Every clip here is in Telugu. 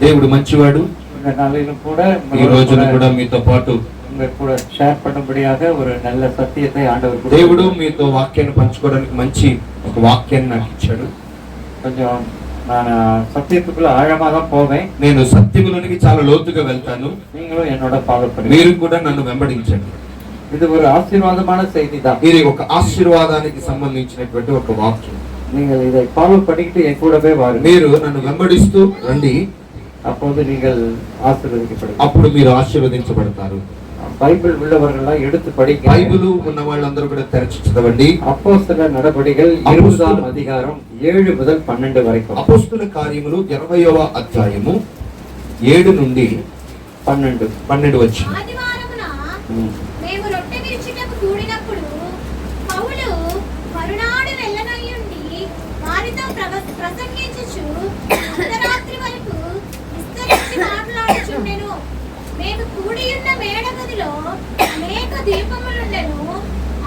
దేవుడు మంచివాడు. ఈ రోజున కూడా మీతో పాటు దేవుడు మీతో వాక్యాన్ని పంచుకోవడానికి మంచి ఒక వాక్యాన్ని నాకు ఇచ్చాడు. சத்தியத்துக்குள்ள ஆழமாக போவேன். నేను సత్యములోనికి చాలా లోతుగా వెళ్తాను. நீங்களும் என்னோட ஃபாலோ பண்ணுங்க. మీరు కూడా నన్ను వెంబడించండి. ఇది ఒక ఆశీర్వాదమైన செய்திதான். ఇది ఒక ఆశీర్వాదానికి సంబంధించినటువంటి ఒక వాక్యం. நீங்கள் இதை ஃபாலோ பண்ணிட்டு என் கூடவே வாருங்கள். మీరు నన్ను వెంబడిస్తూ రండి. அப்போது நீங்கள் ஆசீர்வதிக்கப்படுவீர்கள். అప్పుడు మీరు ఆశీర్వదించబడతారు. బైబిల్ உள்ளவர்களா எடுத்து படிங்க. బైబిల్ ఉన్న వాళ్ళందరూ కూడా తెరచి చదవండి. అపోస్తల నడవడికల్ 20వ అధ్యాయం 7 முதல் 12 వరకు. అపోస్తల కార్యములు 20వ అధ్యాయము 7 నుండి 12 వచ్చి. ఆదివారమున మేము రొట్టె విరుచుటకు కూడినప్పుడు పౌలు మరునాడు వెళ్ళనయ్యుండి వారితో ప్రసంగించుచు అర్ధరాత్రి వరకు విస్తరించి మాట్లాడుచుండెను. మేము కూడియున్న మేడగదిలో అనేక దీపములుండెను.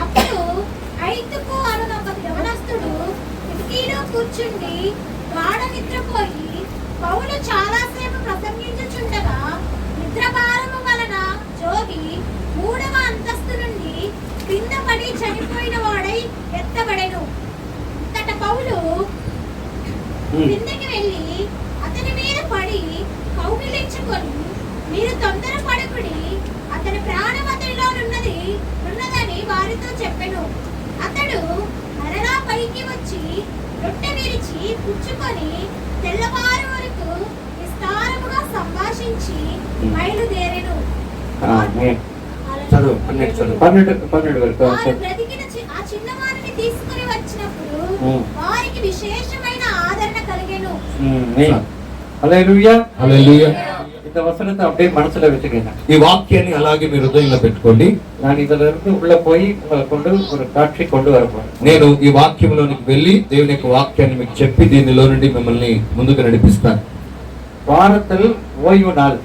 అప్పుడు ఐతుకు అను ఒక యవనస్తుడు కిటికీలో కూర్చుండి గాఢ నిద్రపోయి పౌలు చాలాసేపు ప్రసంగించుచుండగా నిద్రభారము వలన జోగి 3వ అంతస్తు నుండి కింద పడి చనిపోయిన వాడై ఎత్తబడెను. అంతట పౌలు కిందకి వెళ్ళి అతని మీద పడి కౌగిలించుకొని, మీరు తొందరపడకుడి, అతని ప్రాణం ఉన్నదని వారితో చెప్పెను. అతడు మరలా పైకి వచ్చి రొట్టె విరిచి పుచ్చుకొని తెల్లవారు వరకు విస్తారముగా సంభాషించి బయలుదేరెను. వారు బ్రతికిన ఆ చిన్నవారిని తీసుకుని వచ్చినప్పుడు వారికి విశేషమైన ఆదరణ కలిగెను. హల్లెలూయా, హల్లెలూయా. இந்த வசனத்தை அப்படியே மனசுல வச்சுக்கங்க. ఈ వాక్యాన్ని అలాగే మీరు హృదయంలో పెట్టుకోండి. நான் இதுல இருந்து உள்ள போய் உங்களை கொண்டு ஒரு காட்சி கொண்டு வரப்போறேன். నేను ఈ వాక్యంలోనికి వెళ్ళి దేవుని యొక్క వాక్యాన్ని మీకు చెప్పి దీనిలో నుండి మిమ్మల్ని ముందుకు నడిపిస్తాను. వారத்தில் ఓய்வு నాள்.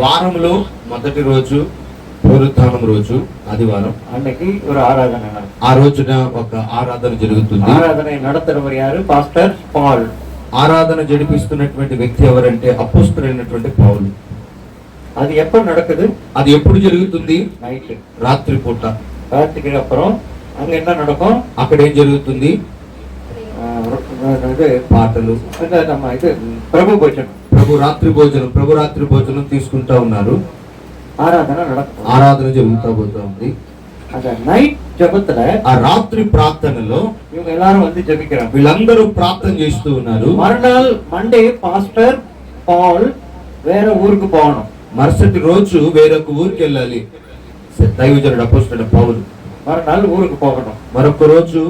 వారంలో మొదటి రోజు పునరుత్థానం రోజు ఆదివారం. అన్నకి ఒక ఆరాధన. ఆ రోజున ఒక ఆరాధన జరుగుతుంది. ఆరాధన నడుతున్నవారు యారు? Pastor Paul. ఆరాధన జరిపిస్తున్నటువంటి వ్యక్తి ఎవరంటే అపోస్తలుడైనటువంటి పౌలు. అది ఎప్పుడు నడకదు? అది ఎప్పుడు జరుగుతుంది? నైట్, రాత్రి పూట. రాత్రికి అప్పుడు అங்க என்ன நடக்கும்? అక్కడ ఏం జరుగుతుంది? పాటలు. ఇది ప్రభు భోజనం, ప్రభు రాత్రి భోజనం తీసుకుంటా ఉన్నారు. ఆరాధన జరుగుతా పోతా ఉంది. నైట్ జపத்துல ఆ రాత్రి ప్రార్థనలో ఇవங்க எல்லாரும் வந்து ஜெபிக்கிறாங்க. వీళ్ళందరూ ప్రార్థన చేస్తూ ఉన్నారు. మరునాள் మండే పాస్టర్ పాల్ వేరే ఊరికి పోవడం. మరుసటి రోజు వేరొక ఊరికి వెళ్ళాలి దైవజనుడు అపోస్తలుడైన పౌలు. మరునాள் ఊరికి పోవడం. మరొక రోజు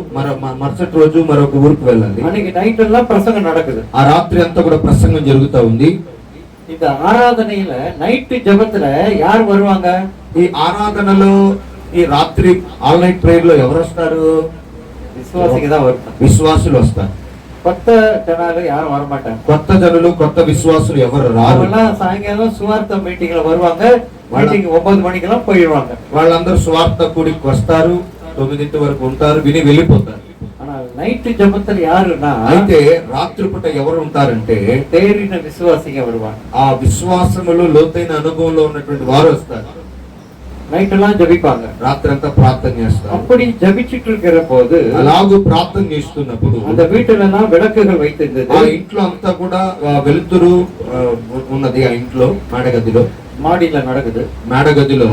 మరుసటి రోజు మరొక ఊరికి వెళ్ళాలి. అన్னைக்கு నైట్ எல்லாம் ప్రసంగం நடக்குது. ఆ రాత్రి అంతా కూడా ప్రసంగం జరుగుతా ఉంది. இந்த ఆరాధనயில నైట్ జపத்துல யார் வருவாங்க? ఈ ఆరాధనలో ఈ రాత్రి ఆల్ నైట్ ప్రేయర్ లో ఎవరు వస్తారు? విశ్వాసులు వస్తారు. కొత్త జనాలు యారు వరమాటారు. కొత్త జనులు, కొత్త విశ్వాసులు ఎవరు రారు. సాయంకాలం సువార్త మీటింగ్ లో வருவாங்க. మీటింగ్ 9 மணிக்கெல்லாம் పోయిடுவாங்க. వాళ్ళందరూ సువార్త కూడికి వస్తారు, 9 వరకు ఉంటారు, విని వెళ్ళిపోతారు. నైట్ జపతలు యారునా? అయితే రాత్రి పూట ఎవరు ఉంటారంటే తేరిన విశ్వాసిగా வருவாங்க. ఆ విశ్వాసములో లోతైన అనుభవంలో ఉన్నటువంటి వారు వస్తారు. నైట్ எல்லாம் జపిப்பாங்க, రాత్రి అంతా ప్రార్థన చేస్తారు. அப்படி ஜபிச்சிட்டு இருக்கிற போது అలాగూ ప్రార్థన చేస్తున్నప్పుడు அந்த வீட்டுல எல்லாம் విளக்குகள் வைத்திருந்தது. ఆ ఇంట్లో అంతా కూడా వెలుతురు ఉన్నది. ఆ ఇంట్లో మేడగదిలో, మాడిలో నడకుது, మేడగదిలో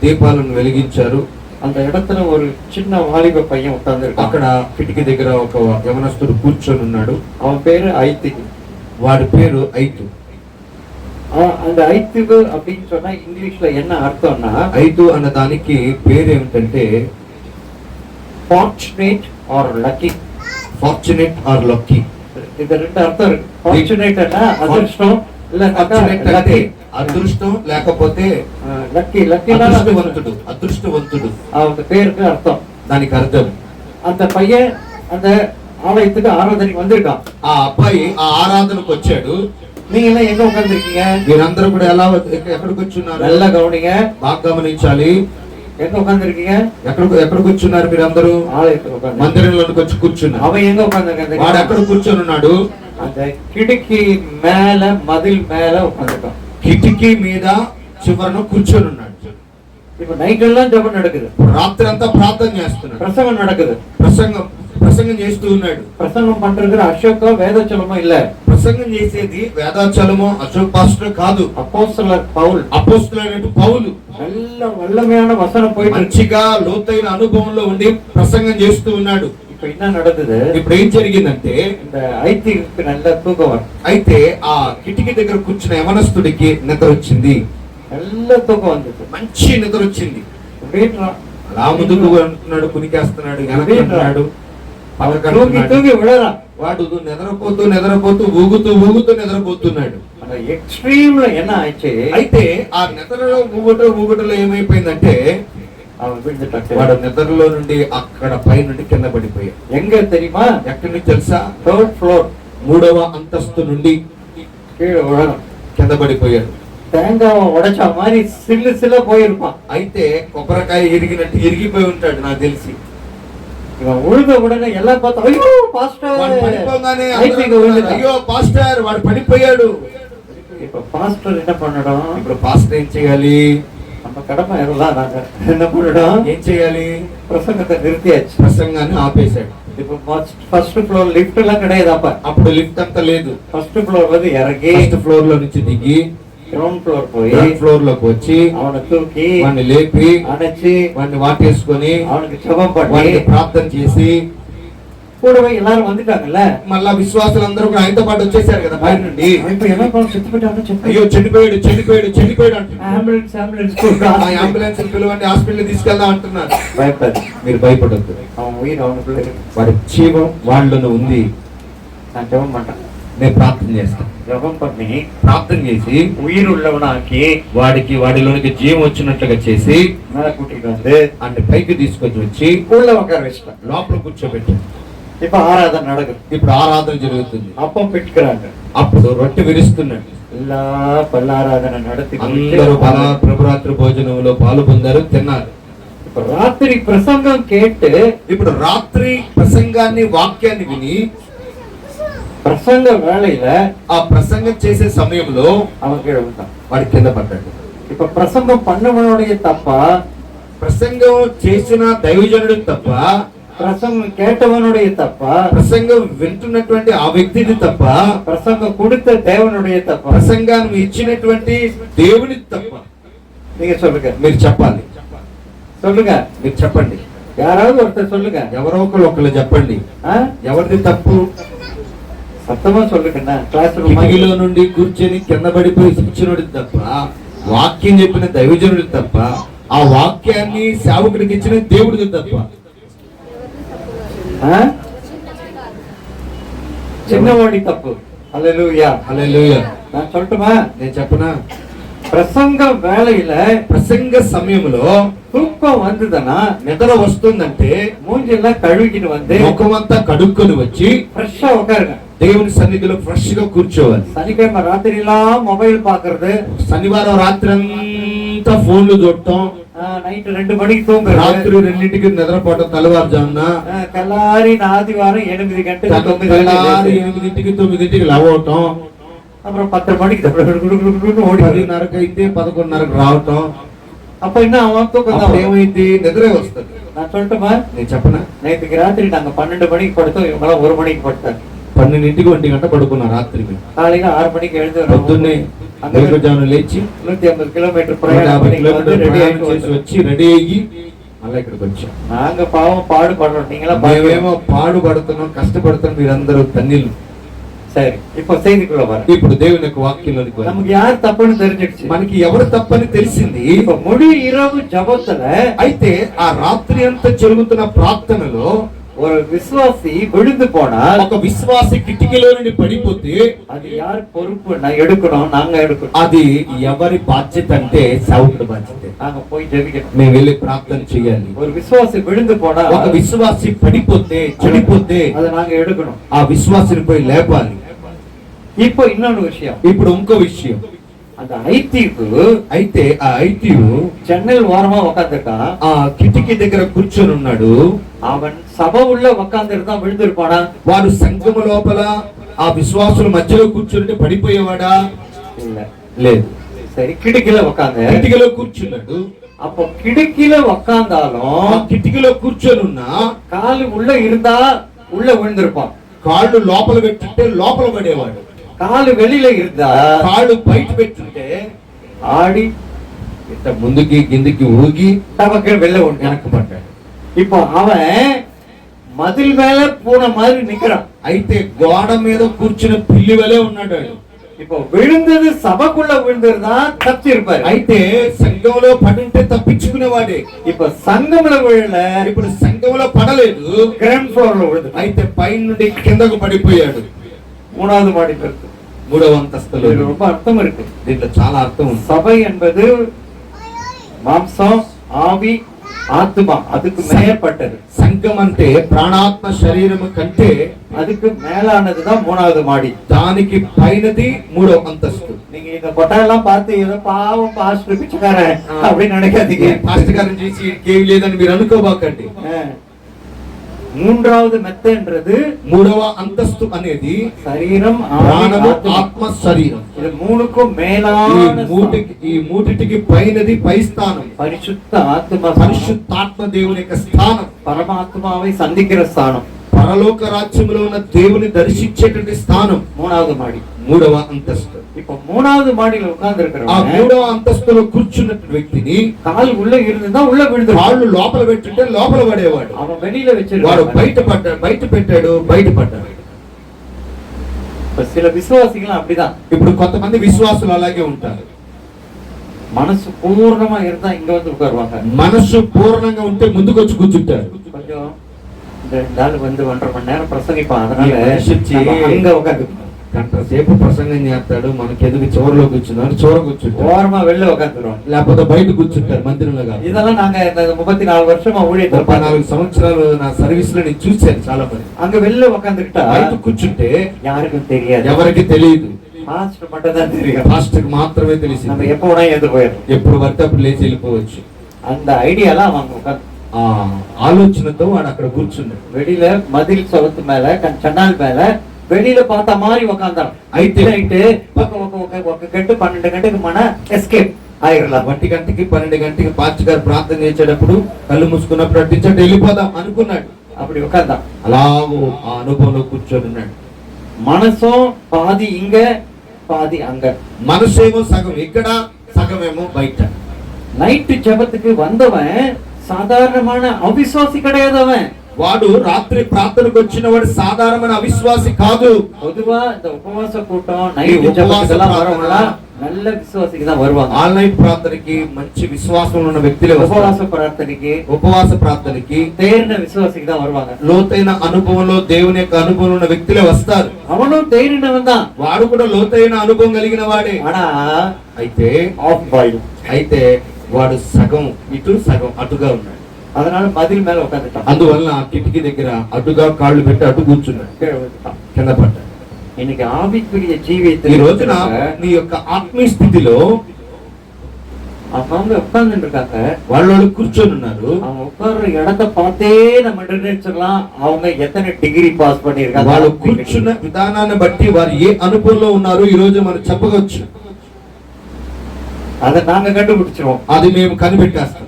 దీపాలను వెలిగించారు. அந்த இடத்துல ஒரு சின்ன வாலிப பையன் உட்கார்ந்திருக்கான். అక్కడ కిటికీ దగ్గర ఒక యవనస్తుడు కూర్చొని ఉన్నాడు. அவன் பேரு ஐத்து. వాడి పేరు ఐతు. அந்த ஐத்து அப்படின்னு சொன்னா ఇంగ్లీష్లో என்ன అర్థంனா, ఐతు అన్న దానికి పేరు ఏమిటంటే fortunate or lucky. Fortunate or lucky. ఇది రెండు అర్థం. ఫార్చునేట్ అంటే అదృష్టం, అదృష్టం లేకపోతే లక్కీ. లక్కీ అదృష్టవంతుడు, అదృష్టవంతుడు పేరుకి అర్థం. దానికి అర్థం. அந்த பையன் அந்த ஆலயத்துக்கு ஆராதனைக்கு வந்திருக்கான். ఆ అబ్బాయి ఆ ఆరాధనకు వచ్చాడు. நீங்க எல்லாம் எங்க உட்கார்ந்திருக்கீங்க? మీరందరూ కూడా ఎలా ఎక్కడికి వచ్చున్నారు? நல்லா கவனிங்க, బాగా గమనించాలి. எங்க உட்கார்ந்திருக்கீங்க? ఎక్కడ కూర్చున్నారు మీరు అందరూ? ஆலயத்துல உட்கார்ந்து. మందిరంలోకి వచ్చి కూర్చున్నారు. அவன் எங்க உட்கார்ந்திருக்கான்? వాడు ఎక్కడ కూర్చొని ఉన్నాడు? அந்த கிடுக்கி மேல மதில் மேல உட்கார்ந்திருக்கான். కిటికీ మీద చివరన కూర్చొని ఉన్నాడు. இப்ப నైట్ எல்லாம் ஜெபம் நடக்குது. రాత్రి అంతా ప్రార్థన చేస్తున్నాడు. பிரசங்கம் நடக்குது. ప్రసంగం చేస్తూ ఉన్నాడు. பிரசங்கம் பண்றது அசோகோ வேதாச்சலமோ இல்ல. ప్రసంగం చేసేది వేదాచలమో అశోక్ పాస్టర్ కాదు, அப்போஸ்தலர் பவுல். అపోస్తలుడైన పౌలు நல்ல வல்லமையான வசனம் போயிட்டு మంచిగా లోతైన అనుభవంలో ఉండి ప్రసంగం చేస్తూ ఉన్నాడు. இப்ப என்ன நடந்தது? ఇప్పుడు ఏం జరిగిందంటే, இந்த ஐத்திக்கு நல்ல தூக்கம் வரும். అయితే ఆ కిటికీ దగ్గర కూర్చున్న యవనస్తుడికి నిద్ర వచ్చింది. நல்ல தூக்கம் வந்தது. మంచి నిద్ర వచ్చింది. அப்படின்றான். అలా ముందుకు అంటున్నాడు, కునికేస్తున్నాడు, వెనకంటున్నాడు, தூங்கி தூங்கி விழறான். వాడు నిద్రపోతూ ఊగుతూ నిద్రపోతున్నాడు. ఎక్స్ట్రీమ్ లో என்ன ஆச்சு? అయితే ఆ నిద్రలో ఊగుటలో ఏమైపోయిందంటే, వాడు నిద్రలో నుండి అక్కడ పై నుండి కింద పడిపోయాడు. எங்க தெரியுமா? ఎక్కడి నుంచి తెలుసా? 3rd floor, 3వ అంతస్తు నుండి கீழே விழறான். కింద పడిపోయాడు. தேங்காவை உடைச்ச மாதிரி சில்ல போயிருப்பான். అయితే కొబ్బరికాయ ఇరిగినట్టు ఇరిగిపోయి ఉంటాడు నాకు తెలిసి. இவன் உழுத உடனே எல்லாம் பார்த்தா, ஐயோ பாஸ்டர், వాడు పడిపోగానే ஐத்திக்கு விழுந்துட்டான். అయ్యో పాస్టర్ వాడు పడిపోయాడు. இப்ப பாஸ்டர் என்ன பண்ணணும்? ఇప్పుడు పాస్టర్ ఏం చేయాలి? நம்ம கடமை எல்லாம் நாங்க என்ன பண்ணணும்? ఏం చేయాలి? பிரசங்கத்தை நிறுத்தியாச்சு. ప్రసంగాన్ని ఆపేశాడు. இப்ப ஃபர்ஸ்ட் ஃப்ளோர் லிஃப்ட் எல்லாம் கிடையாது. அப்ப అప్పుడు లిఫ్ట్ అంతా లేదు. ஃபர்ஸ்ட் ஃப்ளோர் வந்து இறங்கி ఫస్ట్ ఫ్లోర్ లో నుంచి దిగి గ్రౌండ్ ఫ్లోర్ పోయి గ్రౌండ్ ఫ్లోర్ లోకి వచ్చి அவனை தூக்கி వాడిని లేపి அணைச்சு వాడిని వాటేసుకొని அவனுக்கு ஜெபம் பண்ணி వాడికి ప్రార్థన చేసి, கூடவே எல்லாரும் வந்துட்டாங்கல்ல, మళ్ళా విశ్వాసులందరూ కూడా ఆయనతో పాటు వచ్చేసారు కదా పై నుండి. இப்ப என்ன பண்ண செத்து போயிட்டாங்க. అయ్యో చనిపోయాడు అంటున్నారు. ஆம்புலன்ஸ் ఆ అంబులెన్స్ పిలవండి, హాస్పిటల్ తీసుకెళ్దాం అంటున్నారు. பயப்படாது. మీరు భయపడొద్దు. அவன் உயிர் அவனுக்குள்ள இருக்கு. వాడి జీవం వాళ్ళలో ఉంది. நான் ஜெபம் பண்றேன். నేను ప్రార్థన చేస్తాను. ஜெபம் பண்ணி ప్రార్థన చేసి உயிர் உள்ளவனாக்கி వాడిలోనికి జీవం వచ్చినట్లుగా చేసి மேல கூட்டிட்டு வந்து అంటే పైకి తీసుకొచ్చి వచ్చి உள்ள உட்கார வச்சிட்டான். లోపల కూర్చోబెట్టి இப்ப ఆరాధన நடக்குது. ఇప్పుడు ఆరాధన జరుగుతుంది. அப்பம் பிடிக்கிறாங்க. అప్పుడు రొట్టె విరుస్తున్నాడు. எல்லா பல்லாராதனை நடத்தி అందరూ ప్రభురాత్రి భోజనంలో పాలు పొందారు, తిన్నారు. இப்ப ராத்திரி பிரசங்கம் கேட்டு ఇప్పుడు రాత్రి ప్రసంగాన్ని వాక్యాన్ని విని பிரசங்க வேளையில ఆ ప్రసంగం చేసే సమయంలో அவன் கீழே விட்டான். వాడి కింద పడ్డాడు. இப்ப பிரசங்கம் பண்ணவனுடைய தப்பா, ప్రసంగం చేసిన దైవజనుడు తప్ప, பிரசங்கம் கேட்டவனுடைய தப்பா, ప్రసంగం వింటున్నటువంటి ఆ వ్యక్తిది తప్ప, பிரசங்கம் கொடுத்த தேவனுடைய தப்பா? ప్రసంగాన్ని ఇచ్చినటువంటి దేవుని తప్ప? நீங்க சொல்லுங்க. మీరు చెప్పాలి. சொல்லுங்க. మీరు చెప్పండి. யாராவது ஒருத்தர் சொல்லுங்க. ఎవరో ఒకళ్ళు చెప్పండి. ఎవరిది తప్పు? సత్తమా சொல்லுங்கண்ணா. క్లాస్ కిటికీలో నుండి కూర్చొని కింద పడిపోయి శిక్షణుడి తప్ప, వాక్యం చెప్పిన దైవజనుడి తప్ప, ఆ వాక్యాన్ని సేవకుడికి ఇచ్చిన దేవుడిది తప్ప? చిన్నవాడి తప్పు. హల్లెలూయా, హల్లెలూయా. நான் சொல்லட்டுமா? నేను చెప్పనా? ప్రసంగ వేళయిல ప్రసంగ సమయంలో தூக்கம் வந்ததுன்னா నిద్ర వస్తుందంటే மூஞ்செல்லாம் కழுవికిని வந்து ముఖమంతా కడుక్కొని వచ్చి ఫ్రెஷ்ஷா உட்காருங்க. దేవుని సన్నిధిలో ఫ్రెష్ గా కూర్చోవాలి. சனிக்கிழமை ராத்திரிலாம் మొబైల్ பாக்குறது, శనివారం రాత్రి అంతా ఫోన్లు చూడటం, నైట్ 2 మணிకి తూங்குறது, రాత్రి 2ంటికి నిద్రపోవటం, తెల్లవారుజామున తెల్లారి ఆదివారం 8 గంటలకు 8ంటికి 9ంటికి లేవటం, அப்புறம் 10 மணிக்கு ஓடி 10:30కి అయితే 11:30కి రావటం. அப்ப என்ன அவன் தூக்கம் ఏమైంది? నిద్రే వస్తుంది. நான் சொல்லட்டுமா? నేను చెప్పనా? நேற்றுக்கு ராத்திரி நாங்க 12 மணிக்கு படுத்தோம், இவங்களாம் 1 மணிக்கு படுத்தாங்க. 12ంటికి 1 గంట పడుకున్నా రాత్రికి. காலையில 6 மணிக்கு எழுந்து పొద్దున్నే వేకువజామున లేచి 150 కిలోమీటర్ 150 ప్రయాణం కిలోమీటర్ చేసి వచ్చి రెడీ అయ్యి మళ్ళీ ఇక్కడికి వచ్చాం. நாங்க பாவம் பாடுபடுறோம், நீங்களா మేమేమో పాడుపడుతున్నాం, కష్టపడుతున్నాం, మీరందరూ తన్నిలు. சரி, இப்ப செய்திக்குள்ள வர. ఇప్పుడు దేవుని యొక్క వాక్యంలోనికి நமக்கு யார் தப்புன்னு தெரிஞ்சிடுச்சு. మనకి ఎవరు తప్పని తెలిసింది. இப்ப முழு இரவு ஜபத்துல అయితే ఆ రాత్రి అంతా జరుగుతున్న ప్రార్థనలో ஒரு விசுவாசி விழுந்து போனா, ఒక విశ్వాసి కిటికీలో నుండి పడిపోతే அது யார் பொறுப்பு? நான் எடுக்கணும், நாங்க எடுக்கணும். అది ఎవరి బాధ్యత అంటే సేవకుడి బాధ్యత. நாங்க போய் ஜெபிக்கணும். మేము వెళ్ళి ప్రార్థన చేయాలి. ஒரு విశ్వాసి విழுந்து పోனா, ఒక విశ్వాసి పడిపోతే చనిపోతే அதை நாங்க எடுக்கணும். ఆ విశ్వాసిని పోయి లేపాలి. இப்போ இன்னொரு விஷயம். ఇప్పుడు ఇంకో విషయం, அந்த ஐத்திக்கு అయితే ఆ ఐతియు ஜன்னல் ஓரமா உட்காந்துருக்கான். ఆ కిటికీ దగ్గర కూర్చొని ఉన్నాడు. அவன் சபை உள்ள உட்காந்துருந்தா விழுந்திருப்பானா? వాడు సంఘము లోపల ఆ విశ్వాసుల మధ్యలో కూర్చుంటే పడిపోయేవాడా? இல்ல. లేదు. சரி, కిటికీல உட்காந்து కిటికీలో కూర్చున్నాడు. அப்போ కిటికీல உட்காந்தாலும் ఆ కిటికీలో కూర్చొని ఉన్నా காலு உள்ள இருந்தா உள்ள விழுந்திருப்பான். కాళ్ళు లోపల పెట్టుంటే లోపల పడేవాడు. కాలు வெளியில இருந்தா కాళ్ళు బయట పెట్టుంటే ఆడి ఇంత ముందుకి కిందికి ఊగి టపక్కన వెళ్ళ వెనక్కి పడ్డాడు. இப்போ அவன் మదిల్ மேல పూన மாதிரி நிக்கிறான். అయితే గోడ మీద కూర్చున్న పిల్లి వలె ఉన్నాడు వాడు. இப்போ விழுந்தது சபைக்குள்ள விழுந்திருந்தா தப்பி இருப்பாரு. అయితే సంఘంలో పడుంటే తప్పించుకునేవాడే. இப்போ సంఘంలో விழல, ఇప్పుడు సంఘంలో పడలేదు, గ్రౌండ్ ఫ్లోర్ లో విழுந்து. అయితే పై నుండి కిందకు పడిపోయాడు. மூணாவது மாடி இருக்கு. 3వ అంతస్తులో. இது ரொம்ப அர்த்தம் இருக்கு. దీంట్లో చాలా అర్థం ఉంది. சபை என்பது மாம்சம், ஆவி, ஆத்மா, அதுக்கு மேற்பட்டது. సంఘం అంటే ప్రాణాత్మ శరీరము కంటే அதுக்கு மேலானதுதான் மூணாவது மாடி. దానికి పైనది 3వ అంతస్తు. நீங்க இந்த கொட்டாயெல்லாம் பார்த்து ஏதோ பாவம் பாஸ்டர் பிச்சைக்காரன் அப்படின்னு நினைக்காதீங்க. పాస్టర్ గారిని చూసి ఏమి లేదని మీరు అనుకోబాకండి. மூன்றாவது மெத்தன்றது 3వ అంతస్తు అనేది శరీరం, ప్రాణము, ఆత్మ, శరీరం. இது மூணுக்கும் மேலான ఈ మూటిటికి పైనది పై స్థానం. పరిశుద్ధ ఆత్మ, పరిశుద్ధాత్మ దేవుని యొక్క స్థానం. పరమాత్మவை சந்திக்கிற స్థానం. పరలోక రాజ్యంలో ఉన్న దేవుని దర్శించేటువంటి స్థానం. మూడవది మాడి, 3వ అంతస్తు. இப்போ மூணாவது மாடியில உட்கார்ந்து இருக்கிறவன் ఆ 3వ అంతస్తులో కూర్చున్న వ్యక్తిని కాలు ఉள்ள இருந்தா உள்ள விழுந்து, కాళ్ళు లోపల పెట్టుంటే లోపల పడేవాడు. அவன் வெளியில వాడు வச்சிருக்காడు. బయట పెట్టాడు, బయట పడ్డాడు. சில விசுவாசிகள் அப்படிதான். ఇప్పుడు కొంతమంది విశ్వాసులు అలాగే ఉంటారు. మనసు పూర్ణமா இருந்தா இங்க வந்து உட்காருவாங்க. మనస్సు పూర్ణంగా ఉంటే ముందుకు వచ్చి కూర్చుంటారు. கொஞ்சம் இந்த ஆளு வந்து 1.5 மணி நேரம் பிரசங்கிப்பான், அதனால ఈ మనిషి వచ్చి அங்க உட்காந்து గంట సేపు ప్రసంగం చేస్తాడు, మనకి ఎదుగు చివరిలో కూర్చున్నారు, చివర కూర్చుంటారు, ஓரமா வெளில உட்காந்துருவோம். లేకపోతే బయట కూర్చుంటారు మందిరంలో కాదు. இதெல்லாம் நாங்க இந்த 34 வருஷமா ஊழியத்தை 34 సంవత్సరాలు నా సర్వీస్ లో నేను చూశాను చాలా మంది. அங்க வெளில உட்காந்துக்கிட்டா బయట కూర్చుంటే யாருக்கும் தெரியாது, ఎవరికి తెలియదు, பாஸ்டர் மட்டும் தான் தெரியும். పాస్టర్ కి మాత్రమే తెలిసింది. நம்ம எப்ப வேணா எது போயிடும். ఎప్పుడు పడితే అప్పుడు లేచి వెళ్ళిపోవచ్చు. அந்த ஐடியாலாம் அவங்க உட்காந்து ఆ ఆలోచనతో వాడు అక్కడ కూర్చున్నాడు. வெளியில மதில் சுவத்து மேல சன்னால் மேல வெளியில பார்த்த மாதிரி உட்காந்தான். అయితే ఒక గంట 12 గంటకు మన ఎస్కేప్ ఆయిరలా. 1 గంటకి 12 గంటకి పాస్టర్ గారు ప్రార్థన చేసేటప్పుడు కళ్ళు మూసుకున్నప్పుడు అట్టించట్టు వెళ్ళిపోదాం అనుకున్నాడు. அப்படி உட்காந்தான். అలాగూ ఆ అనుభవంలో కూర్చొని ఉన్నాడు. మనసం పాది ఇంగ పాది అంగ. మనసేమో సగం ఇక్కడ, సగమేమో బయట. నైట్ జపத்துக்கு வந்தவன் సాధారణమైన అవిశ్వాసి கிடையாது. அவன் వాడు రాత్రి ప్రార్థనకు వచ్చిన వాడు సాధారణమైన అవిశ్వాసి కాదు. பொதுவா இந்த ఉపవాస కూటం నైట్ జపத்துக்கெல்லாம் வரவங்கள நல்ல విశ్వాసికి தான் வருவாங்க. ఆల్ నైట్ ప్రార్థనకి మంచి విశ్వాసం ఉన్న వ్యక్తులే వస్తారు. ఉపవాస ప్రార్థనకి, ఉపవాస ప్రార్థనకి தேர்ன విశ్వాసికి தான் வருவாங்க. లోతైన అనుభవంలో దేవుని యొక్క అనుభవం ఉన్న వ్యక్తులే వస్తారు. அவனும் தேறினவன் தான், వాడు కూడా లోతైన అనుభవం కలిగిన వాడే. ஆனா అయితే ஆஃப் பாயில். అయితే వాడు సగం ఇటు సగం అటుగా ఉన్నాడు. அதனால மதில் மேல உட்காந்துட்டான். అందువల్ల ఆ కిటికీ దగ్గర అటుగా కాళ్ళు పెట్టి అటు కూర్చున్నాడు, కింద పడ్డాడు. இன்னைக்கு ஆவிக்குரிய ఈ ஜீவியத்தில் రోజున నీ యొక్క ఆత్మీయ స్థితిలో அவங்க உட்கார்ந்து இருக்காங்க. వాళ్ళు కూర్చొని ఉన్నారు. அவங்க உட்கார்ற இடத்தை பார்த்தே நம்ம நினைச்சிடலாம் அவங்க எத்தனை டிகிரி பாஸ் பண்ணிருக்காங்க. వాళ్ళు కూర్చున్న విధానాన్ని బట్టి వారు ఏ అనుభవంలో ఉన్నారో ఈ రోజు మనం చెప్పవచ్చు. அதை நாங்க கண்டுபிடிச்சிருவோம். అది మేము కనిపెట్టేస్తాం.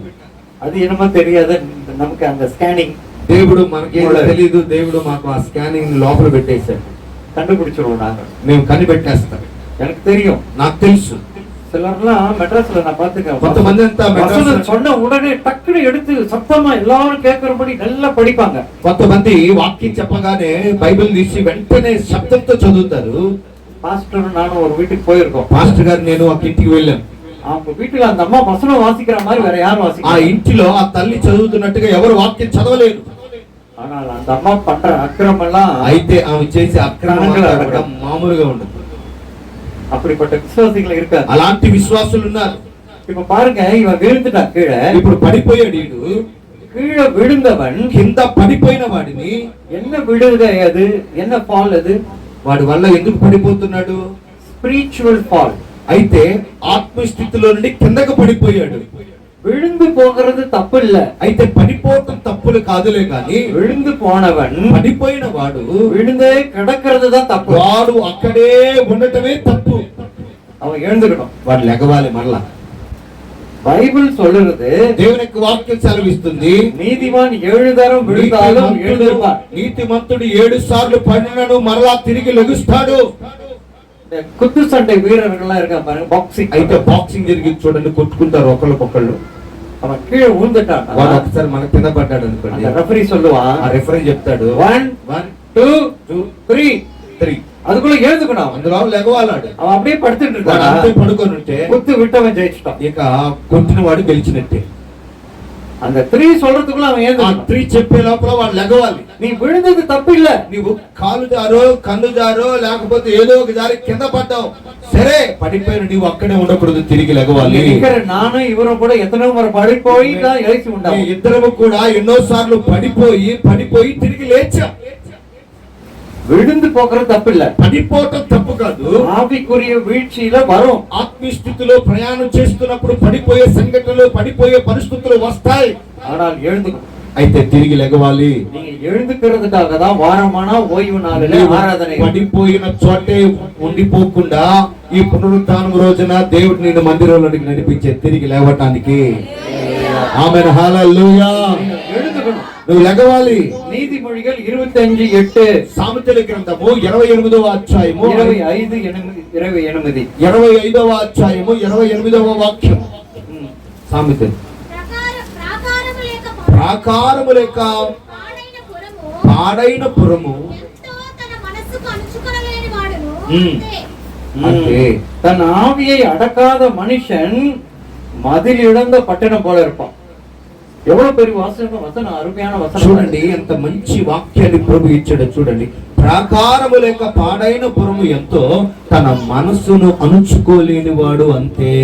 அது என்னమో தெரியாது, நமக்கு அந்த ஸ்கேனிங் దేవుడు మనకేం తెలియదు, దేవుడు మాకు ఆ స్కానింగ్ లోపల పెట్టేశాడు. கண்டுபிடிச்சிருவோம் நாங்க. మేము కనిపెట్టేస్తాం. எனக்கு தெரியும், నాకు తెలుసు. சிலர்லாம் மெட்ராஸ்ல நான் பாத்துக்கேன், కొంతమంది అంతా మెడ్రాస్ சொன்ன உடனே டக்குனு எடுத்து சத்தமா எல்லாரும் கேட்கறபடி நல்லா படிப்பாங்க. కొంతమంది వాక్యం చెప్పగానే బైబిల్ తీసి వెంటనే శబ్దంతో చదువుతారు. பாஸ்டர் நானும் ஒரு வீட்டுக்கு போயிருக்கோம். పాస్టర్ గారు నేను ఒక ఇంటికి వెళ్ళాం. அவங்க வீட்டுல அந்த అమ్మ வசனம் వాసిக்கிற மாதிரி వేற யாரும் ఆ వాసిக்கல. ఇంటిలో ఆ తల్లి చదువుతున్నట్టుగా ఎవరు వాక్యం చదవలేరు. ஆனால் அந்த అమ్మ பண்ற அக்கிரமம் எல்லாம் అయితే ఆమె చేసే అక్రమాలు అడగడం మామూలుగా ఉండదు. அப்படிப்பட்ட விசுவாசிகள் இருக்காங்க. అలాంటి విశ్వాసులు ఉన్నారు. இப்ப பாருங்க, இவன் விழுந்துட்டா கீழே. ఇప్పుడు పడిపోయాడు వీడు. கீழே விழுந்தவன் కింద పడిపోయిన వాడిని என்ன விழுக, அது என்ன ஃபால், அது వాడి వల్ల ఎందుకు పడిపోతున్నాడు? Spiritual fall. అయితే ఆత్మస్థితిలో నుండి కిందకు పడిపోయాడు. விழுந்து போகிறது தப்பு இல்ல. అయితే పడిపోవటం తప్పులు కాదులే కానీ விழுந்து போனவன் పడిపోయిన వాడు விழுந்தே கிடக்கிறது தான் தப்பு. వాడు అక్కడే ఉండటమే తప్పు. அவன் எழுந்துக்கணும். వాడు లెగవాలి మరలా. బైబిల్ சொல்லுறது, దేవుని యొక్క వాక్యం సెలవిస్తుంది, நீதிமான் 7 தரம் விழுந்தாலும் எழுந்திருப்பார். నీతిమంతుడు 7 సార్లు పడినను మరలా తిరిగి లెగుస్తాడు. இந்த குத்து சண்டை வீரர்கள்லாம் இருக்காங்க பாருங்க, బాక్సింగ్. అయితే బాక్సింగ్ జరిగి చూడండి, కొట్టుకుంటారు ఒకళ్ళకొకళ్ళు. அவன் கீழே விழுந்துட்டான். వాడు ఒకసారి మన కింద పడ్డాడు అనుకోండి, அந்த ரெஃபரி சொல்லுவான், ఆ రెఫరీ చెప్తాడు 1 2 3 3 அதுக்குள்ள எழுந்துக்கணும். అందులో లెగవాలాడు. அவன் அப்படியே படுத்துட்டு వాడు అంతే இருக்கான். పడుకొని ఉంటే குத்து விட்டவன் ஜெயிச்சிட்டான். ఇక కొట్టిన వాడు గెలిచినట్టే. அந்த 3 சொல்றதுக்குள்ள அவன் ఆ எழுந்துக்கணும். 3 చెప్పే లోపల వాడు లెగవాలి. நீ விழுந்தது தப்பு இல்ல. నీవు కాలు జారో కన్ను జారో లేకపోతే ఏదో ఒక జారి కింద పడ్డావు, సరే పడిపోయిన నీవు అక్కడే ఉండకూడదు, తిరిగి లెగవాలి. ఇక్కడ నాను ఇవరు కూడా ఎతనో మరి పడిపోయి లేచి ఉండాలి. ఇద్దరము కూడా ఎన్నో సార్లు పడిపోయి తిరిగి లేచాం. విழுந்து పోకరం తప్పు இல்ல. పడిపోవటం తప్పు కాదు, ఆవికుரிய వీழ்ச்சியில వరం. ఆత్మస్థితిలో ప్రయాణం చేస్తున్నప్పుడు పడిపోయే సంఘటనలు, పడిపోయే పరిస్థితులు వస్తాయి. ஆனால் எழுந்துக்கணும். అయితే తిరిగి లెగవాలి. நீங்க எழுந்துக்கிறதுக்காக தான் வாரமான ஓய்வு நாளிலே ఆరాధన. పడిపోయిన చోటే ఉండిపోకుండా ఈ పునరుత్థానం రోజున దేవుడు నిన్ను మందిరంలోనికి నడిపించే తిరిగి లేవటానికి. ఆమేన్, హల్లెలూయా. எழுந்துக்கணும். నువ్వు లెగవాలి. నీతిమొழிகள் 25:8, సామెతల గ్రంథము 28వ అధ్యాయము 25:28. 25వ అధ్యాయము 28వ వాక్యం. సామెతలు. ప్రాకారము లేక పాడైన పురము అంటే தன் ஆவியை அடக்காத மனுஷன் மதில் இழந்த பட்டணம் போல இருப்பான். எவ்வளவு பெரிய வசனம், అరుமையான వచనం. చూడండి ఎంత మంచి వాక్యాన్ని ప్రభు ఇచ్చాడు. చూడండి, ప్రాకారము లేక పాడైన పురము ఎంతో, తన మనస్సును అణుచుకోలేని వాడు అంతే.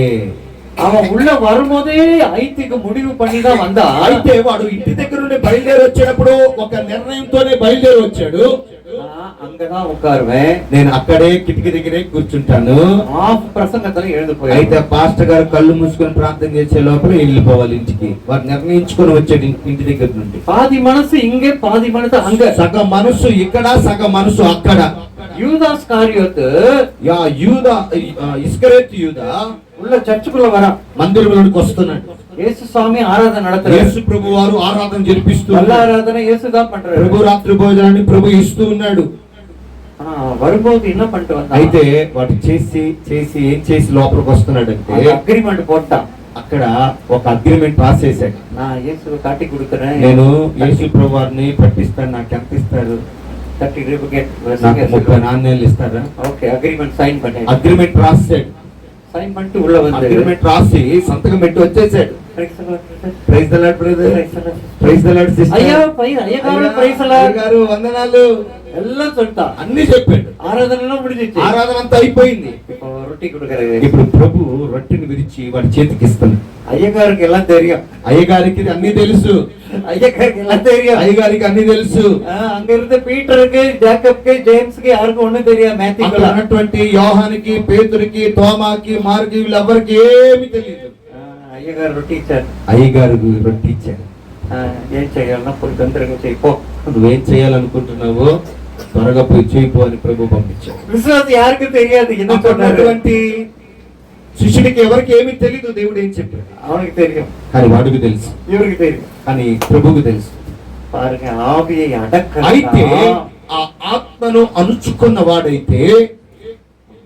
அவன் உள்ள வரும்போதே ஐத்திக்கு முடிவு பண்ணி தான் வந்தா. అయితే వాడు ఇంటి దగ్గర నుండి బయలుదేరి వచ్చేటప్పుడు ఒక నిర్ణయంతోనే బయలుదేరి వచ్చాడు. அங்கதான் உட்காருவேன், నేను అక్కడే కిటికీ దగ్గరే కూర్చుంటాను. ஆஃப் பிரசங்கத்துல எழுந்து అయితే పాస్టర్ గారు కళ్ళు మూసుకొని ప్రార్థన చేసే లోపల వెళ్ళిపోవాలి ఇంటికి. వారు నిర్ణయించుకొని వచ్చాడు ఇంటి దగ్గర నుండి. பாதி மனசு இங்கே, பாதி மனசு அங்க. సగం మనసు ఇక్కడ, సగం మనసు అక్కడ. யூதாஸ் காரியோத்து ఇస్కరేతు యూదా உள்ள சர்ச்சுக்குள்ள వరా, మందిరంలోకి వస్తున్నాడు. యేసు స్వామి ఆరాధన నడుతున్నారు. యేసు ప్రభు వారు ఆరాధన జరిపిస్తూ వల్ల ఆరాధన యేసు தான் பண்றாரு. ప్రభు రాత్రి భోజనాన్ని ప్రభు ఇస్తూ ఉన్నాడు. வரும்போது என்ன பண்ணிட்டு வந்தா, అయితే వాటి చేసి లోపలికి వస్తున్నాడంటే అగ్రిమెంట్ పోటా. అక్కడ ఒక అగ్రిమెంట్ రాసేసాడు. నా యేసు కాటి కుడుకుறேன், నేను యేసు ప్రభు వారిని పట్టిస్తాను, నాకు ఎంత ఇస్తారు, 30 రిపుకెట్ 30 నాణేలు ఇస్తారా? ఓకే, అగ్రిమెంట్ సైన్ பண்ணி అగ్రిమెంట్ రాసాడు. సైన్ பண்ணிட்டு ఉள்ள வந்து అగ్రిమెంట్ రాసి సంతకం పెట్టి వచ్చేసాడు. Praise the Lord brother, praise the Lord sister. అయ్యగారు ప్రైజ్ ది లార్డ్ గారు వందనాలు எல்லாம் சொல்லிட்டா, అన్ని చెప్పాడు. ఆరాధన முடிஞ்சிச்சு, ఆరాధన అంతా అయిపోయింది. రొట్టి కుడుకరే. ఇప్పుడు ప్రభు రొట్టెని విరిచి వాడి చేతికి ఇస్తాడు. అయ్యగారికి ఎలా தெரியும், అయ్యగారికి అన్ని తెలుసు. అయ్యగారికి ఎలా தெரியும், అయ్యగారికి అన్ని తెలుసు. அங்க இருந்த பீட்டருக்கு, ஜேக்கப்க்கு, ஜேమ్స్కి யாருக்கும் ஒண்ணும் தெரியாது. అక్కడ ఉన్నటువంటి యోహానికి, పేతురుకి, తోమాకి, మార్కి వీళ్ళెవరికి ఏమీ తెలియదు. అయ్యగారు రొట్టి ఇచ్చారు. అయ్యగారు రొట్టి ఇచ్చారు. ఏం చేయాలన్నా పోయి తొందరగా చేయిపో, నువ్వేం చేయాలనుకుంటున్నావో త్వరగా పోయి చేయిపో అని ప్రభు పంపించాడు. విశ్వాసం యారికి తెలియదు. ఉన్నటువంటి శిష్యుడికి ఎవరికి ఏమీ తెలియదు దేవుడు ఏం చెప్పాడు. அவனுக்கு தெரியும், కానీ వాడికి తెలుసు. இவருக்கு தெரியும், కానీ ప్రభువుకు తెలుసు. பாருங்க, ஆவியை அடக்க. అయితే ఆ ఆత్మను అణుచుకున్న వాడైతే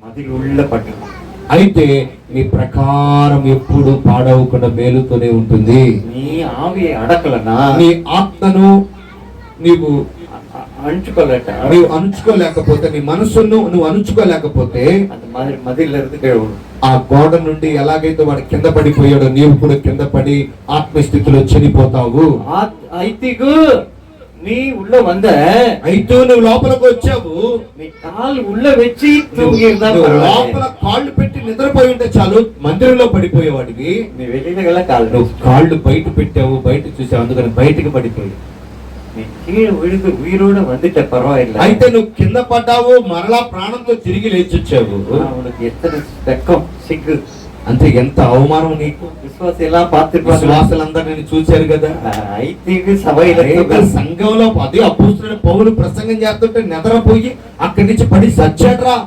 மதில் உள்ள பட்டணம். అయితే నీ ప్రకారం ఎప్పుడు పాడవకుండా మేలుతోనే ఉంటుంది. నీ ఆవిயை అడకలనా, నీ ఆత్మను నీవు అణుచుకోలేకపోతే, నీ మనసును నువ్వు అణుచుకోలేకపోతే, మదిల్ ఆ గోడ నుండి ఎలాగైతే వాడు కింద పడిపోయాడో నీవు కూడా కింద పడి ఆత్మస్థితిలో చనిపోతావు. ఐతికు నీ ఉள்ள వంద, అయితే నువ్వు లోపలికి వచ్చావు, నీ కాళ్ళు ఉள்ள వెచ్చి లోపల కాళ్ళు పెట్టి నిద్రపోయి ఉంటే చాలు మందిరంలో పడిపోయేవాడివి. నీ వెళ్ళిన కాళ్ళు నువ్వు కాళ్ళు బయట పెట్టావు, బయట చూసావు, అందుకని బయటకు పడిపోయి. నీ நீ கீழே விழுந்து உயிரோட வந்துட்ட பரவாயில்லை. అయితే నువ్వు కింద పడ్డావు, మరలా ప్రాణంతో తిరిగి లేచొచ్చావు. அவனுக்கு எத்தனை வெக்கம் சிக்கு. అంటే ఎంత అవమానం నీకు. విశ్వాసం ఎలా పాత్రిపాడు. విశ్వాసులందరూ నేను చూశారు కదా. అయితే సభలో సంఘంలో అదే అపోస్తలుడైన పౌలు ప్రసంగం చేస్తుంటే నిద్రపోయి అక్కడి నుంచి పడి సచ్చాడ్రా.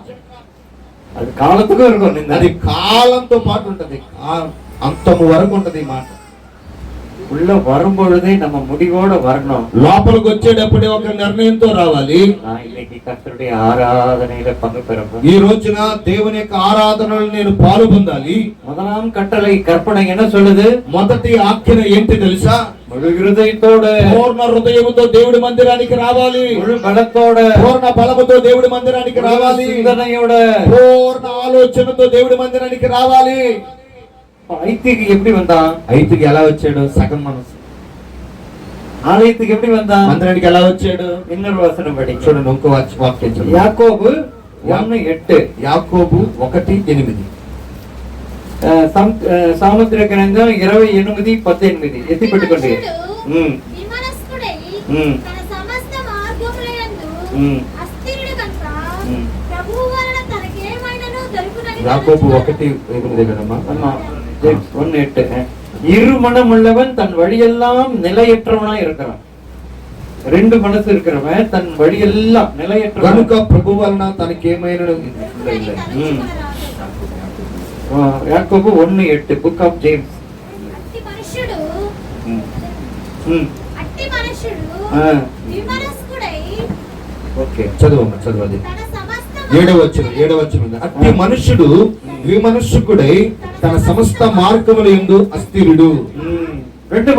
అది కాలంతో వరకు అది కాలంతో పాటు ఉంటది, అంతము వరకు ఉంటది ఈ మాట. உள்ள வரும்பொழுதே நம்ம முடிவோட வரணும். లోపలికి వచ్చేటప్పుడే ఒక నిర్ణయంతో రావాలి. நான் இன்னைக்கு கர்த்தருடைய ஆராதனையில பங்கு பெறணும். ఈ రోజున దేవుని యొక్క ఆరాధనలో నేను పాలు పొందాలి. முதலாம் கட்டளை கற்பனை என்ன சொல்லுது? మొదటి ఆజ్ఞ ఏంటి తెలుసా? முழு హృదయంతోడ పూర్ణ హృదయముతో దేవుడి మందిరానికి రావాలి. முழு బలத்தోడ పూర్ణ బలముతో దేవుడి మందిరానికి రావాలి. சிந்தனையோட పూర్ణ ఆలోచనతో దేవుడి మందిరానికి రావాలి. ஐத்திக்கு எப்படி வந்தான்? ఐదుకి ఎలా వచ్చాడు? సగం మనసు. ஆலயத்துக்கு எப்படி வந்தான்? మందిరానికి ఎలా వచ్చాడు? இன்னொரு வசனம் படி చూడండి, ఇంకో వాక్యం చూడండి. యాకోబు 1:8. యాకోబు 1:8. సాముద్ర గ్రంథం 20:8-18 ఎత్తి పెట్టుకోండి. విమనస్కుడై తన సమస్త మార్గములయందు అస్థిరుడు కనుక ప్రభువు వలన తనకేమైనను దొరుకునని. యాకోబు 1:8 కదమ్మా. ஆமா 1:8. இருமனம் உள்ளவன் தன் வழியெல்லாம் நிலையற்றவனா இருக்கிறான். రెండు మనసు இருக்கிறவன் தன் வழியெல்லாம் நிலையற்றவன். కనుక ప్రభువు వలన తనకేమైనను. యాకోబు 1:8 బుక్ ఆఫ్ జేమ్స్. అట్టి మనుష్యుడు విమనస్కుడై. ఓకే, చదువమ్మా, చదువు. తన సమస్త 7వ వచనం. అట్టి మనుష్యుడు విమనస్కుడై తన సమస్త మార్గముల యందు అస్థిరుడు. రెండు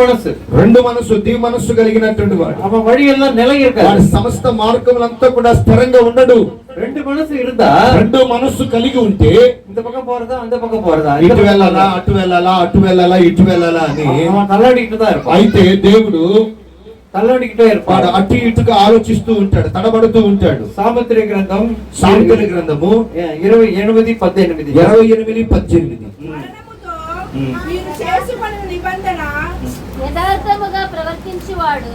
మనసు ది మనస్సు కలిగినటువంటి వాడు. அவன் வழியெல்லாம் நிலை இருக்காது. వాడి సమస్త మార్గములంతా కూడా స్థిరంగా ఉండడు. రెండు మనసు இருந்தா, రెండు మనస్సు కలిగి ఉంటే இந்த பக்கம் போறதா அந்த பக்கம் போறదా, ఇటు వెళ్ళాలా అటు వెళ్ళాలా, అటు వెళ్ళాలా ఇటు వెళ్ళాలా అని அவன் தள்ளாடிக்கிட்டு தான் இருப்பான். అయితే దేవుడు తల్లడికిటే వాడు అటు ఇటుగా ఆలోచిస్తూ ఉంటాడు, తడబడుతూ ఉంటాడు. సామెతల గ్రంథం 28:18. యథార్థముగా ప్రవర్తించువాడు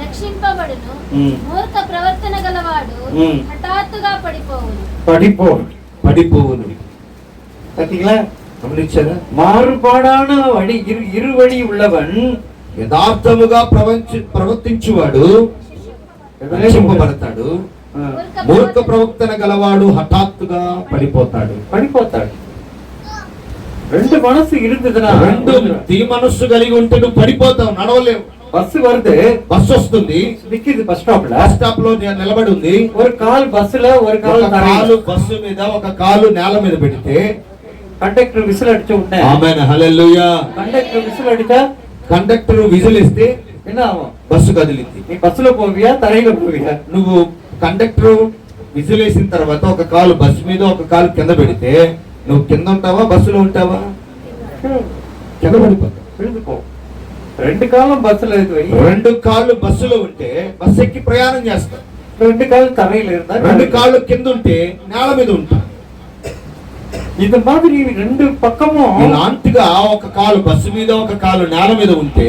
రక్షింపబడును, మూర్ఖ ప్రవర్తన గలవాడు హఠాత్తుగా పడిపోవును. பாத்தீங்களா? గమనించారా? మారుపాడాన వడి ఇరువడి உள்ளவன் యథార్థముగా ప్రవర్తించువాడు రక్షింపబడతాడు, మూర్ఖ ప్రవర్తన గలవాడు హఠాత్తుగా పడిపోతాడు. రెండు మనసు இருந்ததுனா, రెండు ది మనస్సు కలిగి ఉంటే నువ్వు పడిపోతావు, నడవలేవు. బస్సు వస్తే బస్సు వస్తుంది, నిక్కింది బస్ స్టాప్ లో నిలబడి ఉంది. ఒక కాలు బస్సులో ఒక కాలు బస్సు మీద, ఒక కాలు నేల మీద పెడితే కండక్టర్ విసిల్ అడిచి ఉంటాయి. ఆమేన్, హల్లెలూయా. కండక్టర్ విసిల్ అడిచా, కండక్టర్ విజిల్ ఇస్తే என்ன ஆகும்? బస్సు కదిలింది. నీ బస్సులో పోవియా తరైలో పోవియా? నువ్వు కండక్టర్ విజిల్ వేసిన తర్వాత ఒక కాలు బస్సు మీద, ఒక కాలు కింద పెడితే నువ్వు కింద ఉంటావా, బస్సులో ఉంటావా? కింద పడిపోతావు. రెండు కాలం బస్సులో రెండు కాళ్ళు బస్సులో ఉంటే బస్సు ఎక్కి ప్రయాణం చేస్తావు. రెండు కాళ్ళు తరైలో రెండు కాళ్ళు కింద ఉంటే నేల మీద ఉంటావు. ఇది మాదిరి రెండు పక్కము ఇలాంటిగా ఒక కాలు బస్సు మీద, ఒక కాలు నేల మీద ఉంటే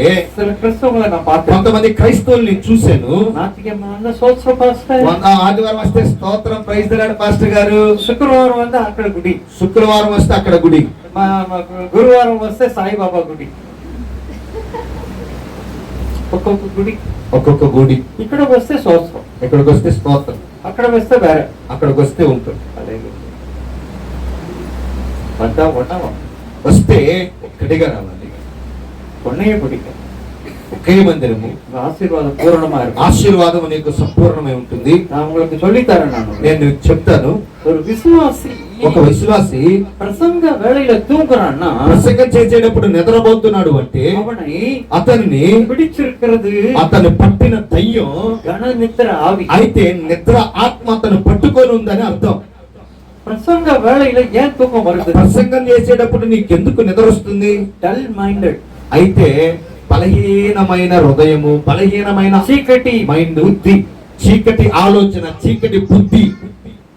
కొంతమంది క్రైస్తవుల్ని చూశాను. ఆదివారం వస్తే స్తోత్రం, ప్రైజ్ ది లార్డ్ పాస్టర్ గారు. శుక్రవారం వస్తే అక్కడ గుడి, శుక్రవారం వస్తే అక్కడ గుడి, గురువారం వస్తే సాయిబాబా గుడి. ఒక్కొక్క గుడి, ఒక్కొక్క గుడి. ఇక్కడ వస్తే స్తోత్రం, ఇక్కడికి వస్తే స్తోత్రం, అక్కడ వస్తే వేరే, అక్కడికి వస్తే ఉంటుంది. వస్తే ఒక్కటిగా రావాలి, ஒன்னையே பிடிக்க ఒకే మందిరము. ఆశీర్వాదం పూర్ణమా இருக்கும். ఆశీర్వాదం నీకు సంపూర్ణమై ఉంటుంది. நான் உங்களுக்கு சொல்லி தரேன். నేను చెప్తాను. ஒரு విశ్వాసి, ఒక విశ్వాసి ప్రసంగ వేళలో తూங்குறான்னா, ప్రసంగం చేసేటప్పుడు నిద్రపోతున్నాడు అంటే అతన్ని పిడిచిరుక్கிறது, అతను పట్టిన దయ్యం గణ నిద్ర ఆవి. అయితే నిద్ర ఆత్మ అతను పట్టుకొని ఉందని అర్థం. ప్రసంగ వేళలో ఏం తూకం వస్తుంది? ప్రసంగం చేసేటప్పుడు నీకెందుకు నిద్ర వస్తుంది? Dull minded. అయితే బలహీనమైన హృదయము, బలహీనమైన చీకటి మైండ్, బుద్ధి, చీకటి ఆలోచన, చీకటి బుద్ధి.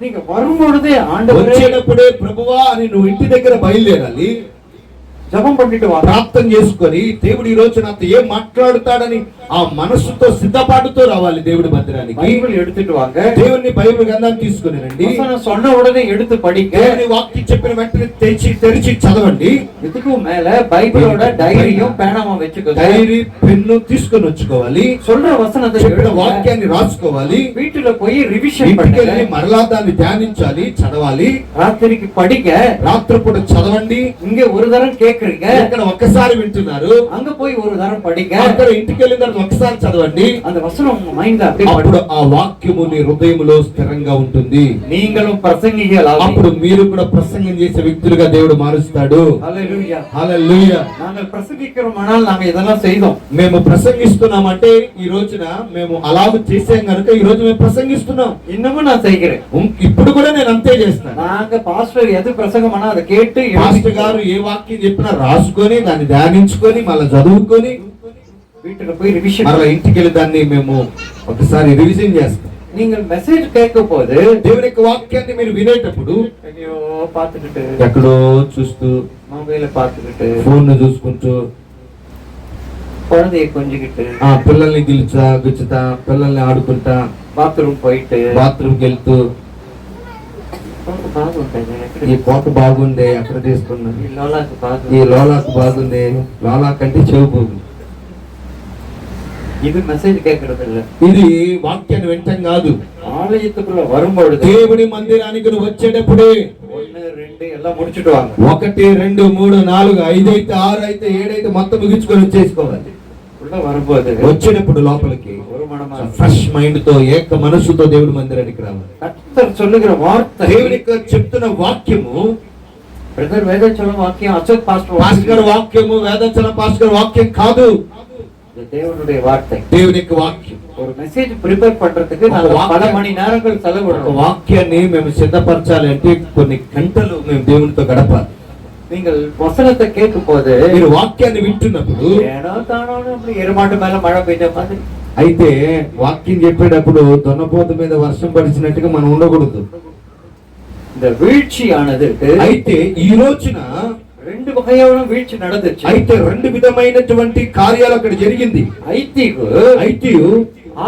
నీకు வரும்பொழுதே వచ్చేటప్పుడే ప్రభువా అని నువ్వు ఇంటి దగ్గర బయలుదేరాలి. ஜெபம் பண்ணிட்டு வாங்க. ప్రార్థన చేసుకొని దేవుడు ఈ రోజు నాతో ఏం మాట్లాడుతాడని ఆ మనసుతో సిద్ధపాటుతో రావాలి దేవుడి మందిరానికి. బైబిల్ எடுத்துட்டு வாங்க. దేవుని బైబిల్ గ్రంథాన్ని తీసుకొని రండి. వచనం சொன்ன ఉடனே எடுத்து படிங்க. దేవుని వాక్యం చెప్పిన వెంటనే తెరిచి చదవండి. இதுக்கு மேல బైబిలోட డైరీயும் పేనామా వెచ్చుకోండి. డైరీ పెన్ను తీసుకొని వచ్చుకోవాలి. சொல்ற వచనத்தை చెప్పిన వాక్యాన్ని రాసుకోవాలి. வீட்டுல పోయి రివిజన్ ఇంటికి பண்ணுங்க. వెళ్ళి మరలా దాన్ని ధ్యానించాలి, చదవాలి. రాత్రికి படிங்க. రాత్రిపూట చదవండి. இங்க ஒரு தரம் கேக்குறீங்க, ఇక్కడ ఒక్కసారి వింటున్నారు, அங்க போய் ஒரு தரம் படிங்க. అక్కడ ఇంటికి వెళ్ళిన తర్వాత ఒకసారి చదవండి. அந்த వచనం உங்க మైండ్ அப்படியே అప్పుడు ఆ వాక్యము నీ హృదయములో స్థిరంగా ఉంటుంది. நீங்களும் பிரசங்கிகள் అప్పుడు మీరు కూడా ప్రసంగం చేసే వ్యక్తులుగా దేవుడు మారుస్తాడు. హల్లెలూయా. హల్లెలూయా. நாங்கள் பிரசங்கிக்கிறோமானால் நாங்க இதெல்லாம் செய்தோம். మేము ప్రసంగిస్తున్నామంటే ఈ రోజున మేము అలాగ చేసాం కనుక ఈ రోజు మేము ప్రసంగిస్తున్నాం. இன்னமும் நான் செய்கிறேன். ఇప్పుడు కూడా నేను అంతే చేస్తాను. நாங்க பாஸ்டர் எது பிரசங்கம் பண்ணா அதை கேட்டு పాస్టర్ గారు ఏ వాక్యం చెప్పినా రాసుకొని దాన్ని ధ్యానించుకొని మళ్ళీ చదువుకొని வீட்டுல போய் ரிவிஷன். మళ్ళీ ఇంటికి వెళ్ళి దాన్ని మేము ఒకసారి రివిజన్ చేస్తాం. நீங்கள் மெசேஜ் கேட்கும் போது దేవుని యొక్క వాక్యాన్ని మీరు వినేటప్పుడు ஐயோ பாத்துக்கிட்டு ఎక్కడో చూస్తూ மொபைல பாத்துக்கிட்டு ఫోన్ చూసుకుంటూ குழந்தைய கொஞ்சிக்கிட்டு ఆ పిల్లల్ని గుచ్చుతా పిల్లల్ని ఆడుకుంటా பாத்ரூம் போயிட்டு బాత్రూమ్కి వెళ్తూ ఈ కోట బాగుంది అక్కడ తీసుకున్నాను, ఈ లోలాకు బాగుంది, లోలాక్ అంటే చెవు బాగుంది. இது மெசேஜ் கேட்கறது இல்ல. ఇది వాక్యాన్ని వింటం కాదు. ஆலயத்துக்குள்ள வரும்பொழுது దేవుని మందిరానికి నువ్వు వచ్చేటప్పుడే 1 2 எல்லாம் முடிச்சிட்டு வாங்க. 1 2 3 4 5 అయితే 6 అయితే 7 అయితే మొత్తం ముగించుకొని వచ్చేసుకోవాలి. உள்ள வரும்போது వచ్చేటప్పుడు లోపలికి ஒரு மனமா ఫ్రెష్ మైండ్ తో ఏక మనసుతో దేవుడి మందిరానికి రావాలి. கர்த்தர் சொல்லுகிற வார்த்தை, దేవుని యొక్క చెప్తున్న వాక్యము, బ్రదర్ వేదాచలం వాక్యం, అశోక్ పాస్టర్ పాస్టర్ గారి వాక్యము, వేదాచల పాస్టర్ గారి వాక్యం కాదు, தேவனுடைய வார்த்தை. దేవుని యొక్క వాక్యం. ஒரு மெசேజ్ ప్రిపేర్ பண்றதுக்கு நாங்க பல மணி நேரங்கள் ఒక செலவிடுறோம். వాక్యాన్ని మేము సిద్ధపరచాలి అంటే కొన్ని గంటలు మేము దేవునితో గడపాలి. நீங்கள் வசனத்தை கேட்கும் போது మీరు వాక్యాన్ని వింటున్నప్పుడు ఏనో తానో அப்படி ఎరుమాటు மேல మழை పెయ్యే மாதிரி అయితే వాక్యం చెప్పేటప్పుడు దొన్నపోత మీద వర్షం పడిచినట్టుగా మనం ఉండకూడదు. இந்த வீழ்ச்சியானது అయితే ఈ రోజున 2 வகையான வீழ்ச்சி நடந்துச்சு. అయితే 2 విధమైనటువంటి కార్యాలు అక్కడ జరిగింది. అయితే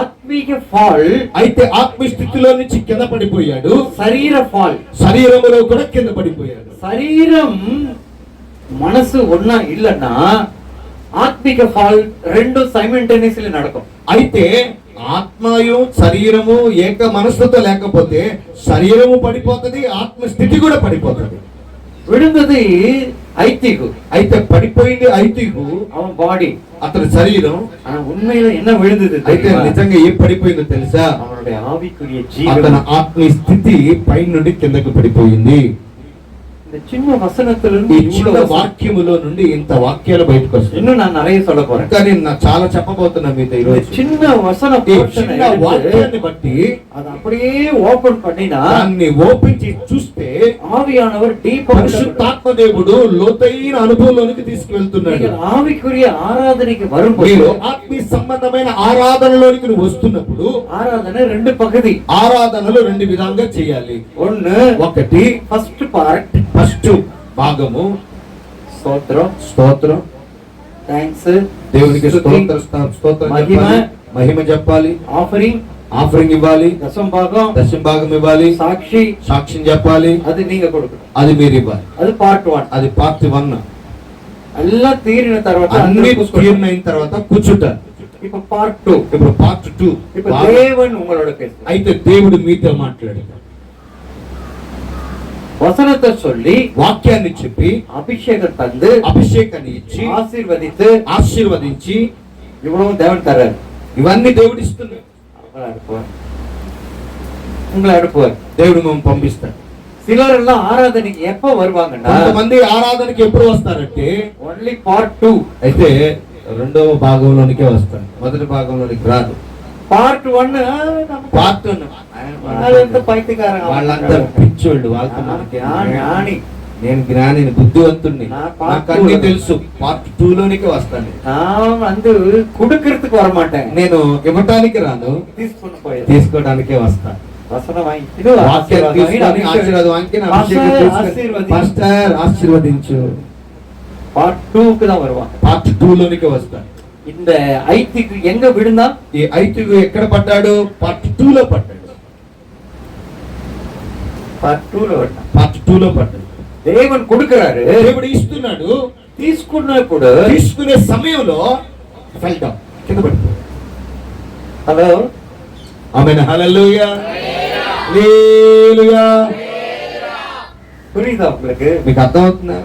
ఆత్మీయ ఫాల్, అయితే ఆత్మీయ స్థితిలో నుంచి కింద పడిపోయాడు. శరీర ఫాల్, శరీరములో కూడా కింద పడిపోయాడు. శరీరం మనసు ఉన్నా ఇల్లన్నా ఆత్మిక ఫాల్ రెండు సైమల్టేనియస్లీ నడకం. అయితే ఆత్మయు శరీరము ఏక మనసుతో లేకపోతే శరీరము పడిపోతుంది, ఆత్మ స్థితి కూడా పడిపోతుంది. విడుందది ఐతికు, అయితే పడిపోయింది ఐతికు அவன் பாடி, అతని శరీరం. உண்மையில என்ன விழுந்தது అయితే నిజంగా ఏం పడిపోయిందో తెలుసా? அவனுடைய ஆவிக்குரிய అతని జీవం. ఆత్మీయ స్థితి పై నుండి కిందకు పడిపోయింది. இந்த சின்ன வசனத்திலிருந்து ఈ இவ்வளவு చిన్న వాక్యములో నుండి ఇంత వాక్యాలు బయటకు వస్తాయి. இன்னும் நான் நிறைய சொல்ல போறேன். కానీ நான் చాలా చెప్పబోతున్నా మీతో ఈ இந்த రోజు. சின்ன వసన ఈ పోర్షన్ చిన్న వాక్యాన్ని బట్టి அது அப்படியே ஓபன் பண்ணினா దాన్ని ఓపెన్ చేసి చూస్తే ஆவியானவர் டீப் పరిశుద్ధాత్మ దేవుడు లోతైన అనుభవంలోనికి తీసుకువెళ్తున్నాడు. ஆவிக்குரிய ஆராதனைக்கு வரும்போது మీరు ఆత్మీయ సంబంధమైన ఆరాధనలోనికి నువ్వు వస్తున్నప్పుడు ఆరాధన 2 పగది. ఆరాధనలు 2 విధాలుగా చేయాలి. ఒకటి ఫస్ట్ పార్ట్, ఫస్ట్ భాగము స్తోత్రం, థాంక్స్, దేవునికి స్తోత్రం చెప్పాలి, మహిమ చెప్పాలి, ఆఫరింగ్ ఇవ్వాలి, దశమ భాగం ఇవ్వాలి, సాక్ష్యం చెప్పాలి, అది నీగా కొడుకు, అది మీరు ఇవ్వాలి. అది పార్ట్ 1. అది పార్ట్ 1. అల్లా తీరిన తర్వాత అన్ని తీరిన తర్వాత కూర్చుంట. ఇప్పుడు పార్ట్ 2. ఇప్పుడు పార్ట్ 2. ఇప్పుడు దేవుని உங்களோட பேசு. అయితే దేవుడు మీతో మాట్లాడాడు. వసనத்தை சொல்லி వాక్యాన్ని చెప్పి అభిషేకం తందు అభిషేకాన్ని ఇచ్చి ఆశీర్వదించి இவ்வளவு தேவன் தரார். ఇవన్నీ దేవుడు ఇస్తున్నాడు. உங்களை அனுப்புவார். దేవుడు మేము పంపిస్తాడు. சிலர் எல்லாம் ஆராதனைக்கு எப்ப வருவாங்கன்னா, కొంతమంది ఆరాధనకి ఎప్పుడు వస్తారంటే ఓన్లీ పార్ట్ 2. అయితే రెండవ భాగంలోనికే వస్తారు, మొదటి భాగంలోనికి రాదు. పార్ట్ 1 పార్ట్ 1 వాళ్ళంతా పైతికారం, వాళ్ళంతా పిచ్చోళ్ళు, వాళ్ళతో మనకి జ్ఞాని. నేను జ్ఞానిని, బుద్ధివంతుణ్ణి, నాకు అన్ని తెలుసు. పార్ట్ 2 లోనికి వస్తాను. అందు కుడుకృతికి వరమాటేన్, నేను ఇవ్వటానికి రాను, తీసుకోవడానికే వస్తాను. ఆశీర్వదించు. பார்ட் 2க்கு தான் வருவாங்க. పార్ట్ 2 లోనికి వస్తాడు. இந்த ஐத்திக்கு எங்க விழுந்தா? ఈ ఐతిగు ఎక్కడ పడ్డాడు? పార్ట్ 2 లో పడ్డాడు. பார்ட் 2లో విన్నాం. పార్ట్ 2 లో పడ్డాడు. దేవుడు కొడుకురారు, దేవుడు ఇస్తున్నాడు. తీసుకున్నప్పుడు తీసుకునే సమయంలో ఫెల్ డౌన్, కింద పడిపోయాడు. హలో, ఆమేన్, హల్లెలూయా, హల్లెలూయా. புரியுதா உங்களுக்கு? మీకు అర్థమవుతుందా?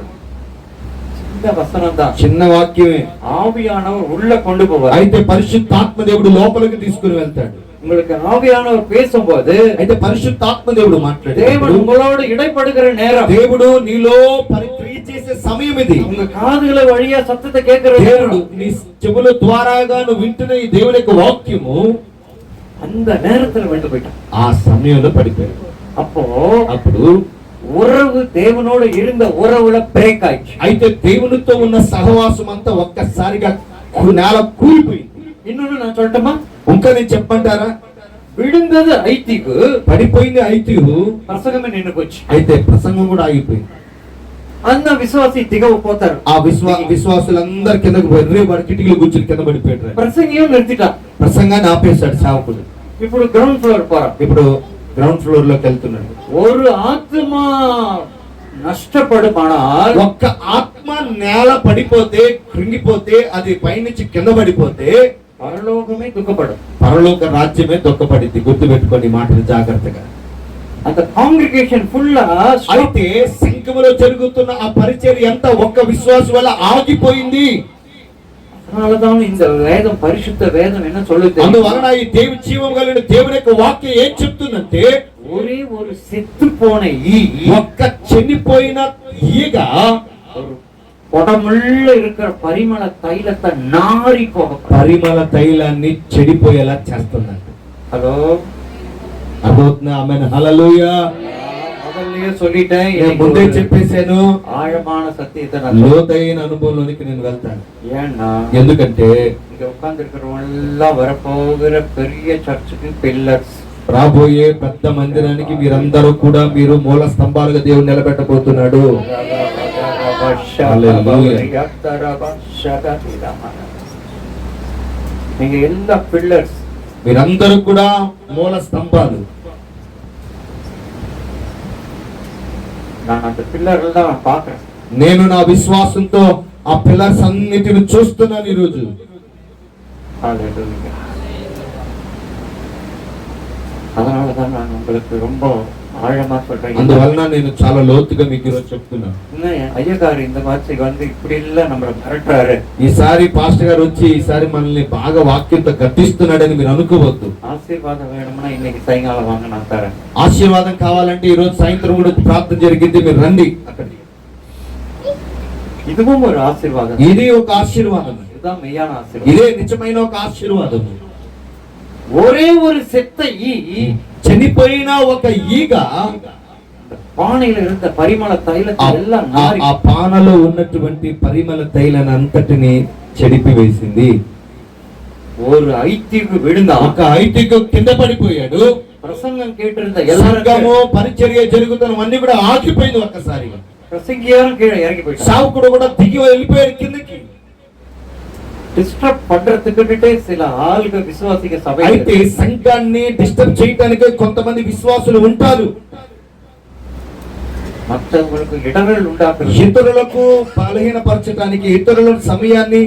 இந்த வசனம் தான், చిన్న వాక్యమే. ஆவியானவர் உள்ள கொண்டு போவார். అయితే పరిశుద్ధాత్మ దేవుడు లోపలికి తీసుకుని వెళ్తాడు. உங்களுக்கு ஆவியானவர் பேசும்போது, అయితే పరిశుద్ధాత్మ దేవుడు మాట్లాడే தேவன் உங்களோடு இடைப்படுகிற நேரம், దేవుడు నీలో క్రియ చేసే సమయం ఇది. உங்க காதுகள వழிయా సత్తத்தை கேட்கிற దేవుడు நேரம், నీ చెవుల ద్వారాగా నువ్వు వింటున్న ఈ దేవుని యొక్క వాక్యము அந்த நேரத்துல వెంట పోయిటా. ఆ సమయంలో పడిపోయాడు. అప్పుడు ఉరవు దేవునోడు இருந்த ఉరవుల బ్రేక్ ఆయిచ్చు. అయితే దేవునితో ఉన్న సహవాసం అంతా ఒక్కసారిగా నేల కూలిపోయింది. இன்னொன்னு நான் சொல்லட்டுமா? ఇంకా నేను చెప్పంటారా? విడుందది ఐతికు, పడిపోయింది ఐతికు, ప్రసంగమే నిన్నుకొచ్చి. అయితే ప్రసంగం కూడా ఆగిపోయింది. అన్న విశ్వాసి దిగవు పోతారు. ఆ విశ్వాసులందరూ కిందకు పోయి వాడి కిటికీలు కూర్చుని కింద పడిపోయారు. ప్రసంగం నిర్తిట, ప్రసంగాన్ని ఆపేశాడు సేవకుడు. ఇప్పుడు గ్రౌండ్ ఫ్లోర్ పోరా. ఇప్పుడు గ్రౌండ్ ఫ్లోర్ లోకి వెళ్తున్నాడు. ஒரு ஆத்மா నష్టపడమனால், ఒక్క ఆత్మ నేల పడిపోతే, కృంగిపోతే, అది పైనుంచి కింద పడిపోతే పరలోకమే దుఃఖపడు, పరలోక రాజ్యమే దుఃఖపడింది. గుర్తు పెట్టుకోండి మాటలు జాగ్రత్తగా. అంత కాంగ్రిగేషన్ ఫుల్. అయితే సంఘములో జరుగుతున్న ఆ పరిచర్య ఎంత ఒక్క విశ్వాసం వల్ల ఆగిపోయింది. அதனாலதான் இந்த வேதம், పరిశుద్ధ వేదం என்ன சொல்லுது? అందువలన ఈ దేవు జీవం కలిగిన దేవుని యొక్క వాక్యం ఏం చెప్తుందంటే, ఒరే ஒரு செத்து போன ఒక్క చనిపోయిన ఈగ పొడముళ్ళ இருக்கிற పరిమళ తైలத்தை నారి పోగ, పరిమళ తైలాన్ని చెడిపోయేలా చేస్తుందంట. హలో, అర్థమవుతుందా? ఆమేన్, హల్లెలూయా. మొదలే சொல்லிட்டேன், నేను ముందే చెప్పేశాను. ఆഴமான సత్యத்தை లోతైన అనుభవంలోనికి నేను వెళ్తాను. ஏன்னா, ఎందుకంటే இங்க உட்கார்ந்து இருக்கிறவங்க வரப்போகிற பெரிய చర్చికి పిల్లర్స్, రాబోయే పెద్ద మందిరానికి మీరందరూ కూడా మీరు మూల స్తంభాలుగా దేవుడు నిలబెట్టబోతున్నాడు. நீங்க எல்லா పిల్లర్స్, మీరందరూ కూడా మూల స్తంభాలు. நான் அந்த పిల్లర్లు தான் பார்க்கிறேன். నేను నా విశ్వాసంతో ఆ పిల్లర్స్ అన్నిటిని చూస్తున్నాను ఈరోజు. அதனாலதான் நான் உங்களுக்கு ரொம்ப ஆழமா சொல்றேன். అందువలన నేను చాలా లోతుగా మీకు ఈరోజు చెప్తున్నాను. అయ్యగారు ఇంత వార్తకి வந்து இப்படி எல்லாம் நம்மள மிரட்டுறாரு. ఈసారి పాస్టర్ గారు వచ్చి ఈసారి మనల్ని బాగా వాక్యంతో గద్దిస్తున్నాడని మీరు అనుకోవద్దు. ఆశీర్వాదం వేయడమన్నా இன்னைக்கு సాయంకాలం వాంగ நான் தரேன். ఆశీర్వాదం కావాలంటే ఈ రోజు సాయంత్రం కూడా ప్రార్థన జరిగింది, మీరు రండి అక్కడికి. இதுவும் ஒரு ஆசீர்வாதம். ఇది ఒక ఆశీర్వాదం. இதுதான் மெய்யான ఆశీర్వాదం. ఇదే నిజమైన ఒక ఆశీర్వాదం. ఒరే ஒரு செத்த చనిపోయిన ఒక ఈగ పానీలో இருந்த పరిమళ తైలத்தை எல்லாம் నారి, ఆ పానలో ఉన్నటువంటి పరిమళ తైలాన్ని అంతటిని చెడిపి వేసింది. ஒரு ఐతికు విడుందా, ఒక ఐతికు కింద పడిపోయాడు. ప్రసంగం కేటిருந்த సంఘము పరిచర్య జరుగుతున్నవన్నీ కూడా ఆగిపోయింది ఒక్కసారిగా. ప్రసంగియారం కీழ ఇறங்கி போயிட்டான். సావుకుడు కూడా దిగి వెళ్ళిపోయాడు కిందకి. డిస్టర్బ్ పண்றதுக்கிட்டே சில ஆளுங்க విశ్వాసిక సభ. అయితే సంఘాన్ని డిస్టర్బ్ చేయడానికి కొంతమంది విశ్వాసులు ఉంటారు. మற்றவங்களுக்கு இடர்கள் உண்டாக்குறது, ఇతరులకు బలహీనపరచడానికి, ఇతరుల సమయాన్ని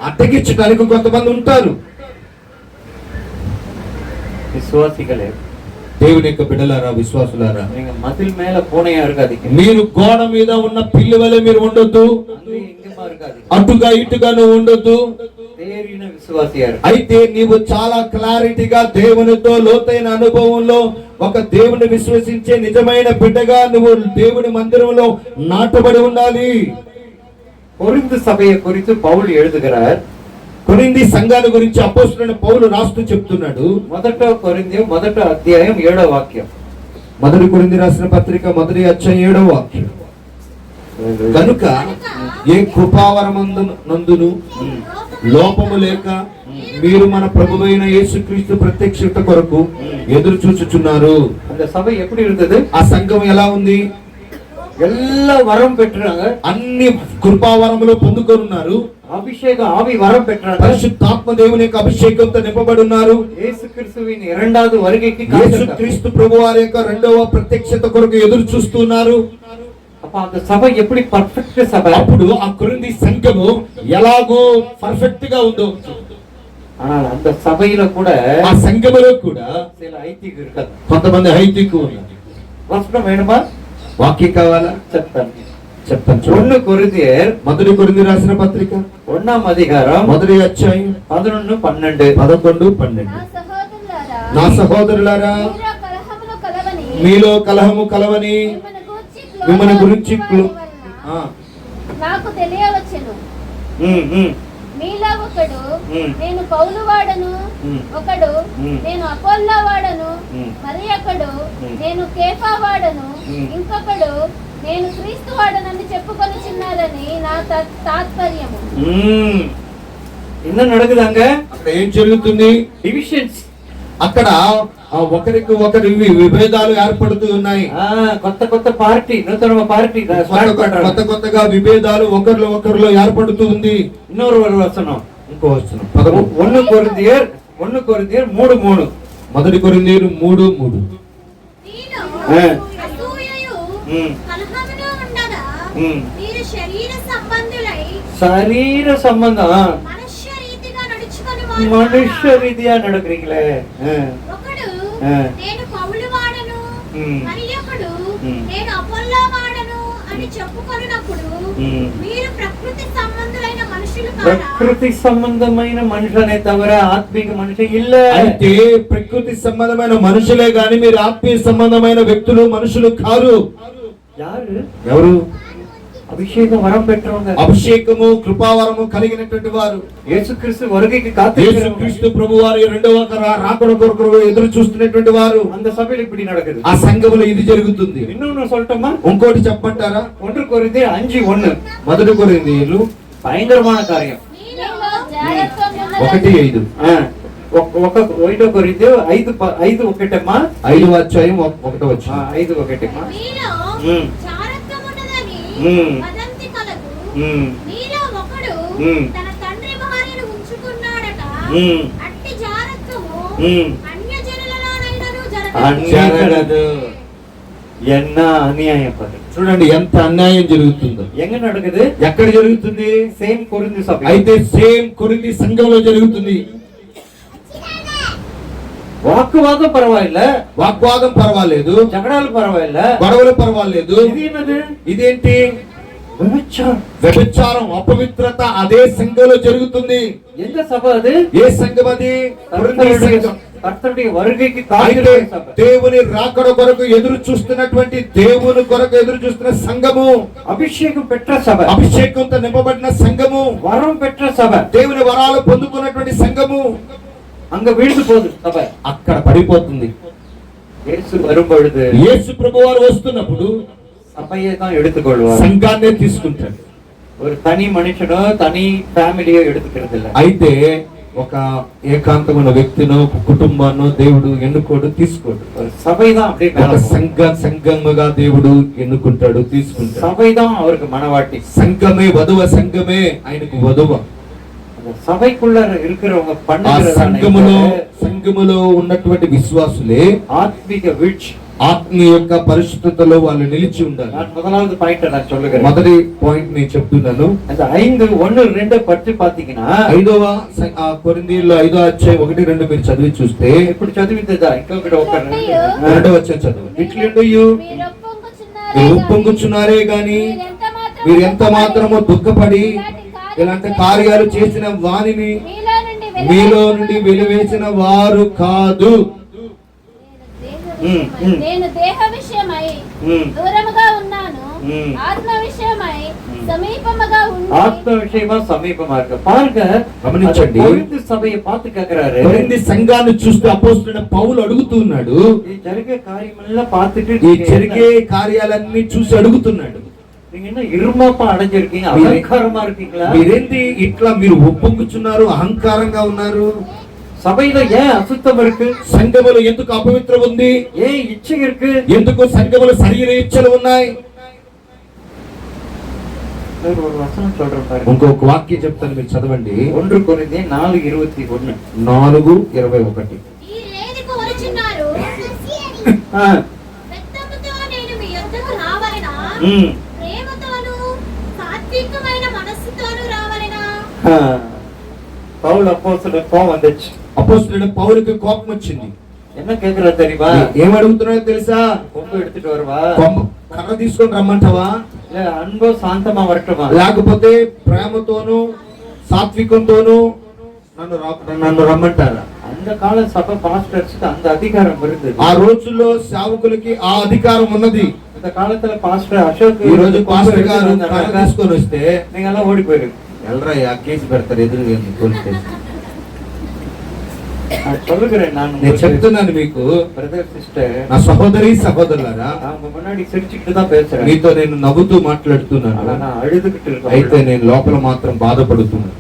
అడ్డగించడానికి కొంతమంది ఉంటారు. విశ్వాసిகளே, దేవుని యొక్క బిడ్డలారా, విశ్వాసులారా, நீங்க மதில் மேல பூனையா இருக்காதீங்க. మీరు గోడ మీద ఉన్న పిల్లి వలె మీరు ఉండొద్దు. ఇంకమా இருக்காதீங்க. అటుగా ఇటుగా నువ్వు ఉండొద్దు. தேறின విశ్వాసియా ఇరు. అయితే నీవు చాలా క్లారిటీగా దేవునితో లోతైన అనుభవంలో ఒక దేవుని విశ్వసించే నిజమైన బిడ్డగా నువ్వు దేవుని మందిరంలో నాటబడి ఉండాలి. కొరింథు సభయ குறித்து పౌలు எழுதுகிறார். కొరింథీ సంఘాల గురించి అపోస్తలుడైన పౌలు రాస్తూ చెప్తున్నాడు. మొదట కొరింథీ మొదట అధ్యాయం 7వ వాక్యం. మొదటి కొరింథీ రాసిన పత్రిక మొదటి అధ్యాయం 7వ వాక్యం. కనుక ఏ కృపావరమందును లోపము లేక మీరు మన ప్రభువైన యేసుక్రీస్తు ప్రత్యక్షత కొరకు ఎదురు చూచుచున్నారు. அந்த சபை எப்படி இருந்தது? ఆ సంఘం ఎలా ఉంది? எல்லா வரம் பெற்றாங்க. అన్ని కృపావరములు పొందుకొని ఉన్నారు. அபிஷேகம் ஆவி வரம் பெற்றாங்க. పరిశుద్ధాత్మ దేవుని యొక్క అభిషేకంతో నింపబడి ఉన్నారు. యేసు క్రీస్తువిன் இரண்டாவது வருகைக்கு యేసు క్రీస్తు ప్రభువారి యొక్క రెండవ ప్రత్యక్షత కొరకు ఎదురు చూస్తున్నారు. அப்ப அந்த சபை எப்படி పర్ఫెక్ట్ సభ? అప్పుడు ఆ కొరింథీ సంఘము ఎలాగో పర్ఫెక్ట్ గా ఉందో, ஆனால் அந்த சபையில கூட ఆ సంఘములో కూడా சில ஐத்தியம் இருக்காது. కొంతమంది హైతికు ఉన్నారు. వచనం వేணுమా? వాక్యం కావాలా? చెప్తాను. చెప్తాను. 1 కొరింథీయర్ మొదటి కొరింథీ రాసిన పత్రిక 1వ అధ్యాయం మొదటి అధ్యాయం 11 12 11-12. నా సహోదరులారా, మీలో కలహము కలవని మిమ్మల్ని గురించి నాకు తెలియవచ్చును. మీలో ఒకడు నేను పౌలు వాడను, ఒకడు నేను అపోల్లో వాడను, మరి ఒకడు నేను కేఫా వాడను, ఇంకొకడు నేను క్రీస్తు వాడనని చెప్పుకొనుచున్నారని నా తాత్పర్యము. என்ன நடக்குதாங்க? అక్కడ ఏం జరుగుతుంది? డివిజన్స్. అక్కడ ఒకరికి ఒకరి విభేదాలు ఏర్పడుతూ ఉన్నాయి. కొత్త కొత్త పార్టీ, నూతన పార్టీ, కొత్త కొత్తగా విభేదాలు ఒకరిలో ఏర్పడుతూ ఉంది. இன்னொரு వచనం, ఇంకో వచనం 1 కొరింథీయర్ 3:3. మొదటి కొరింథీయులు 3:3. మీరు శరీర సంబంధులై, శరీర సంబంధం మనుష్య రీతిగా నడుக்கிறீங்களே. ఒకడు నేను పౌలు వాడను, మరి ఒకడు నేను అపోల్లో వాడను అని చెప్పుకొనున్నప్పుడు మీరు ప్రకృతి సంబంధులైన మనుషులు కారా? ప్రకృతి సంబంధమైన మనుషులనే తవిర ఆత్మీయ మనిషి இல்ல. అయితే ప్రకృతి సంబంధమైన మనుషులే గాని మీరు ఆత్మీయ సంబంధమైన వ్యక్తులు మనుషులు కారు. ఎవరు? అభిషేకం వరం పెట్టవங்க, అభిషేకము కృపావరము కలిగినటువంటి వారు. యేసుక్రీస్తు వరుగకి యేసుక్రీస్తు ప్రభువారి రెండవ రాకడ కొరకు ఎదురు చూస్తున్నటువంటి వారు. அந்த సభలో ఇప్పుడు నడకదు. ఆ సంఘములో ఇది జరుగుతుంది. இன்னொன்னு சொல்லட்டுமா? ఇంకోటి చెప్పమంటారా? 1 కొరింథీయులు 5:1. మొదటి కొరింథీయులు భయంకరమైన కార్యం 1:5. ఒక 1 కొరింథీయులు 5:1 5వ అధ్యాయం 1వ వచనం. 5:1 వదంతి కలదు. మీలో ఒకడు తన తండ్రి భార్యను ఉంచుకున్నాడట. అట్టి జారత్వము అన్యజనులలోనైనను జరగదు. ఎన్న అన్యాయం పడు. చూడండి ఎంత అన్యాయం జరుగుతుందో. ఎంగ నడకదు? ఎక్కడ జరుగుతుంది? సేమ్ కొరింథీ సభ. అయితే సేమ్ కొరింథీ సంఘంలో జరుగుతుంది. వాగ్వాదం పర్వాలేదు, జగడాలు పర్వాలేదు, గొడవలు పర్వాలేదు. ఇదేంటి? వ్యభిచారం, అపవిత్రత అదే సంఘంలో జరుగుతుంది. ఎంత సభ అది? ఏ సంఘం అది? దేవుని రాకడ కొరకు ఎదురు చూస్తున్నటువంటి, దేవుని కొరకు ఎదురు చూస్తున్న సంఘము. అభిషేకం పెట్ట సభ, అభిషేకంతో నింపబడిన సంఘము. వరం పెట్ట సభ, దేవుని వరాలు పొందుకున్నటువంటి సంఘము. అంగ వీడిపోదు సభ, అక్కడ పడిపోతుంది. యేసు வரும்பொழுது, యేసు ప్రభువారు వస్తున్నప్పుడు సభయే தான் எடுத்துக்கொள்வார், సంఘాన్నే తీసుకుంటాడు. ஒரு தனி మనిషినో తని ఫ్యామిలీయో எடுத்துக்கிறது இல்ல. అయితే ఒక ఏకాంతమైన వ్యక్తినో ఒక కుటుంబాన్నో దేవుడు ఎన్నుకోడు, తీసుకోడు. సభైதான் அப்படியே సంఘముగా దేవుడు ఎన్నుకుంటాడు, తీసుకుంటాడు. సభైதான் அவருக்கு மனவாட்டி. సంఘమే వధువ, సంఘమే ఆయనకు వధువ. సభైకుள்ள இருக்கிறவங்க సంఘములో ఉన్నటువంటి విశ్వాసులే ఆత్మిక వీడ్చి, ఆత్మీయ యొక్క పరిశుద్ధతలో వాళ్ళు నిలిచి ఉండాలి. முதலாவது பாயிண்ட் நான் சொல்லுகிறேன். మొదటి పాయింట్ నేను చెప్తున్నాను. அந்த 5:1-2 పట్టి పాతీకినా 5వ కొరింథీయుల్లో 5వ అధ్యాయం 1-2 మీరు చదివి చూస్తే, ఇప్పుడు చదివిద్దా ఇంకొకటి ఒక 2వ అధ్యాయం చదువు. ఇట్లుండయు మీరు ఉప్పొంగుచున్నారే గాని మీరు ఎంత మాత్రమో దుఃఖపడి ఇలాంటి కార్యాలు చేసిన వానిని మీలో నుండి వెలివేసిన వారు కాదు. నేను దేహ విషయమై దూరముగా ఉన్నాను, ఆత్మ విషయమై సమీపముగా ఉన్నాను. ఆత్మ విషయమా సమీపమా ఇருக்கு. பாருங்க, గమనించండి. కొరింథీ సభயை பார்த்து கேக்குறாரு. కొరింథీ సంఘాన్ని చూస్తే అపోస్తలుడైన పౌలు అడుగుతున్నాడు. ఈ జరిగే కార్యమల్లా பார்த்துட்டு, ఈ జరిగే కార్యాలన్నీ చూసి అడుగుతున్నాడు. நீங்க என்ன இருமாப்பா அடைஞ்சிருக்கீங்க, అహంకారமா இருக்கீங்களா? మీరేంటి ఇట్లా మీరు ఒప్పొంగుచున్నారు, అహంకారంగా ఉన్నారు? సభలో ஏன் అశుద్ధం இருக்கு? సంఘములో ఎందుకు అపవిత్రం ఉంది? ஏன் ఇచ్చ இருக்கு? ఎందుకు సంఘములో శరీర ఇచ్చలు ఉన్నాయి? ஒரு வசனம் சொல்றேன் பாருங்க. ఇంకొక వాక్యం చెప్తాను, మీరు చదవండి. 1 కొరింథీ 4:21. 4:21. ఈ లేదికి వచ్చున్నారు ఆ, రక్తముతో నేను మీ యొద్దకు రావలెనా ఉమ్, ప్రేమతోను సాత్వికమైన మనస్సుతోను రావలెనా ఆ. பவுல் அப்போஸ்தலர் கோபம் வந்துச்சு. అపోస్తలుడైన పౌలుకి కోపం వచ్చింది. என்ன கேக்குறா தெரியுமா? ఏం అడుగుతున్నాడో తెలుసా? கொம்பு எடுத்துட்டு வருவா, కర్ర తీసుకొని రమ్మంటావా, இல்ல அன்போ சாந்தமா வரட்டுமா? లేకపోతే ప్రేమతోను సాత్వికంతోను నన్ను రమ్మంటారా? அந்த கால சபை பாஸ்டர்ஸ்க்கு அந்த அதிகாரம் இருந்தது. ఆ రోజుల్లో సేవకులకి ఆ అధికారం ఉన్నది. இந்த காலத்துல பாஸ்டர் அசோக் ఈ రోజు పాస్టర్ గారు కర్ర తీసుకొని వస్తే நீங்க எல்லாம் ஓடி போயிருக்கு. ఎల్రయ్యా కేసు పెడతారు ఎదురు పోలీస్ స్టేషన్. நான் சொல்லுகிறேன், நான் నేను చెప్తున్నాను మీకు, பிரதர் సిస్టర్, నా సహోదరి సహోదరులారా, அவங்க முன்னாடி சிரிச்சுக்கிட்டு தான் பேசுறேன். మీతో నేను నవ్వుతూ మాట్లాడుతున్నాను, ஆனா நான் అழுதுகிட்டு అయితే இருக்கேன். నేను లోపల మాత్రం బాధపడుతున్నాను.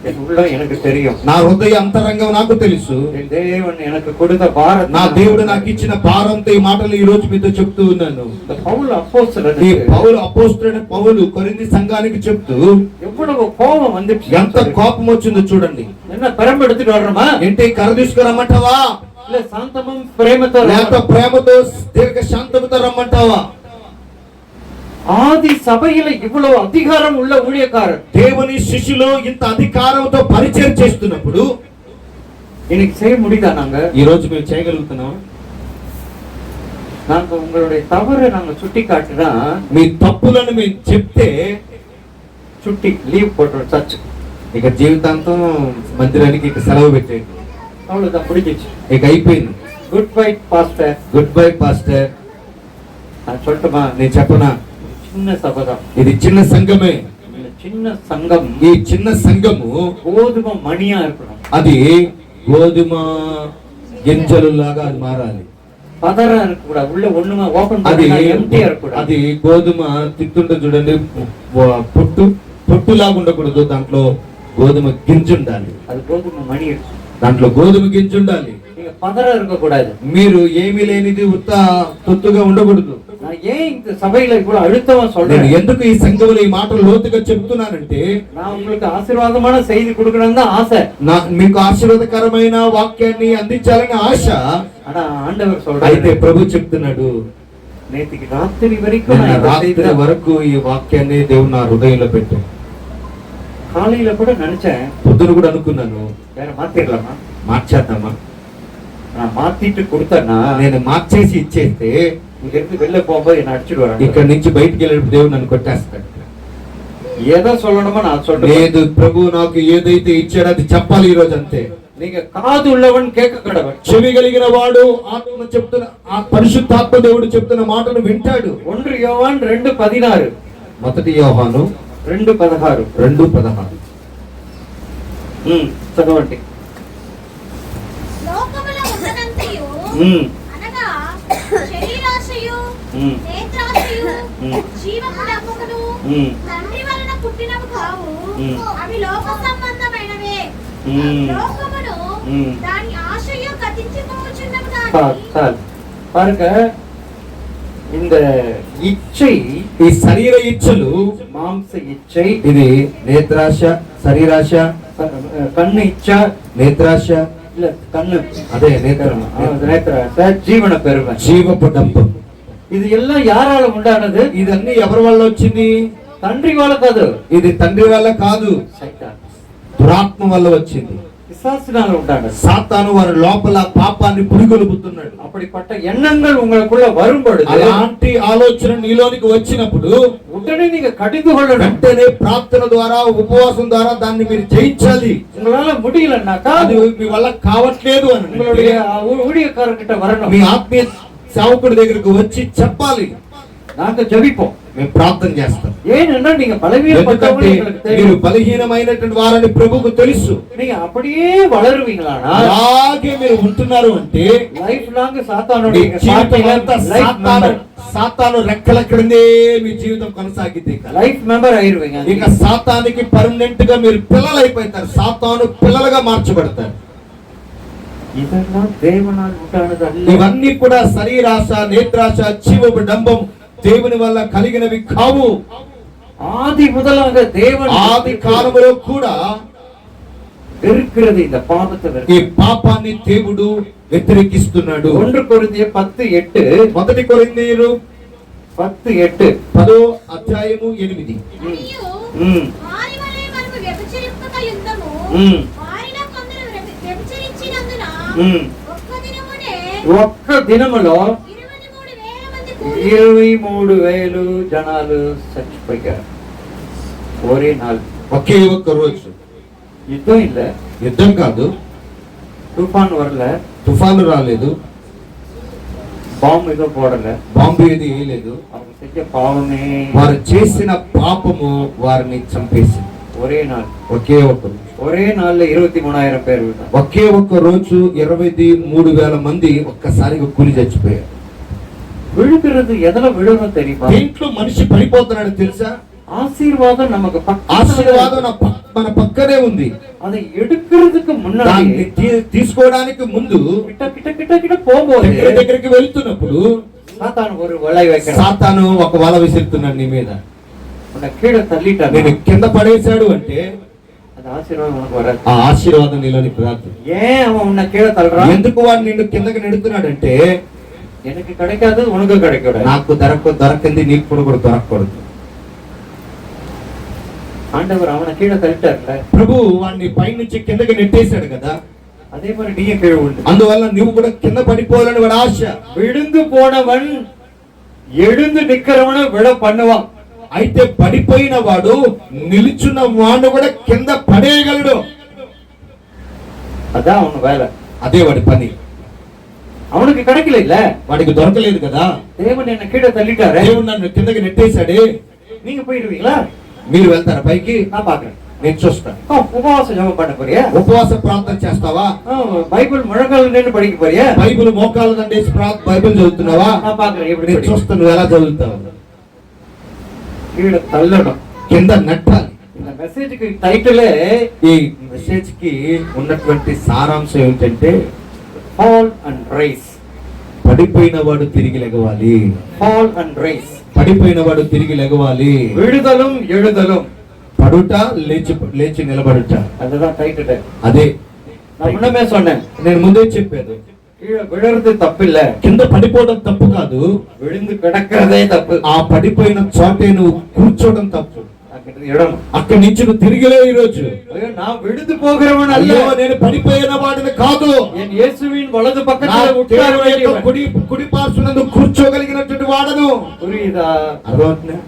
என் உள்ளம் எனக்கு தெரியும். నా హృదయ అంతరంగం నాకు తెలుసు. என் தேவன் எனக்கு கொடுத்த பாரத்தை, నా దేవుడు నాకు ఇచ్చిన భారంతో ఈ మాటలు ఈ రోజు మీతో చెప్తూ ఉన్నాను. இந்த பவுல் அப்போஸ்தலர் ఈ పౌలు అపోస్తలుడైన పౌలు కొరింథీ సంఘానికి చెప్తూ எவ்வளவு கோபம் வந்துச்சு, ఎంత కోపం వచ్చిందో చూడండి. என்ன பெரம்பு எடுத்துட்டு வர்றோமா, ఏంటి కర్ర తీసుకురమ్మంటావా, இல்ல சாந்தமும் பிரேமతో లేక ప్రేమతో దీర్ఘ శాంతముతో రమ్మంటావా? ஆதி சபையில இவ்வளவு அதிகாரம் உள்ள ஊழியக்காரர் దేవుని శిష్యులు ఇంత అధికారంతో పరిచయం చేస్తున్నప్పుడు இன்னைக்கு செய்ய முடியுதா? நாங்க ఈ రోజు మేము చేయగలుగుతున్నాం? நாங்க உங்களுடைய தவறை நாங்க சுட்டி காட்டுனா, మీ తప్పులను మేము చెప్తే சுட்டி லீவ் போட்டுரும் சர்ச், ఇక జీవితాంతం మందిరానికి ఇక సెలవు పెట్టేది. அவ்வளவுதான், முடிஞ்சிச்சு. ఇక అయిపోయింది. Good bye pastor. Good bye pastor. நான் சொல்லட்டுமா? నేను చెప్పనా, சின்ன சபதம், ఇది చిన్న సంఘమే. இந்த சின்ன சங்கம் ఈ చిన్న సంఘము கோதுமை மணியா இருக்கணும். అది గోధుమ గింజలు లాగా అది మారాలి. பதறா இருக்க கூடாது, உள்ள ஒண்ணுமே ஓபன் అది பண்ணா எம்ப்டியா இருக்க கூடாது. అది గోధుమ తిట్టుంటే చూడండి, పొట్టులాగా ఉండకూడదు, దాంట్లో గోధుమ గింజ ఉండాలి. அது கோதுமை மணி இருக்கு. దాంట్లో గోధుమ గింజ ఉండాలి. நீங்க பதறா இருக்க கூடாது. మీరు ఏమీ లేనిది ఉత్త తొత్తుగా ఉండకూడదు. நான் ஏன் இந்த சபையில இவ்வளவு அழுத்தமா నేను சொல்றேன், ఎందుకు ఈ సంఘంలో ఈ మాటలు లోతుగా చెప్తున్నానంటే, நான் உங்களுக்கு ஆசீர்வாதமான செய்தி கொடுக்கணும்னு தான் ஆசை. మీకు ఆశీర్వాదకరమైన వాక్యాన్ని అందించాలని ఆశ. ஆனா ஆண்டவர் అయితే சொல்றாரு, ప్రభు చెప్తున్నాడు, நேத்திக்கு ராத்திரி வரைக்கும் నిన్న நான் இந்த రాత్రి செய்தியை వరకు ఈ వాక్యాన్ని దేవుడు నా హృదయంలో పెట్టాడు. காலையில கூட நினைச்சேன், పొద్దున కూడా అనుకున్నాను, வேற மாத்திரலாமா, మార్చేద్దామా. நான் மாத்திட்டு கொடுத்தேன்னா నేను మార్చేసి ఇచ్చేస్తే இங்க இருந்து வெளில போகும்போது என்ன அடிச்சுட்டு வரேன். ఇక్కడ నుంచి బయటికి వెళ్ళినప్పుడు దేవుడు నన్ను కొట్టేస్తాడు. எதை சொல்லணுமో நான் சொல்றேன். లేదు, ప్రభు నాకు ఏదైతే ఇచ్చాడో అది చెప్పాలి ఈ రోజు, అంతే. நீங்க காது உள்ளவன் கேட்க கடவன். చెవి కలిగిన వాడు ఆత్మ చెప్తున్న, ఆ పరిశుద్ధాత్మ దేవుడు చెప్తున్న మాటను వింటాడు. 1 யோவான் 2:16. మొదటి యోహాను 2:16. 2:16. చదవండి. లోకములో ఉన్నదంతయు అనగా శరీరాశయు నేత్రాశయు జీవపు డబ్బును తండ్రి వలన పుట్టినవి కావు, అవి లోక సంబంధమైనవే. లోకమును దాని ఆశయు గతించిపోవచ్చున్నవి కానీ பாருங்க, இந்த இச்சை, ఈ శరీర ఇచ్చలు, மாம்ச இச்சை, ఇది నేత్రాశ, శరీరాశ, கண்ணு இச்ச, నేత్రాశ, இல்ல கண்ணு, అదే నేత్రం, நேத்திராச, ஜீவன பெருமை, జీవపు డంబం. இது எல்லாம் யாரால உண்டானது? ఇదన్నీ ఎవరి వల్ల వచ్చింది? తండ్రి వాళ్ళ కాదు, ఇది తండ్రి వల్ల కాదు, సైతాన్, దురాత్మ వల్ల వచ్చింది. பிசாசினால உண்டானது. సాతాను వారి లోపల పాపాన్ని పురిగొలుపుతున్నాడు. அப்படிப்பட்ட எண்ணங்கள் உங்களுக்குள்ள வரும் பொழுது, అలాంటి ఆలోచన నీలోనికి వచ్చినప్పుడు உடனே நீங்க கடிந்து கொள்ளணும். వెంటనే ప్రార్థన ద్వారా, ఉపవాసం ద్వారా దాన్ని మీరు జయించాలి. உங்களால முடியலன்னாக்கா అది మీ వల్ల కావట్లేదు అని உங்களுடைய ஊழியக்காரர்கிட்ட வரணும். మీ ఆత్మీయ సేవకుడి దగ్గరకు వచ్చి చెప్పాలి. நாங்க ஜெபிப்போம், మేము ప్రార్థన చేస్తాం. ஏன்னா நீங்க பலவீனப்பட்டவங்க, ఎందుకంటే உங்களுக்கு మీరు தெரியும். బలహీనమైనటువంటి వారని ప్రభువుకు తెలుసు. நீங்க அப்படியே వளరుவீங்களானா అలాగే మీరు ఉంటున్నారు అంటే லைஃப் லாங் మీ சாத்தானோட జీవితం అంతా సాతాను రెక్కల క్రిందే మీ జీవితం కొనసాగిద్ది. Life member ஆயிருவீங்க. ఇక సాతానికి పర్మనెంట్ గా మీరు పిల్లలు అయిపోతారు. సాతాను పిల్లలుగా మార్చబడతారు. இதெல்லாம் தேவனால் உண்டானது அல்ல. ఇవన్నీ కూడా శరీరాశ, నేత్రాశ, జీవపు డంబం దేవుని వల్ల కలిగినవి కావు. ஆதி முதலாக தேவன் ఆది కాలములో కూడా இருக்கிறது இந்த పాపத்தை ఈ வெறுக்கிறது. పాపాన్ని దేవుడు వ్యతిరేకిస్తున్నాడు. 1 కొరింథీయులు 10:8 మొదటి కొరింథీయులు 10:8 10వ అధ్యాయము 8. మరియు ఉమ్. వారి వలె మనము వ్యభిచరింపక యుందము. ఉమ్. వారిలో కొందరు వ్యభిచరించినందున ఉమ్. ఒక్క దినమునే ఒక్క దినములో 23,000 మంది కూలి 23,000 జనాలు చచ్చిపోయారు. ఒరే నాள். ఒకే ఒక్క రోజు. యుద్ధం இல்ல, యుద్ధం కాదు, తుఫాన్ வரல, తుఫాను రాలేదు, బాంబు ఏదో పోడல, బాంబు ఏది వేయలేదు. அவங்க செஞ்ச பாவமே వారు చేసిన పాపము వారిని చంపేసింది. ఒరే నాள். ఒకే ఒక్క రోజు. ఒరే నాள்ல 23,000 పేరు విన్నారు. ఒకే ఒక్క రోజు 23,000 మంది ఒక్కసారిగా కూలి చచ్చిపోయారు. விழுகிறது எதுல விழுணும் தெரியுமா? దీంట్లో మనిషి పడిపోతున్నాడు తెలుసా? ஆசீர்வாதம் நமக்கு ఆశీర్వాదం మన పక్కనే ఉంది. அதை எடுக்கிறதுக்கு முன்னாடி దాన్ని తీసుకోవడానికి ముందు கிட்ட கிட்ட கிட்ட கிட்ட போகும்போது దగ్గరికి వెళ్తున్నప్పుడు சாத்தான் ஒரு வலை வைக்கிறான். సాతాను ఒక వల విసురుతున్నాడు నీ మీద. உன்னை கீழே தள்ளிட்டான். నేను కింద పడేశాడు అంటే அந்த ஆசீர்வாதம் உனக்கு வராது. ఆ ఆశీర్వాదం నీలోనికి రాదు. ஏன் அவன் உன்னை கீழே தள்ளுறான்? ఎందుకు వాడు నిన్ను కిందకి నెడుతున్నాడంటే எனக்கு கிடைக்காது, உனக்கு கிடைக்கூடாது. నాకు దొరకంది నీకు కూడా దొరకకూడదు. ஆண்டவர் அவனை கீழே தள்ளிட்டார்ல, ప్రభు వాడిని పైనుంచి కిందకి నెట్టేశాడు కదా, அதே மாதிரி நீயே கீழே விழுந்து. అందువల్ల నువ్వు కూడా కింద పడిపోవాలని వాడు ఆశ. விழுந்து போனவன் எழுந்து நிக்கிறவன விழ பண்ணுவான். అయితే పడిపోయిన వాడు నిలుచున్న వాడు కూడా కింద పడేయగలడు. அதான் அவன் வேலை. అదే వాడి పని. அவனுக்கு கிடைக்கல இல்ல, వాడికి దొరకలేదు కదా. தேவன் என்ன கீழே தள்ளிட்டாரு, దేవుడు నన్ను కిందకి నెట్టేశాడే. நீங்க போயிடுவீங்களா? మీరు వెళ్తారా పైకి? நான் பாக்குறேன். నేను చూస్తాను. உபவாச ஜெபம் பண்ண போறியா? ఉపవాస ప్రార్థన చేస్తావా? బైబిల్ ముழங்கால నిన్ను படிக்க పోறியா? బైబిల్ మోకాళ్ళ దండేసి బైబిల్ చదువుతున్నావా? நான் பாக்குறேன் எப்படி నేను படிக்க. చూస్తాను నువ్వు ఎలా చదువుతావు. கீழே தள்ளணும். కింద నెట్టాలి. இந்த மெசேஜ்க்கு டைட்டிலே ఈ మెసేజ్ కి ఉన్నటువంటి సారాంశం ఏమిటంటే fall and rise. పడిపోయిన వాడు తిరిగి లెగవాలి. fall and rise. పడిపోయిన వాడు తిరిగి లెగవాలి. விடுதலும் எழுதலும். పడుట లేచి నిలబడుట. அதுதான் டைட்டில். అదే நான் முன்னமே சொன்னேன், నేను ముందే చెప్పాను. கீழே விழுறது தப்பு இல்ல, కింద పడిపోవడం తప్పు కాదు, விழுந்து கிடக்கிறதே தப்பு. ఆ పడిపోయిన చోటే నువ్వు కూర్చోవడం తప్పు. அங்கிட்டு இடணும். అక్కడి నుంచి నువ్వు తిరిగిలే ఈ రోజు. ஐயோ நான் விழுந்து போகிறவன் அல்ல, అయ్యో నేను పడిపోయిన వాడిని కాదు, என் இயேசுவின் வலது నా பக்கத்தில் உட்கார దేవుని యొక్క வேண்டியவன். కుడి పార్శ్వనందు కూర్చోగలిగినటువంటి వాడను. புரியுதா? అర్థమవుతుందా?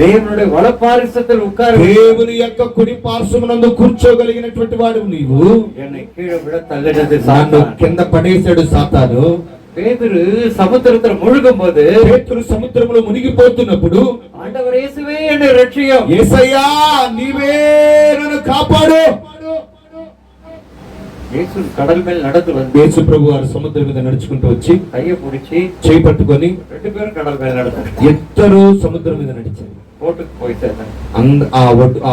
தேவனுடைய வலப்பாரிசத்தில் உட்கார దేవుని యొక్క కుడి పార్శ్వనందు కూర్చోగలిగినటువంటి వాడు నీవు. என்னை கீழே விட தள்ளினது నన్ను சாத்தான். కింద పడేశాడు సాతాను. பேதுரு சமுத்திரத்துல முழுகும் போது పేతురు సముద్రంలో మునిగిపోతున్నప్పుడు ஆண்டவர் இயேசுவே என்னை ரட்சியும், యేసయ్యా నీవే నన్ను కాపాడు. இயேசு கடல் மேல் நடந்து வந்து యేసు ప్రభు వారు సముద్రం మీద నడుచుకుంటూ వచ్చి கையை பிடிச்சி చేయి పట్టుకొని 2 பேரும் கடல் மேல் நடந்தாங்க. ఇద్దరు సముద్రం మీద నడిచారు. போட்டுக்கு போய் சேர்ந்தாங்க. ఆ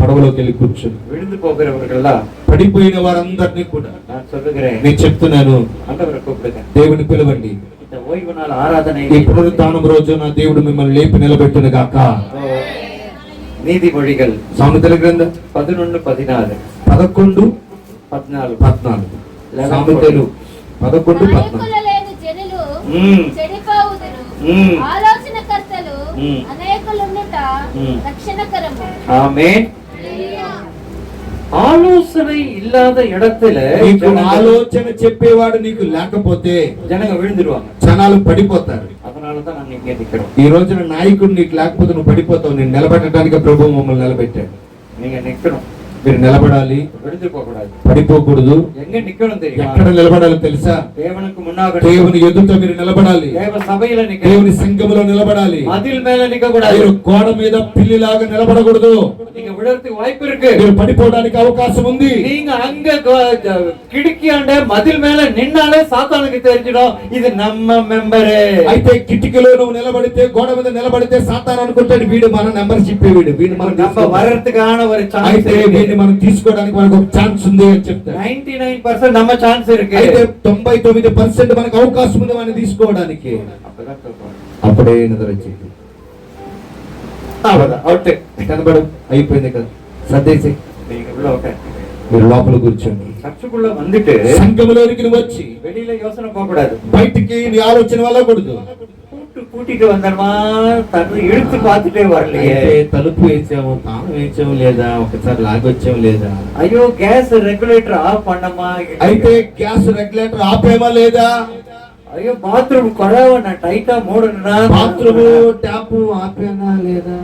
పడవలోకి వెళ్ళి కూర్చొని விழுந்து போகிறவர்கள்லாம் పడిపోయిన వారందరినీ కూడా நான் சொல்லுகிறேன், నేను చెప్తున్నాను, ஆண்டவரை கூப்பிடுங்க. దేవుని పిలవండి. இந்த ఓய்வு నాள் ఆరాధన ఈ పునరుత్థానం రోజు నా దేవుడు మిమ్మల్ని లేపి నిలబెట్టును గాక. నీతిమొழிகள் సామెతల గ్రంథం 11:14 11 14 14 సామెతలు 11 14. నాయకులు లేని జనులు మ్మ్. చెడిపోవుదురు. మ్మ్. ఆలోచనకర్తలు మ్మ్. అనేకులుండుట మ్మ్. రక్షణకరము. ஆமென். ஆலோசனை இல்லாத இடத்துல నీకు ఆలోచన చెప్పేవాడు నీకు లేకపోతే ஜனங்க விழுந்துருவாங்க. జనాలు పడిపోతారు. அதனாலதான் நான் இங்கே நிக்கிறோம். ఈ రోజున నాయకుడు నీకు లేకపోతే నువ్వు పడిపోతావు. నేను నిలబెట్టడానికి ప్రభువు మమ్మల్ని నిలబెట్టాడు. நீங்க நிக்கணும், మీరు నిలబడాలి, விழுந்து போக கூடாது. పడిపోకూడదు. எங்க நிக்கணும் தெரியுமா? ఎక్కడ నిలబడాలో తెలుసా? தேவனுக்கு முன்னாக దేవుని ఎదుట మీరు నిలబడాలి. தேவ சபையில நிக்கணும். దేవుని సంఘములో నిలబడాలి. மதில் மேல நிக்க கூடாது. మీరు గోడ మీద పిల్లిలాగా నిలబడకూడదు. நீங்க விழறதுக்கு வாய்ப்பு இருக்கு. మీరు పడిపోవడానికి అవకాశం ఉంది. நீங்க அங்க கிடுக்கியாண்ட மதில் மேல நின்னாலே சாத்தானுக்கு தெரிஞ்சிடும் இது நம்ம மெம்பரு. అయితే కిటికీలో నువ్వు నిలబడితే, గోడ మీద నిలబడితే సాతాను అనుకుంటాడు వీడు మన మెంబర్షిప్, వీడు మనం நம்ம வர்றதுக்கான ஒரு சான்ஸ் అయితే இருக்கு. వీడిని మనం తీసుకోవడానికి మనకు ఒక ఛాన్స్ ఉంది అని చెప్తారు. 99% நம்ம சான்ஸ் இருக்கு. అయితే 99% మనకు అవకాశం ఉంది వాడిని తీసుకోవడానికి. அப்பதான் சொல்றோம். అప్పుడే నిద్ర వచ్చింది. అవదా అవుతే కనబడు అయిపోయింది కదా, సర్దేసి మీరు లోపల కూర్చోండి. சர்ச்சுக்குள்ள வந்துட்டு సంఘములోనికి నువ్వు వచ్చి வெளியில யோசனை போக கூடாது. బయటికి నీ ఆలోచన వెళ్ళకూడదు. கூட்டிட்டு வந்தமா తను ఇడుతు பார்த்துட்டே வரலையே. తలుపు వేసాము, తాళం వేసాము లేదా, ఒకసారి లాగొచ్చాము లేదా, అయ్యో గ్యాస్ రెగ్యులేటర్ ఆఫ్ பண்ணமா, అయితే గ్యాస్ రెగ్యులేటర్ ఆపేమా లేదా, అయ్యో బాత్రూమ్ కొడవన టైటా మూడనా, బాత్రూమ్ ట్యాప్ ఆపేనా లేదా,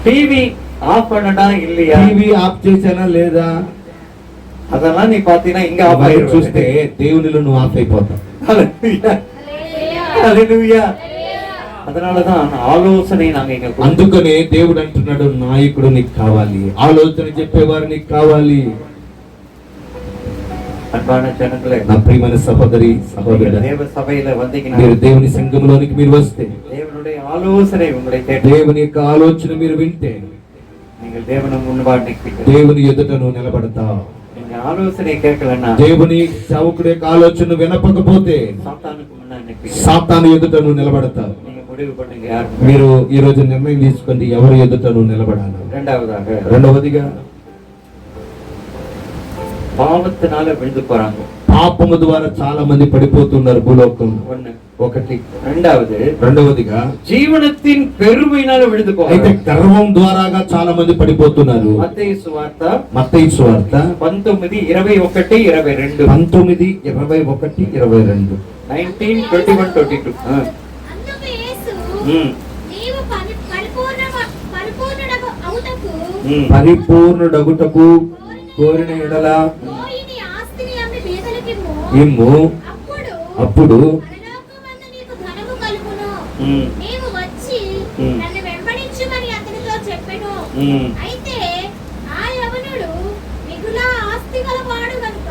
టీవీ ఆఫ్ பண்ணனா இல்லையா, టీవీ ఆఫ్ చేసానా లేదా, அதெல்லாம் நீ பாத்தீனா இங்க ஆஃப் అవన్నీ ஆயிடும். చూస్తే దేవునిలో నువ్వు ఆఫ్ అయిపోతావు. హల్లెలూయా. அதனாலதான் ఆలోచన నాங்க ఇங்க అందుకనే దేవుడు అంటున్నాడు, నాయకుడు నీకు కావాలి, ఆలోచన చెప్పేవారు నీకు కావాలి. అన్బాన జనకులే, నా ప్రియమైన సహోదరి సహోదరుడా, దేవ సభలో వందికిన మీరు దేవుని సంఘంలోనికి మీరు వస్తే, దేవునుடைய ఆలోచனை உங்களை கேட்டு, దేవుని యొక్క ఆలోచన మీరు వింటే, நீங்கள் தேவன முன்பாக நிற்பீர்கள். దేవుని ఎదుట నువ్వు నిలబడతావు. நீங்க ఆలోచனை கேட்கலன்னா, దేవుని సేవకుడి యొక్క ఆలోచన వినపకపోతే సాతానుకు మున్న నిற்பీர்கள். సాతాను ఎదుట నువ్వు నిలబడతావు. நீங்க முடிவு பண்ணுங்க யார். మీరు ఈ రోజు నిర్ణయం తీసుకోండి, ఎవరి ఎదుట నువ్వు నిలబడాలి. రెండవదిగా పాపத்தினால విழுந்து పోறாங்க. పాపము ద్వారా చాలా మంది పడిపోతున్నారు భూలోకంలో. ఒకటి. రెండవదిగా జీవనத்தின் பெருமையினால విழுந்து పోறாங்க. అయితే గర్వం ద్వారాగా చాలా మంది పడిపోతున్నారు. మత్తయి సువార్త 19:21-22 19:21-22 19:21-22. అందుకు యేసు, నీవు పరిపూర్ణుడగుటకు కోరిన ఎడల పోయి నీ ఆస్తిని అమ్మి బీదలకిమ్ము. ఇమ్ము, అప్పుడు పరలోకమందు నీకు ధనము కలుగును. నీవు వచ్చి నన్ను వెంబడించుమని అతనితో చెప్పెను. అయితే ఆ యవనుడు మిగుల ఆస్తి గలవాడు గనుక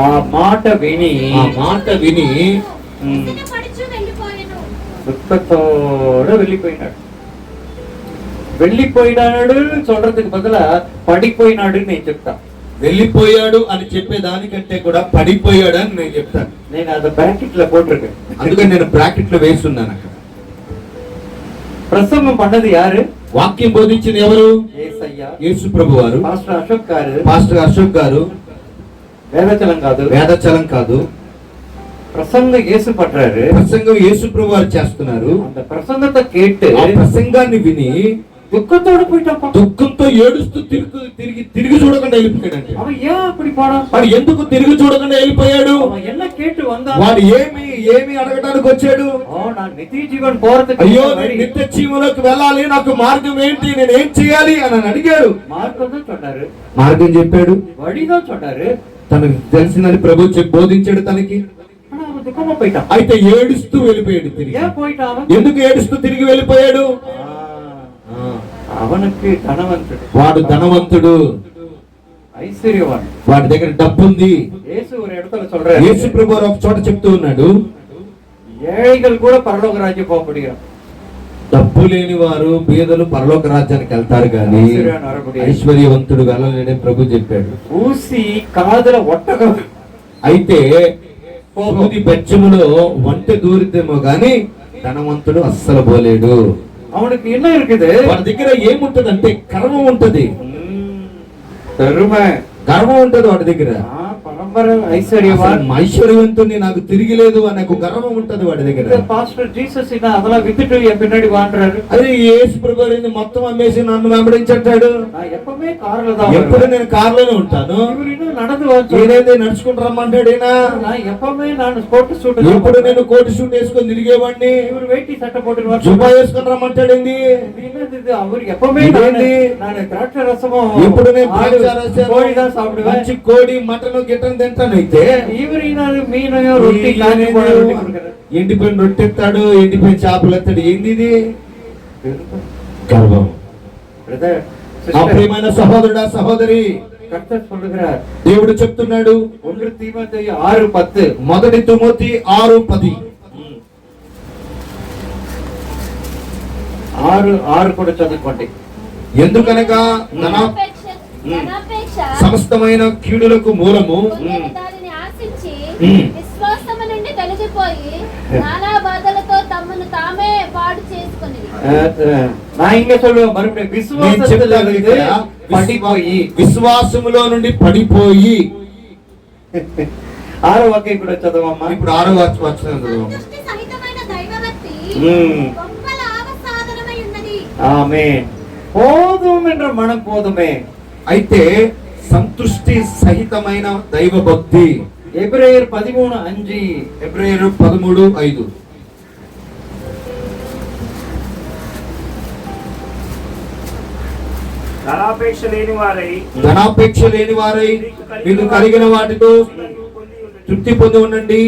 ఆ మాట విని పడుచు వెళ్ళిపోయెను. దుఃఖతోడు వెళ్ళిపోయినాడు சொல்றதுக்கு பதிலா పడిపోయినాడు నేను చెప్తా. వెళ్ళిపోయాడు అని చెప్పేదానికంటే కూడా పడిపోయాడు అని నేను చెప్తాను. నేను అది బ్రాకెట్ లో పోட்டிருக்கேன். అందుకని నేను బ్రాకెట్ లో వేస్తున్నాను అక్కడ. ప్రసంగం పన్నది యారు? వాక్యం బోధించిన ఎవరు? యేసయ్య, యేసు ప్రభు వారు. పాస్టర్ అశోక్ గారు. వేదచలం కాదు. ప్రసంగం యేసు పట్టారు. ప్రసంగం యేసు ప్రభు వారు చేస్తున్నారు. అంత ప్రసంగத்தை கேட்டு ఆ ప్రసంగాన్ని విని దుఃఖంతోడు పోయిటప్ప, దుఃఖంతో ఏడుస్తూ తిరిగి చూడకుండా వెళ్ళిపోయాడు. அவன் ஏன் அப்படி போனான்? వాడు ఎందుకు తిరిగి చూడకుండా వెళ్ళిపోయాడు? அவன் என்ன கேட்டு வந்தான்? వాడు ఏమి అడగడానికి వచ్చాడు? நான் నిత్య జీవన్ పోరதுக்கு, అయ్యో నేను నిత్య జీవంలోకి వెళ్ళాలి, నాకు మార్గం ఏంటి, నేను ఏం చేయాలి అని అడిగాడు. మార్గం சொன்னாரு, మార్గం చెప్పాడు, వడిதான் சொன்னாరు, తనకు తెలిసిందని ప్రభు బోధించాడు తనకి. దుఃఖంగా పోయిటాం. అయితే ఏడుస్తూ వెళ్ళిపోయాడు తిరిగి. ఏం పోయిటాం? ఎందుకు ఏడుస్తూ తిరిగి వెళ్ళిపోయాడు? అవనకి ధనవంతుడు, వాడు ధనవంతుడు, ఐశ్వర్యవాన్, వాడి దగ్గర డబ్బు ఉంది. యేసు ஒரு இடத்துல சொல்றாரு, యేసు ప్రభు ఒక చోట చెప్తూ ఉన్నాడు, ఏழைகள் కూడా పరలోక రాజ్యం పోக முடியும். డబ్బు లేని వారు బీదలు పరలోక రాజ్యానికి వెళ్తారు కానీ ఐశ్వర్యవంతుడు వెళ్ళలేడని ప్రభు చెప్పాడు. ఊసి కాదుల ఒట్టగం, అయితే సూది బెచ్చములో వంట దూరితేమో గాని ధనవంతుడు అస్సలు పోలేడు. அவனுக்கு என்ன இருக்குது? వాడి దగ్గర ఏముంటదంటే గర్వం ఉంటది, పెరుమే, గర్వం ఉంటది వాడి దగ్గర. ఐశ్వర్యవంతుని నాకు తిరిగి లేదు అనే గర్వం ఉంటది వాడి దగ్గర. పాస్టర్ జీసస్ అదలా విత్తుட்டு ఎన్ పిన్నాడి వాంటారు. అదే యేసు ప్రభువు మొత్తం అమ్మేసి నన్ను వెంబడించాడు. ఎప్పుడు నేను కార్లోనే ఉంటాను, ఏదైతే నడుచుకుంటూ రమ్మంటాడు. ఎప్పుడు నేను కోటి షూట్ వేసుకొని తిరిగేవాడిని, జుబ్బా వేసుకొని రమ్మంటాడు. ఎప్పుడు నేను మంచి కోడి మటన్ గిట్టని తింటాను. అయితే ఎండిపోయిన రొట్టె ఎత్తాడు, ఎండిపోయిన చేపలు ఎత్తాడు. ఏంది ఇది? గర్వం. ప్రియమైన సహోదరుడా సహోదరి, దేవుడు చెప్తున్నాడు, 1 తీమోతేయు 6:10, 1 తిమోతి 6:10 6 కూడా చదువుకోండి. ఎందుకనగా సమస్తమైన కీడులకు మూలము దానిని ఆశించి విశ్వాసము నుండి తొలగిపోయి నానా బాధలతో తమను తామే పాడు చేసుకొని நான் இங்க சொல்லுவேன் மறுபடியும் నేను விசுவாசத்துல చెప్తాను இருந்து ఇక్కడ, పడిపోయి విశ్వాసములో నుండి పడిపోయి. 6వ వాక్యం కూడా చదవమ్మా. ఇప్పుడు 6వ వచనం చదవండి. సంతుష్టి సహితమైన దైవభక్తి గొప్ప లాభ సాధనమై ఉన్నది. ఆమేన్. పోదుం என்ற மனம் போதுமே. అయితే సంతృష్టి సహితమైన దైవ భక్తి. ఎబ్రాయర్ 13:5. హెబ్రీయులు 13:5. ధనాపేక్ష లేని వారై నిన్ను కలిగిన వాటితో తృప్తి పొంది ఉండండి.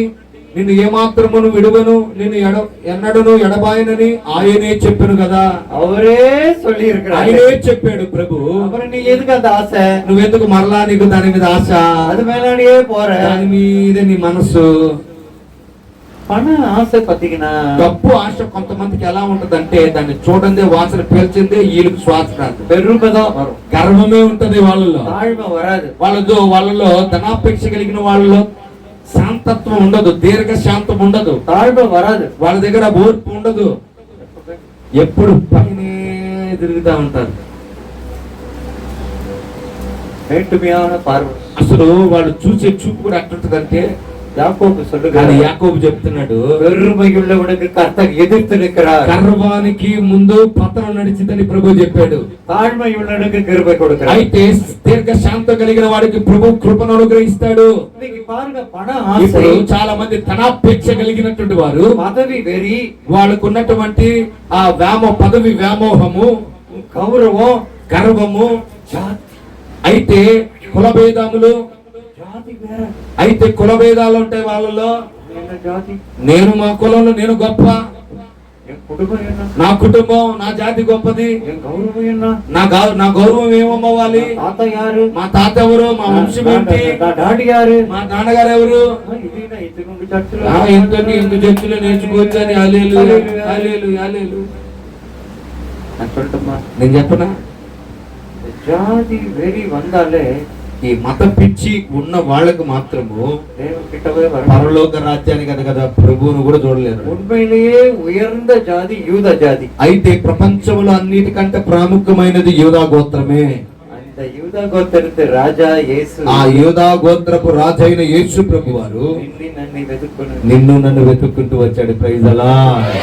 నిన్ను ఏమాత్రమును విడువను, నిన్ను ఎన్నడను ఎడబాయనని ఆయనే చెప్పాను కదా. அவரே சொல்லி இருக்கிறார். ఆయనే చెప్పాడు ప్రభు. அப்புறம் நீ எதுக்கு அந்த ஆசை? నువ్వెందుకు మరలా నీకు దాని మీద ఆశ? அது மேலாடியே போற. దాని మీద నీ మనసు. పణ ఆశ పతికినా డబ్బు ఆశ కొంతమందికి ఎలా ఉంటదంటే దాన్ని చూడందే వాసన పీల్చిందే వీళ్ళకి శ్వాస రాదు. பெருமைதான் வரும். గర్వమే ఉంటది వాళ్ళలో. தாழ்மை வராது. వాళ్ళలో ధనాపేక్ష కలిగిన వాళ్ళలో శాంతత్వం ఉండదు, దీర్ఘ శాంతం ఉండదు, தாழ்மை வராது. వాళ్ళ దగ్గర ఓర్పు ఉండదు, ఎప్పుడు పైనే తిరుగుతా ఉంటారు. மேட்டுமையான பார்வை. అసలు వాళ్ళు చూసే చూపు కూడా అట్లుంటదంటే யாக்கோபு కానీ சொல்லுகிறார், యాకోబు చెప్తున్నాడు, பெருமையுள்ளவனுக்கு கர்த்தர் எதிர்த்து நிற்கிறார். గర్వానికి ముందు పతనం నడిచిందని ప్రభు చెప్పాడు. தாழ்மையுள்ளவனுக்கு கிருபை கொடுக்கிறார். అయితే దీర్ఘ శాంతం కలిగిన వాడికి ప్రభు కృపను అనుగ్రహిస్తాడు. இன்னைக்கு பாருங்க, பண ఇప్పుడు ஆசை, చాలా మంది ధనాపేక్ష కలిగినటువంటి వారు, பதவி வெறி, వాళ్ళకు ఉన్నటువంటి ఆ పదవి వ్యామోహము, கௌரவம், గర్వము, ஜாதி. అయితే కులభేదములు, ஜாதி வேற. అయితే కులభేదాలు ఉంటాయి వాళ్ళలో. என்ன ஜாதி? నేను మా కులంలో నేను గొప్ప, என் குடும்பம் என்ன? నా కుటుంబం నా జాతి గొప్పది, என் கௌரவம் என்ன? నా గౌరవం ఏమవ్వాలి, தாத்தா யாரு? మా తాత ఎవరు, మా వంశం ఏంటి, డాడీ యారు? మా నాన్నగారు ఎవరు, ఇదేనా ఇంతకు చర్చలో ఎంత చర్చలు నేర్చుకోవచ్చు అని అలేలు అలేలు అలేలు. நான் சொல்லட்டுமா? నేను చెప్పనా, ஜாதி வெறி வந்தாலே ఈ మత పిచ్చి ఉన్న వాళ్ళకు మాత్రము தேவன் கிட்டவே வர. పరలోక రాజ్యానికి కదా ప్రభువును కూడా చూడలేరు. உண்மையிலேயே உயர்ந்த ஜாதி யூத ஜாதி. అయితే ప్రపంచంలో అన్నిటికంటే ప్రాముఖ్యమైనది యూదా గోత్రమే. அந்த யூத கோத்திரத்து ராஜா இயேசு. ఆ యూదా గోత్రపు రాజైన యేసు ప్రభు వారు నిన్ను నన్ను వెతుక్కుంటూ వచ్చాడు. ప్రైజ్ అలాడ్.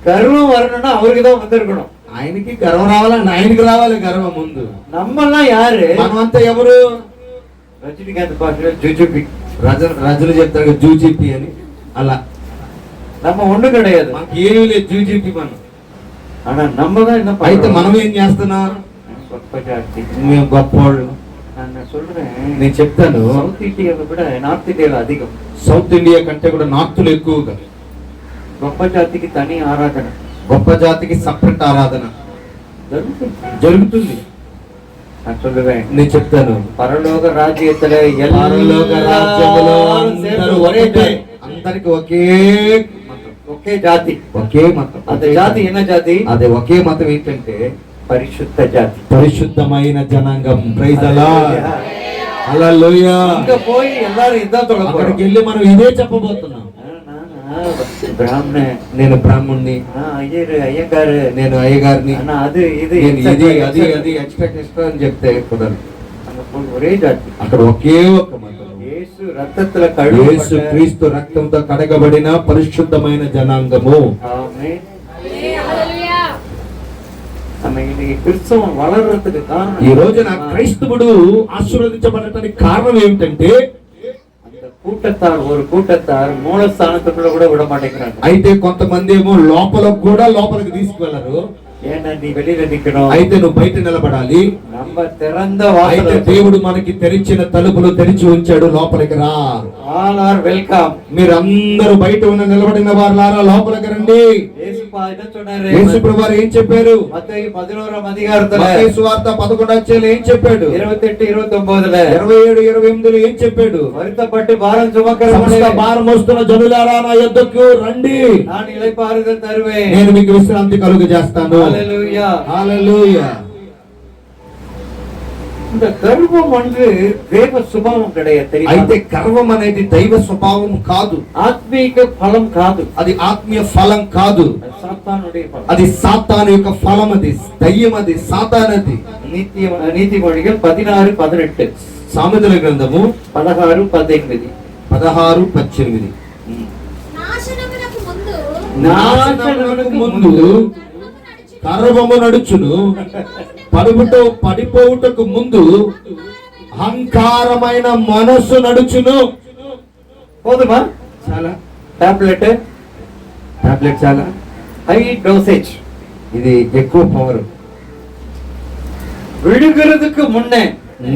கர்வம் வரணும்னா அவருக்கு தான் வந்திருக்கணும். ఆయనకి గర్వం రావాలండి, ఆయనకి రావాలి గర్వం ముందు. நம்மெல்லாம் யாரு? మనమంతా ఎవరు? రజనీకాంత్ భాషలో జుజుబి. రజలు చెప్తారు జూజిపి అని. అలా நம்ம ஒண்ணு கிடையாது. మనకి ఏమీ లేదు జూజిపి మనం. ஆனா நம்ம தான் என்ன అయితే பண்றோம்? మనం ఏం చేస్తున్నాం? గొప్ప జాతి. మేము గొప్పవాళ్ళు. நான் சொல்றேன், నేను చెప్తాను, సౌత్ ఇండియాలో కూడా నార్త్ ఇండియాలో అధికం. సౌత్ ఇండియా కంటే కూడా నార్త్లో ఎక్కువగా గొప్ప జాతికి తని ఆరాధన, గొప్ప జాతికి సపరేట్ ఆరాధన జరుగుతుంది. நான் சொல்லுவேன், నేను చెప్తాను, పరలోక రాజ్యத்துல పరలోక రాజ్యములో అందరూ ఒకటే, అందరికి అందరికి ఒకే మతం, ఒకే జాతి, ఒకే మతం. அந்த జాతి என்ன జాతి? అదే ఒకే మతం ఏంటంటే పరిశుద్ధ జాతి, పరిశుద్ధమైన జనాంగం. ప్రైజ్ అలాడ్. హల్లెలూయా. ఇంకా పోయి எல்லாரும் இதான் சொல்ல అక్కడికి போறோம். వెళ్ళి మనం ఇదే చెప్పబోతున్నాం. బ్రాహ్మణ, నేను బ్రాహ్మణ్ణి, అయ్యరు అయ్యగారు, నేను అయ్యగారిని, అన్న అది ఇది నేను ఇది అది అది ఎక్స్ట్రా అని చెప్తే కుదరదు. ఒరే జాతి, అక్కడ ఒకే ఒక మతం. యేసు రక్తத்துல యేసు కడుగబడ్డ, క్రీస్తు రక్తంతో కడగబడిన పరిశుద్ధమైన జనాంగము. ఆమేన్. நம்ம இன்னைக்கு கிறிஸ்தவம் வளர்றதுக்கு காரணம், ఈ రోజున క్రైస్తవుడు ఆశీర్వదించబడటానికి కారణం ఏమిటంటే அந்த கூட்டத்தார், ஒரு கூட்டத்தார் மூலஸ்தானத்துக்குள்ள கூட விட மாட்டேங்கிறாங்க. అయితే కొంతమంది ఏమో లోపలికి తీసుకువెళ్ళరు. ஏன்னா நீ வெளியில நிக்கணும், అయితే నువ్వు బయట నిలబడాలి. நம்ம திறந்த అయితే வாசல், దేవుడు మనకి తెరిచిన తలుపులు తెరిచి ఉంచాడు, లోపలికి రా. All are welcome. మీరందరూ బయట ఉన్న నిలబడిన వారులారా లోపలికి రండి. యేసు என்ன சொன்னாரு? యేసు ప్రభువారు ఏం చెప్పారు? మత్తయి 11వ అధికారத்துல మత్తయి సువార్త 11వ అధ్యాయంలో ఏం చెప్పాడు? 28, 29ల 27, 28లో ఏం చెప్పాడు? வருத்தப்பட்டு பாரம் சுமக்கிற సమస్త భారం మోస్తున్న జనులారా నా యొద్దకు రండి, நான் இளைப்பாறுதல் தருவேன். నేను మీకు విశ్రాంతి కలుగజేస్తాను. హల్లెలూయా. హల్లెలూయా. இந்த గర్వం வந்து దేవ స్వభావం கிடையாது, అయితే தெரியுமா? గర్వం అనేది దైవ స్వభావం కాదు, ఆత్మీయ ఫలం కాదు, అది ఆత్మీయ ఫలం కాదు. సత్వ సాతానుడి ఫలం. అది సాతాను యొక్క ఫలం, అది దయ్యం, అది సాతానది. నీతిమొழிகள் 16:18, సామెతల గ్రంథము 16:18. 16:18. నాశనమునకు ముందు నాశనమునకు ముందు గర్వము నడుచును, పడిపోవుటకు ముందు అహంకారమైన మనస్సు నడుచును. పోదుమా? చాలా టాబ్లెట్ చాలా హై డోసేజ్. ఇది ఎక్కువ పవర్. விழுகிறதுக்கு முன்னே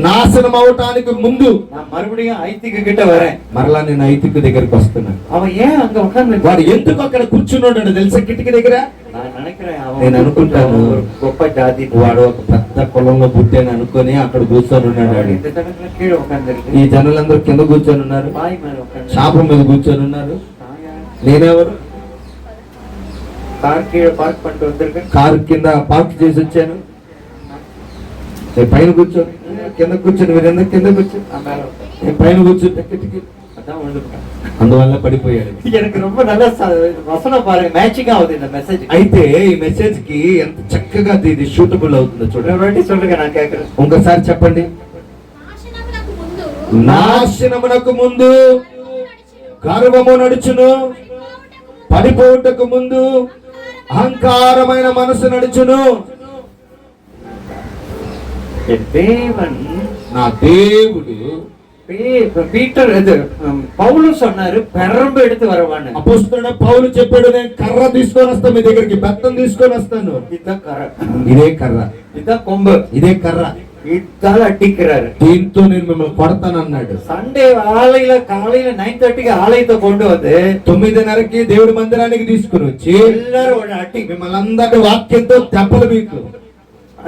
నాశనం అవటానికి ముందు நான் மறுபடியும் ஐத்திக்கு கிட்ட வரேன். మరలా నేను ఐతికు దగ్గరికి వస్తున్నాను. அவன் ஏன் அங்க உட்கார்ந்து? వాడు ఎందుకు అక్కడ కూర్చున్నాడు తెలుసా కిటికీ దగ్గర? நான் நினைக்கிறேன் నేను అనుకుంటాను ஒரு గొప్ప జాతి వాడు ఒక పెద్ద కులంలో పుట్టాను అనుకొని అక్కడ కూర్చొని ఉన్నాడు. వాడు இந்த ஜனங்கள கீழே உட்கார்ந்திருக்கு. ఈ జనులందరూ కింద కూర్చొని ఉన్నారు, பாய் மேல உட்கார்ந்து శాపం మీద కూర్చొని ఉన్నారు. నేనెవరు? கார் கீழே பார்க் பண்ணிட்டு வந்திருக்கேன். కారు కింద పార్క్ చేసి వచ్చాను. నేను పైన కూర్చొని కింద కూర్చొని, మీరు ఎందుకు కింద కూర్చొని? நான் மேல உட்கார்ந்து. నేను పైన కూర్చొని కిటికీ, அதான் விழுந்துட்டேன். అందువల్ల పడిపోయాడు. எனக்கு ரொம்ப நல்ல வசனம் பாருங்க, மேட்சிங் ஆகுது இந்த மெசேஜ். అయితే ఈ మెసేజ్ కి ఎంత చక్కగా ఇది షూటబుల్ అవుతుందో చూడండి. ஒரு வாட்டி சொல்லுங்க, நான் கேட்கிறேன். ఒకసారి చెప్పండి. నాశనమునకు ముందు నాశనమునకు ముందు గర్వము నడుచును, పడిపోవుటకు ముందు అహంకారమైన మనసు నడుచును. என் தேவன், నా దేవుడు, పీటర్ పౌలు சொன்னாரு పెరంబు எடுத்து வரவான்னு. అపోస్తలుడైన పౌలు చెప్పాడు, నేను కర్ర తీసుకొని వస్తాను మీ దగ్గరికి, బెత్తం తీసుకొని వస్తాను. இதான் கரை, ఇదే కర్ర, இதான் கொம்பு, ఇదే కర్ర, இதால அடிக்கிறாரு. దీంతో నేను మిమ్మల్ని కొడతాను అన్నాడు. సండే కాலையில 9:30కి ఆలయத்தை கொண்டு வந்து 9:30కి దేవుడి మందిరానికి తీసుకుని వచ్చి எல்லாரும் ஒரு அட்டி మిమ్మల్ని అందరి వాక్యంతో దెబ్బలు మీకు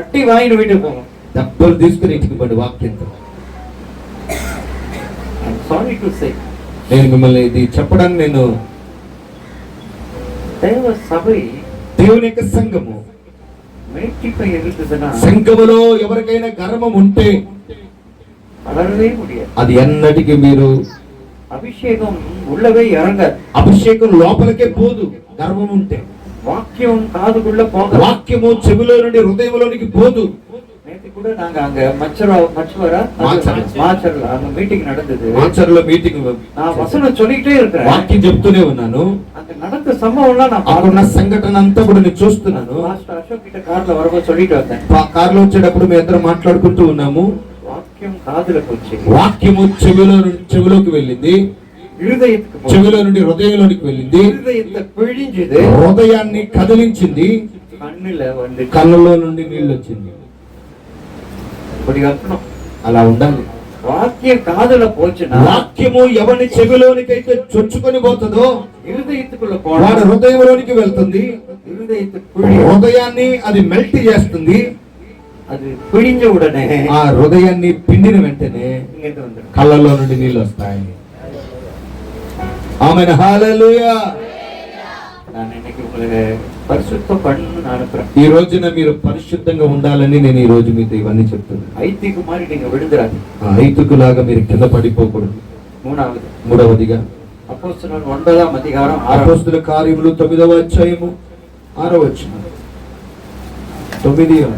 அட்டி வாங்கிட்டு வீட்டுக்கு போவோம். దెబ్బలు తీసుకుని ఇంటికి పడి వాక్యంతో. సారీ టు సే, నేను మిమ్మల్ని ఇది చెప్పడానికి నేను தேவ சபை దేవుని యొక్క సంఘము, மேட்டிப்பை இருக்குதுன்னா సంఘములో ఎవరికైనా గర్వం ఉంటే வளரவே முடியாது. అది ఎన్నటికి మీరు அபிஷேகம் உள்ளவே இறங்காது. అభిషేకం లోపలికే పోదు. గర్వం ఉంటే வாக்கியம் காதுக்குள்ள போக. వాక్యము చెవిలో నుండి హృదయంలోనికి పోదు. நேத்து கூட நாங்க அங்க மாச்சர்ல அங்க மீட்டிங் நடந்தது. మాచర్లో మీటింగ్, நான் వసనం சொல்லிட்டே இருக்கிறேன். వాక్యం చెప్తూనే ఉన్నాను. அங்க நடந்த சம்பவம்லாம் நான் అక్కడున్న సంఘటన అంతా కూడా నేను చూస్తున్నాను. மாஸ்டர் அசோக் கிட்ட கார்ல வரும்போது சொல்லிட்டு வந்தேன். కారులో వచ్చేటప్పుడు మేము ఇద్దరు మాట్లాడుకుంటూ ఉన్నాము. వాక్యం కాదుల పోச்சு, వాక్యము చెవిలోకి వెళ్ళింది, இருதயத்துக்கு போச்சு. చెవిలో నుండి హృదయంలోనికి వెళ్ళింది, இருதயத்தை பிழிஞ்சுது, హృదయాన్ని కదిలించింది, கண்ணுல வந்து కళ్ళలో నుండి నీళ్ళు వచ్చింది. இப்படி வரணும். అలా ఉండాలి. వాక్యం కాదుల పోச்சுன்னா వాక్యము ఎవరిని చెవిలోనికైతే చొచ్చుకొని పోతుందో இருதயத்துக்குள்ள వాడి போனா హృదయంలోనికి వెళ్తుంది. இருதயத்தை பிழி, హృదయాన్ని అది మెల్ట్ చేస్తుంది. அது பிழிஞ்ச உடனே ఆ హృదయాన్ని పిండిన వెంటనే இங்க வந்துடும். కళ్ళలో నుండి నీళ్ళు వస్తాయి. ఆమేన్, హల్లెలూయా. நான் இன்னைக்கு உங்களுக்கு பரிசுத்தம் பண்ணணும்னு அனுப்புறேன். ఈ రోజున మీరు పరిశుద్ధంగా ఉండాలని నేను ఈ రోజు మీతో ఇవన్నీ చెప్తున్నాను. ஐத்திக்கு மாதிரி நீங்க விழுந்துறாது. ఐతుకులాగా మీరు కింద పడిపోకూడదు. மூணாவது, మూడవదిగా அப்போஸ்தலர் 9ஆம் அதிகாரம் 6. అపోస్తలుల కార్యములు 9వ అధ్యాయము 6వ వచనం. 9.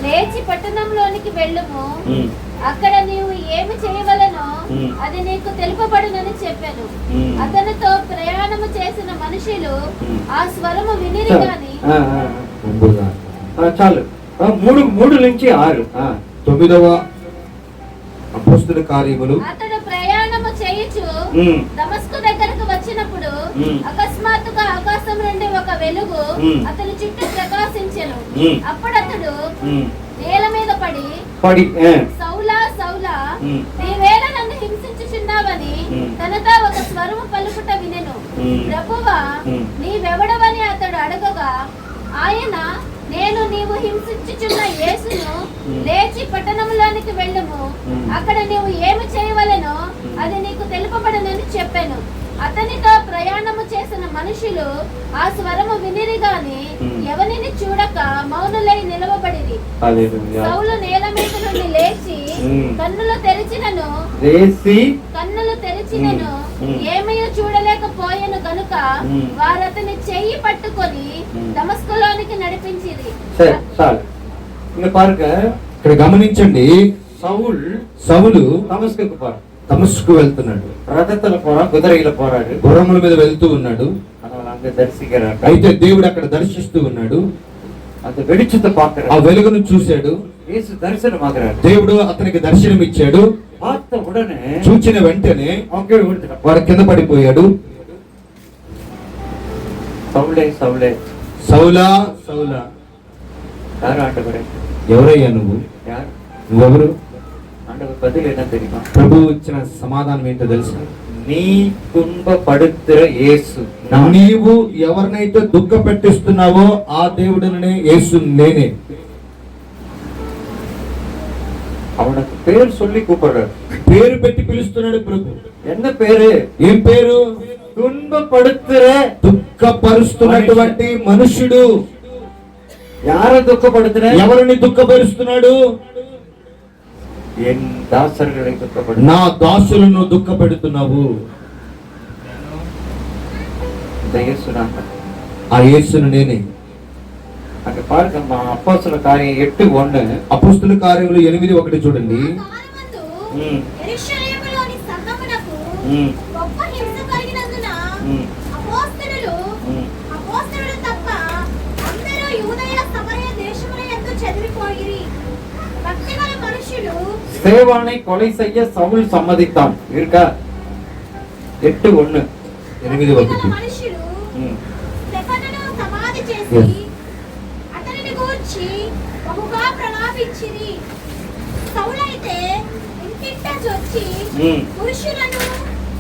లేచి పట్టణంలోనికి వెళ్ళుము, ம். అక్కడ నీవు ఏమి చేయవలెనో మ్. అది నీకు తెలుపబడునని చెప్పాను. మ్. అతనితో ప్రయాణము చేసిన మనుషులు మ్. ఆ స్వరము వినిరి గాని చాలు. 3 నుంచి 6. 9వ అపోస్తలుల కార్యములు. అతడు ప్రయాణము చేయుచు మ్. దమస్కు దగ్గరకు వచ్చినప్పుడు మ్. అకస్మాత్తుగా ఆకాశం నుండి ఒక వెలుగు మ్. అతని చుట్టూ ప్రకాశించెను. మ్. అప్పుడతడు నేల మీద పడి పడి సౌలా సౌలా మ్. నీవేళ నన్ను హింసించుచున్నావని మ్. తనతో ఒక స్వరము పలుకుట వినెను. మ్. ప్రభువా, మ్. నీవెవడవని అతడు అడగగా ఆయన, నేను నీవు హింసించుచున్న యేసును, లేచి పట్టణంలోనికి వెళ్ళుము, అక్కడ నీవు ఏమి చేయవలెనో అది నీకు తెలుపబడనని చెప్పాను. అతనితో ప్రయాణము చేసిన మనుషులు ఆ స్వరము వినిరి గాని ఎవరిని చూడక మౌనులై నిలవబడిరి. సౌలు నేల మీద నుండి లేచి కన్నులు తెరిచినను ఏమీ చూడలేకపోయెను కనుక మ్మ్. వారు అతని చెయ్యి పట్టుకొని మ్మ్. దమస్కులోనికి నడిపించిరి. சரி சால் இங்க பாருங்க, ఇక్కడ గమనించండి, சவுல் సౌలు தமஸ்குக்கு போறான். తమస్కు వెళ్తున్నాడు, ரதத்துல போறான், குதிரையில போறாரு. గుర్రముల మీద వెళ్తూ ఉన్నాడు. ஆனால் அங்க தரிசிக்கிறார். అయితే దేవుడు అక్కడ దర్శిస్తూ ఉన్నాడు. அந்த வெளிச்சத்தை ఆ பார்க்கிறார். వెలుగును చూశాడు. இயேசு தரிசனமாகிறார். దేవుడు అతనికి దర్శనం ఇచ్చాడు. பார்த்த உடனே చూచిన వెంటనే அவன் கீழே விழுந்துட்டான். వాడు కింద పడిపోయాడు. சவுலே சவுலே, సౌలా సౌలా, யார் ஆண்டவரே? ఎవరయ్యా నువ్వు? யார்? నువ్వెవరు? ஆண்டவர் பதில் என்ன தெரியுமா? ప్రభు ఇచ్చిన సమాధానం ఏంటో తెలుసా? நீ துன்பப்படுத்துற இயேசு நான். నీవు ఎవరినైతే దుఃఖ పెట్టిస్తున్నావో ఆ దేవుడినే యేసు నేనే. அவனுக்கு பேர் சொல்லி கூப்பிடுறாரு. పేరు పెట్టి పిలుస్తున్నాడు ప్రభు. என்ன பேரு? ఏం పేరు? துன்பப்படுத்துற. దుఃఖపరుస్తున్నటువంటి మనుషుడు. யார துக்கப்படுத்துற? ఎవరిని దుఃఖపరుస్తున్నాడు? என் தாசர்களை துக்கப்படுத்து. నా దాసులను దుఃఖపెడుతున్నావు. இந்த இயேசு நான். ఆ యేసును నేనే. அங்க பாருங்க, அப்போஸ்தல காரியம் 8:1. అపొస్తలుల కార్యములు 8:1 చూడండి. ఆ కాలమందు ம். యెరూషలేములోని సంఘమునకు ம். గొప్ప హింస కలిగినందున ம். అపోస్తలులు ம். తప్ప అందరూ యూదయ సమరయ దేశముల యందు చెదిరిపోయిరి. భక్తిగల మనుషులు ஸ்தேவானை கொலை செய்ய சவுல் சம்மதித்தான். இருக்கா? 8:1. 8:1 మనుషులు ம். స్టెఫనును సమాధి చేసి Yes. అతనిని గూర్చి బహుగా ప్రలాపించిరి. సౌలైతే ఇంటింట చొచ్చి ம். పురుషులను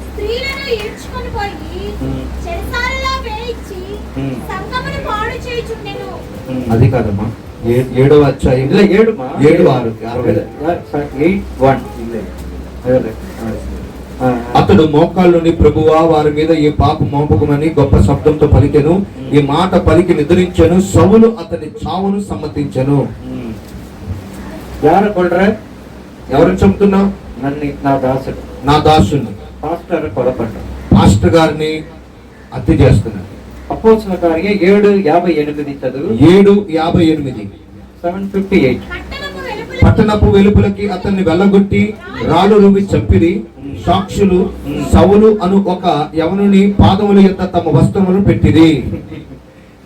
స్త్రీలను ఈడ్చుకొని పోయి ம். చెరసాలలో వేయించి ம். సంఘమును పాడు చేయుచుండెను. ம். అది కాదమ్మా, 7వ అధ్యాయం இல்ல 7மா? 7:6. 8:1. இல்ல. அதுல. అతడు మోకాళ్ళుని, ప్రభువా వారి మీద ఈ పాప మోపకమని గొప్ప శబ్దంతో పలికెను. ఈ మాట పలికి నిద్రించెను. సౌలు అతని చావును సమ్మతించెను. ம். யார கொல்ற? ఎవరు చెప్తున్నావు? నా దాసుడు, నా దాసుని, పాస్టర్ కొலை పడ్డాడు. పాస్టర్ గారిని హత్య చేస్తున్నాడు. అపోస్తల కార్యం 7:58 చదువు. 7:58. 7:58. పట్టణపు వెలుపులకి అతన్ని వెళ్ళగొట్టి రాళ్ళు రువి చంపిరి. సాక్షులు సౌలు అను ఒక యవనుని పాదముల యొక్క తమ వస్త్రములను పెట్టిరి.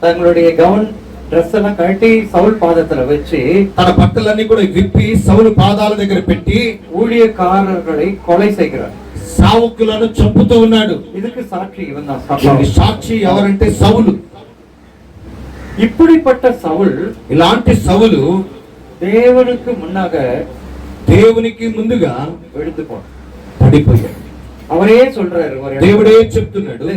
தங்களுடைய கவுன் ட்ரெஸ் எல்லாம் கட்டி சவுல் பாதத்துல வச்சு తన బట్టలన్నీ కూడా విప్పి సౌలు పాదాల దగ్గర పెట్టి ஊழியக்காரர்களை கொலை செய்கிறார். సావుకులను చంపుతూ ఉన్నాడు. இதுக்கு సాక్షి இவன் தான். దీనికి సాక్షి ఎవరంటే సౌలు. இப்படிப்பட்ட சவுல் ఇలాంటి సౌలు தேவனுக்கு முன்னாக దేవునికి ముందుగా எழுந்து போனார். పడిపోయాడు. அவரே சொல்றாரு, ஒரு దేవుడే చెప్తున్నాడు.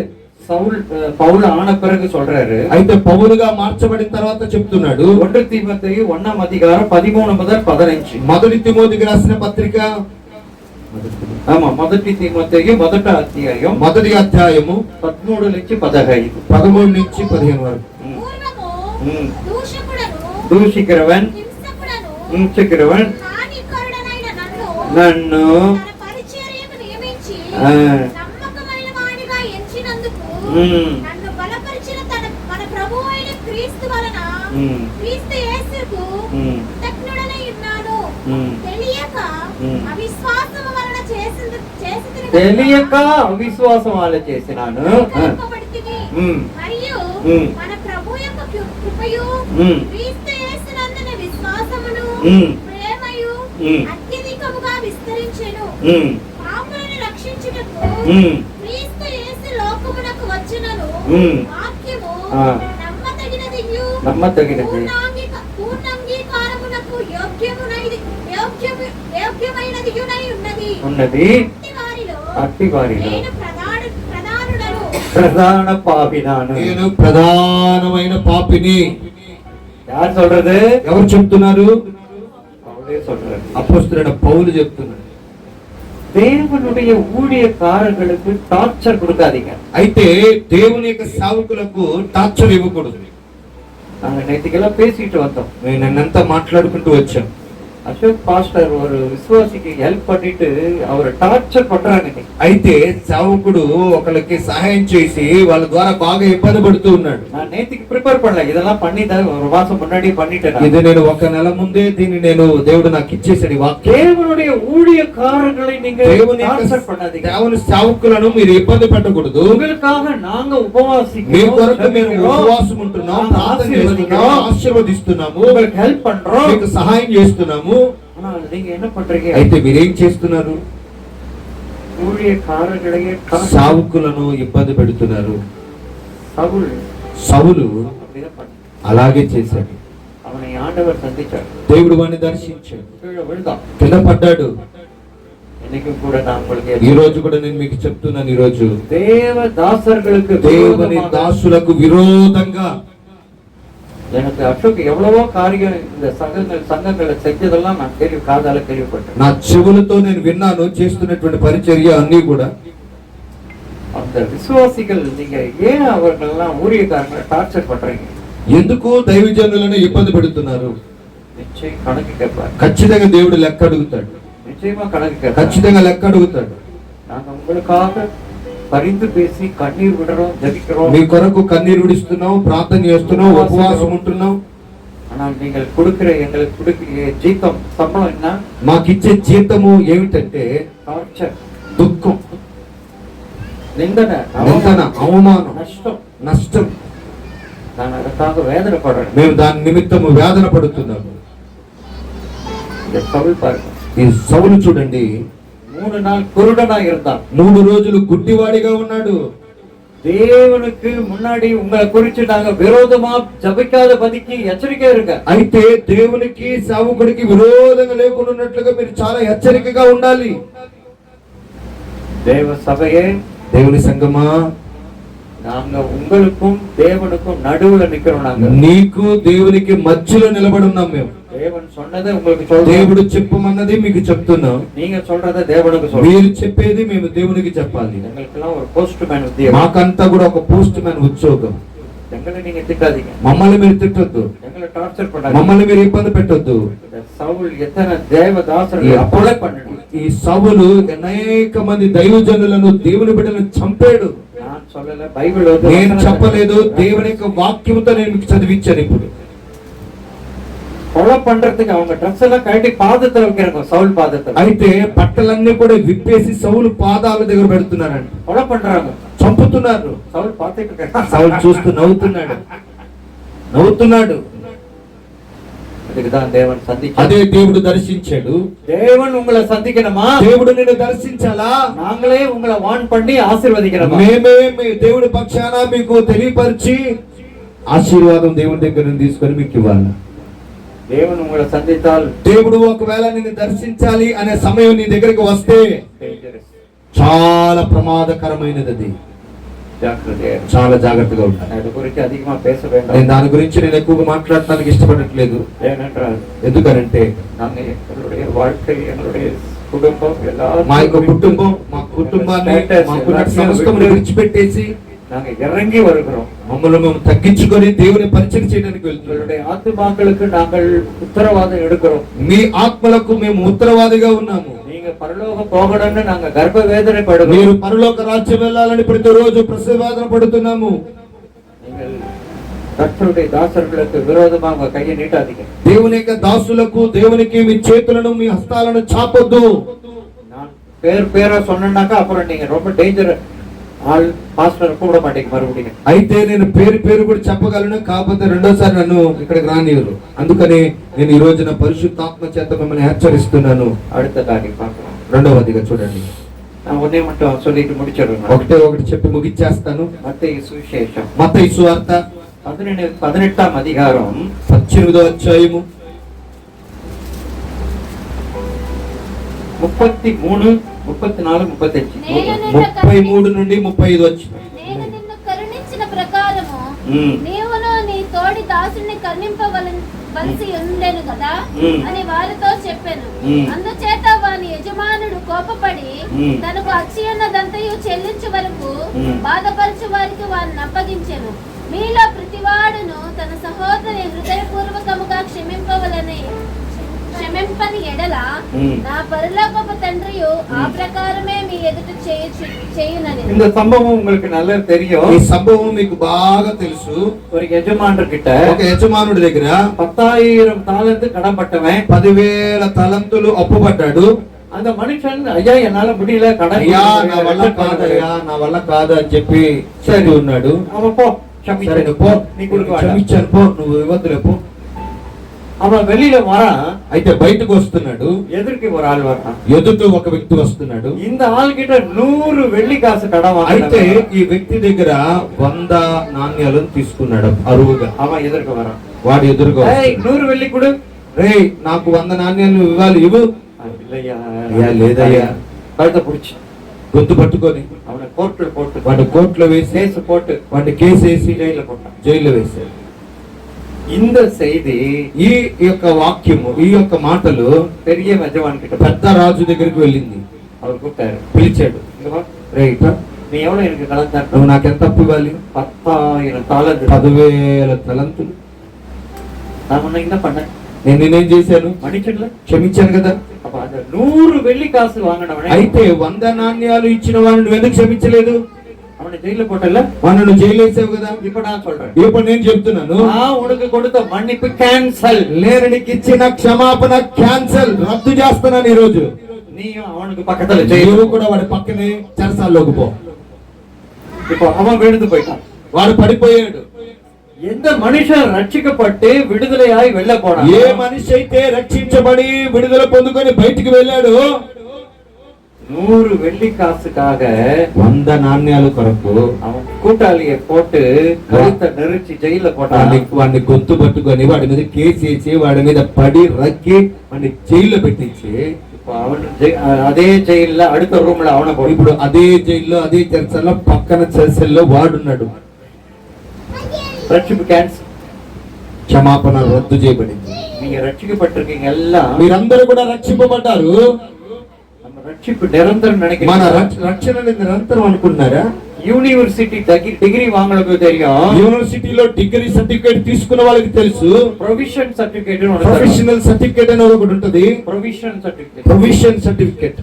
சவுல் பவுல் ஆன பிறகு சொல்றாரு. అయితే పౌలుగా మార్చబడిన తర్వాత చెప్తున్నాడు. 1 தீமோத்தேயு 1:13 முதல் 15. మొదటి తిమోతికి రాసిన పత్రిక, ஆமா, 1 தீமோத்தேயு 1వ అధ్యాయం మొదటి అధ్యాయము 13 నుంచి 15. 13 నుంచి 15 వరకు. పూర్వము ம். దూషకుడను దూషిக்கிறவன், హింసకుడను హింసకుడవన్ హానికరుడనైన నన్ను తన పరిచర్యకు నియమించి ఆ. నమ్మకమైన వాడిగా ఎంచినందుకు మ్. నన్ను బలపరిచిన మన ప్రభువు అయిన క్రీస్తు వలన మ్. క్రీస్తు యేసుకు మ్. కృతజ్ఞుడనై ఉన్నాను. మ్. తెలియక మ్. అవిశ్వాసము వలన చేసింది తెలియక అవిశ్వాసం వల్ల చేసినాను. మ్. మరియు మ్. మన ప్రభు యొక్క కృపయు మ్. క్రీస్తు యేసునందున విశ్వాసమును మ్. ప్రేమయు మ్. అత్యధికముగా విస్తరించెను. మ్. పాపులను రక్షించుటకు మ్. క్రీస్తు యేసు లోకమునకు వచ్చినను మ్. వాక్యము ఆ. నమ్మదగినదియు నమ్మదగినది. పూర్ణాంగీకారమునకు యోగ్యమైనదియునై ఉన్నది. ఉన్నది. అట్టి వారిలో నేను ప్రధానుడను. ప్రధాన పాపినాను. నేను ప్రధానమైన పాపిని. యారు சொல்றது? ఎవరు చెప్తున్నారు? పౌలే சொல்றாரு. అపోస్తలుడైన పౌలు చెప్తున్నాడు. దేవునుடைய ஊழியக்காரர்களுக்கு டார்ச்சர் கொடுக்காதீங்க. అయితే దేవుని యొక్క సేవకులకు టార్చర్ ఇవ్వకూడదు. நாங்க நேத்திக்கெல்லாம் பேசிட்டு வந்தோம். నేను నిన్నంతా మాట్లాడుకుంటూ వచ్చాం. அசோக் பாஸ்டர் ஒரு விசுவாசிக்கு ஹெல்ப் பண்ணிட்டு அவரை டார்ச்சர் பண்றாங்க. అయితే సేవకుడు ఒకళ్ళకి సహాయం చేసి వాళ్ళ ద్వారా బాగా ఇబ్బంది పడుతూ ఉన్నాడు. நான் நேத்துக்கு ப்ரிப்பேர் பண்ணல, இதெல்லாம் பண்ணி தான் ஒரு மாசம் முன்னாடி பண்ணிட்டேன். ఇది నేను ఒక నెల ముందే దీన్ని నేను దేవుడు నాకు ఇచ్చేసాడు ఈ వాక్యం. தேவனுடைய ஊழியக்காரர்களை நீங்க దేవుని டார்ச்சర్ பண்ணாதீங்க. దేవుని సేవకులను మీరు ఇబ్బంది పెట్టకూడదు. உங்களுக்காக நாங்க మీ ఉపవాసిக்கிறோம், కొరకు మేము ఉపవాసం ఉంటున్నాం, ప్రార్థన చేస్తున్నాం, ఆశీర్వదిస్తున్నాము, உங்களுக்கு హెల్ప్ பண்றோம், మీకు సహాయం చేస్తున్నాము. ஆனால் நீங்க என்ன பண்றீங்க? అయితే మీరేం చేస్తున్నారు? ஊழியக்காரர்களையே సేవకులను ఇబ్బంది పెడుతున్నారు. సౌలు அப்படிதான் பண்ண. అలాగే చేశాడు. அவனை ஆண்டவர் சந்திச்சார், దేవుడు వాడిని దర్శించాడు, கீழே விழுந்தான். కింద పడ్డాడు. இன்னைக்கும் கூட நான் உங்களுக்கு ఈ రోజు కూడా నేను మీకు చెప్తున్నాను, ఈ రోజు தேவ தாசர்களுக்கு దేవుని దాసులకు విరోధంగా எனக்கு அசோக் எவ்வளவோ காரியம் இந்த சங்கங்களை செஞ்சதெல்லாம் நான் காதால கேள்விப்பட்டேன். నా చెవులతో నేను విన్నాను చేస్తున్నటువంటి పరిచర్య అన్ని కూడా. அந்த விசுவாசிகள் நீங்க ஏன் அவர்களெல்லாம் ஊழியக்காரங்களை டார்ச்சர் பண்றீங்க? ఎందుకు దైవజనులను ఇబ్బంది పెడుతున్నారు? நிச்சயம் கணக்கு கேட்பார். ఖచ్చితంగా దేవుడు లెక్క అడుగుతాడు. நிச்சயமா கணக்கு கேட்பார். ఖచ్చితంగా లెక్క అడుగుతాడు. நாங்க உங்களுக்காக பரிந்து பேசி கண்ணீர் விடுறோம், ஜெபிக்கிறோம். మీ కొరకు కన్నీరు విడుస్తున్నాం, ప్రార్థన చేస్తున్నాం, ఉపవాసం ఉంటున్నాం. ஆனால் நீங்கள் எங்களுக்கு கொடுக்கிற జీతం சம்பளம் என்ன? మాకిచ్చే జీతము ఏమిటంటే டார்ச்சர், దుఃఖం, నిందన, అవమానం, నష్టం. நான் அதுக்காக வேதனைப்படுறேன். మేము దాని నిమిత్తము వేదన పడుతున్నాము. ఈ సౌలు చూడండి, 3 நாள் குருடனா இருந்தான். 3 రోజులు గుడ్డివాడిగా ఉన్నాడు. தேவனுக்கு முன்னாடி உங்களை குறிச்சு நாங்க விரோதமா ஜபிக்காத பதிக்கு எச்சரிக்கையா இருங்க. అయితే దేవునికి సేవకుడికి విరోధంగా లేకుండా ఉన్నట్లుగా మీరు చాలా హెచ్చరికగా ఉండాలి. தேவ சபையே, దేవుని సంఘమా, நாங்க உங்களுக்கும் தேவனுக்கும் நடுவுல நிக்கிறோம். நாங்க నీకు దేవునికి మధ్యలో నిలబడి ఉన్నాం. మేము தேவன் சொன்னதை உங்களுக்கு சொல்றோம், దేవుడు చెప్పమన్నది మీకు చెప్తున్నాం, நீங்க சொல்றதை தேவனுக்கு சொல்றோம். మీరు చెప్పేది మేము దేవునికి చెప్పాలి. எங்களுக்கெல்லாம் ஒரு போஸ்ட்மேன் உத்தியோகம். మాకంతా కూడా ఒక పోస్ట్ మ్యాన్ ఉద్యోగం. எங்களை நீங்க திட்டாதீங்க, మమ్మల్ని మీరు తిట్టొద్దు, எங்களை டார்ச்சర్ பண்ணாதீங்க. మమ్మల్ని మీరు ఇబ్బంది పెట్టొద్దు. సౌలు ఎత్తన దేవదాసులు అప్పుడే పన్నాడు. ఈ సౌలు అనేక మంది దైవజనులను, దేవుని బిడ్డలను చంపాడు. நான் சொல்லல, బైబిల్ నేను చెప్పలేదు, దేవుని యొక్క వాక్యంతో నేను మీకు చదివించాను. ఇప్పుడు கொலை பண்றதுக்கு அவங்க ட்ரெஸ் எல்லாம் கழட்டி பாதத்துல வைக்கிறாங்க, సౌలు పాదத்துல. అయితే బట్టలన్నీ కూడా విప్పేసి సౌలు పాదాల దగ్గర పెడుతున్నారంట. கொலை பண்றாங்க, చంపుతున్నారు. సౌలు పాతిட்டு இருக்காரு. సౌలు చూస్తూ నవ్వుతున్నాడు. அதுக்குதான் தேவன் சந்திச்சார். అదే దేవుడు దర్శించాడు. தேவன் உங்களை சந்திக்கணுமா? దేవుడు నిన్ను దర్శించాలా? நாங்களே உங்களை வான் பண்ணி ఆశీర్వదించணுமா? మేమే దేవుడి పక్షాన మీకు తెలియపరిచి ఆశీర్వాదం దేవుడి దగ్గర నుంచి తీసుకొని మీకు ఇవ్వాలి. தேவன் உங்களை சந்தித்தால், దేవుడు ఒకవేళ నిన్ను దర్శించాలి అనే సమయం నీ దగ్గరికి వస్తే చాలా ప్రమాదకరమైనది. అది చాలా జాగ్రత్తగా ఉంటాను. அது குறித்து அதிகமா பேச வேண்டாம். నేను దాని గురించి నేను ఎక్కువగా మాట్లాడటానికి ఇష్టపడట్లేదు. ஏனென்றால் ఎందుకనంటే நாங்க எங்களுடைய வாழ்க்கை, எங்களுடைய కుటుంబం, మా యొక్క కుటుంబం, మా కుటుంబాన్ని, మాకున్న సమస్తమును విడిచిపెట్టేసి நாங்க இறங்கி வருகிறோம். మమ్మల్ని మేము తగ్గించుకొని దేవుని పరిచయం చేయడానికి వెళ్తున్నాం. உங்களுடைய ஆத்துமாக்களுக்கு நாங்கள் உத்தரவாதம் எடுக்கிறோம். మీ ఆత్మలకు మేము ఉత్తరవాదిగా ఉన్నాము. நீங்க பரலோகம் போகணும்னு நாங்க గర్భ వేదన పడుతున్నాం. మీరు పరలోక రాజ్యం వెళ్ళాలని ప్రతి రోజు ప్రసవేదన పడుతున్నాము. நீங்கள் కర్తృడి దాసர்களுக்கு విరోధంగా உங்க கையை நீட்டாதீங்க. దేవుని యొక్క దాసులకు, దేవునికి మీ చేతులను, మీ హస్తాలను చాపొద్దు. நான் పేరా சொன்னேன்னாక அப்புறம் நீங்க ரொம்ப డేంజర్ ఆల్ పాస్టర్ కూడా మాటికి మరుపుడిగా. అయితే నేను పేరు కూడా చెప్పగలను, కాకపోతే రెండోసారి నన్ను ఇక్కడికి రానివ్వరు. అందుకని నేను ఈ రోజున పరిశుద్ధాత్మ చేత మిమ్మల్ని హెచ్చరిస్తున్నాను. அடுத்த காரியம் பார்க்கலாம். రెండవదిగా చూడండి, நான் ஒன்னே மட்டும் சொல்லிட்டு முடிச்சிடுறேன். ఒకటి చెప్పి ముగించేస్తాను. మత్తయి సువిశేషం, మత్తయి సువార్త 18వ అధికారం 18వ అధ్యాయము 33, 34, 35. 33 నుండి 35 వచ్చింది. నేను నిన్ను కరుణించిన ప్రకారము నీవును నీ తోడి దాసుని కరుణింపవలసి ఉండెను కదా అని వారితో చెప్పాను. అందుచేత వాని యజమానుడు కోపపడి తనకు అచ్చియున్నదంతయు చెల్లించు వరకు బాధపరచు వారికి వారిని అప్పగించెను. మీలో ప్రతివాడును తన సహోదరి హృదయపూర్వకముగా క్షమింపవలని క్షమింపని ఎడల నా పరలోకపు తండ్రియు ఆ ప్రకారమే మీ ఎదుట చేయునని. இந்த சம்பவம் உங்களுக்கு நல்லா தெரியும். ఈ సంభవం మీకు బాగా తెలుసు. ஒரு எஜமானர் கிட்ட ఒక యజమానుడి దగ్గర 10,000 తాలంతు கடன்பட்டவன் 10,000 తలంతులు అప్పుపడ్డాడు. அந்த మనిషిని అయ్యా ఎన్నాల முடியல కடன் అయ్యా నా వల్ల కాదయ్యా నా వల్ల కాదు అని చెప్పి సరి ఉన్నాడు. அவன் పో సరే నువ్వు పో, నీకు క్షమించాను పో, నువ్వు ఇవ్వద్దులే పో. அவன் வெளியில வரான். అయితే బయటకు వస్తున్నాడు. ఎదురుకి ஒரு ஆள் வரான். ఎదుట ఒక వ్యక్తి వస్తున్నాడు. இந்த ஆள் கிட்ட 100 వెள்ளి కాసు కடன் అయితే ఈ వ్యక్తి దగ్గర 100 నాణ్యాలను తీసుకున్నాడు అరువుగా. அவன் ఎదురుకు వరాன். వాడు ఎదురుగా 100 వెள்ளి కొడు. రేయ్ నాకు 100 నాణ్యాలు ఇవ్వాలి, ఇవ్వు. అయ్యా లేదయ్యా. కழுத்தை புடிச்சு గొంతు పట్టుకొని அவனை கோர்ட்ல போட்டு వాడు కోర్టులో వేసి கேஸ் போட்டு వాడిని కేసు వేసి జైల్లో పోட்டான். జైల్లో వేశాడు. இந்த செய்தி ఈ యొక్క వాక్యము, ఈ యొక్క మాటలు பெரிய యజమాని கிட்ட పెద్ద రాజు దగ్గరికి వెళ్ళింది. அவர் கூப்பிட்டாரு, పిలిచాడు. இங்க வா, రేయ్ ఇట్రా, நீ எவ்வளவு எனக்கு கடன் தரணும்? నువ్వు నాకెంత అప్పు ఇవ్వాలి? 10,000 తాళంతు. 10,000 తలంతులు. நான் உன்னை என்ன பண்ணேன்? నేను నేనేం చేశాను? மன்னிச்சிடல. క్షమించాను కదా. அப்ப அந்த 100 వెள்ளి కాసు వాங்கிనవనే అయితే 100 నాణ్యాలు ఇచ్చిన వాడిని నువ్వు ఎందుకు క్షమించలేదు? அவனை జైల్లో போட்டல. వాడిని జైలు వేసావు కదా. இப்ப நான் சொல்றேன், ఇప్పుడు నేను చెప్తున్నాను, உனக்கு கொடுத்த మన్నిப்பு క్యాన్సల్. నేను నీకు ఇచ్చిన క్షమాపణ క్యాన్సల్, రద్దు చేస్తున్నాను ఈ రోజు. நீயும் அவனுக்கு பக்கத்துல నువ్వు ஜெயிலு. కూడా వాడి పక్కనే చెరసాల్లోకి పో. இப்போ அவன் விழுந்து போயிட்டான். వాడు పడిపోయాడు. எந்த மனுஷன் ரட்சிக்கப்பட்டு விடுதலையாய் வெளில போனான், ఏ మనిషి అయితే రక్షించబడి విడుదల పొందుకొని బయటికి వెళ్ళాడు, 100 వెள்ளి కాసుக்காக 100 నాణ్యాలు కొరకు அவன் கூட்டாளியை போட்டு கழுத்தை நெரிச்சு ஜெயில போட்டான். వాడిని గొంతు పట్టుకొని వాడి మీద కేసు వేసి వాడి మీద పడి రక్కి వాడిని జైల్లో పెట్టించి, இப்போ அவன் அதே జైల్లో அடுத்த రూమ్లో அவனை போய் ఇప్పుడు అదే జైల్లో అదే చర్చల్లో పక్కన చర్చల్లో వాడున్నాడు. ரட்சிப்பு கேன்சல். క్షమాపణ రద్దు చేయబడింది. நீங்க ரட்சிக்கப்பட்டிருக்கீங்க எல்லாம். మీరందరూ కూడా రక్షింపబడ్డారు. நம்ம ரட்சிப்பு நிரந்தரம் మన நினைக்கிறோம். రక్షణని నిరంతరం అనుకున్నారా? యూనివర్సిటీ డిగ్రీ వాంగలకు தெரியும். యూనివర్సిటీలో డిగ్రీ సర్టిఫికేట్ తీసుకున్న వాళ్ళకి తెలుసు. ప్రొవిషన్ సర్టిఫికేట్, ప్రొఫెషనల్ సర్టిఫికేట్ అనేది ఒకటి ఉంటది. ప్రొవిషన్ సర్టిఫికేట్, ప్రొవిషన్ సర్టిఫికేట్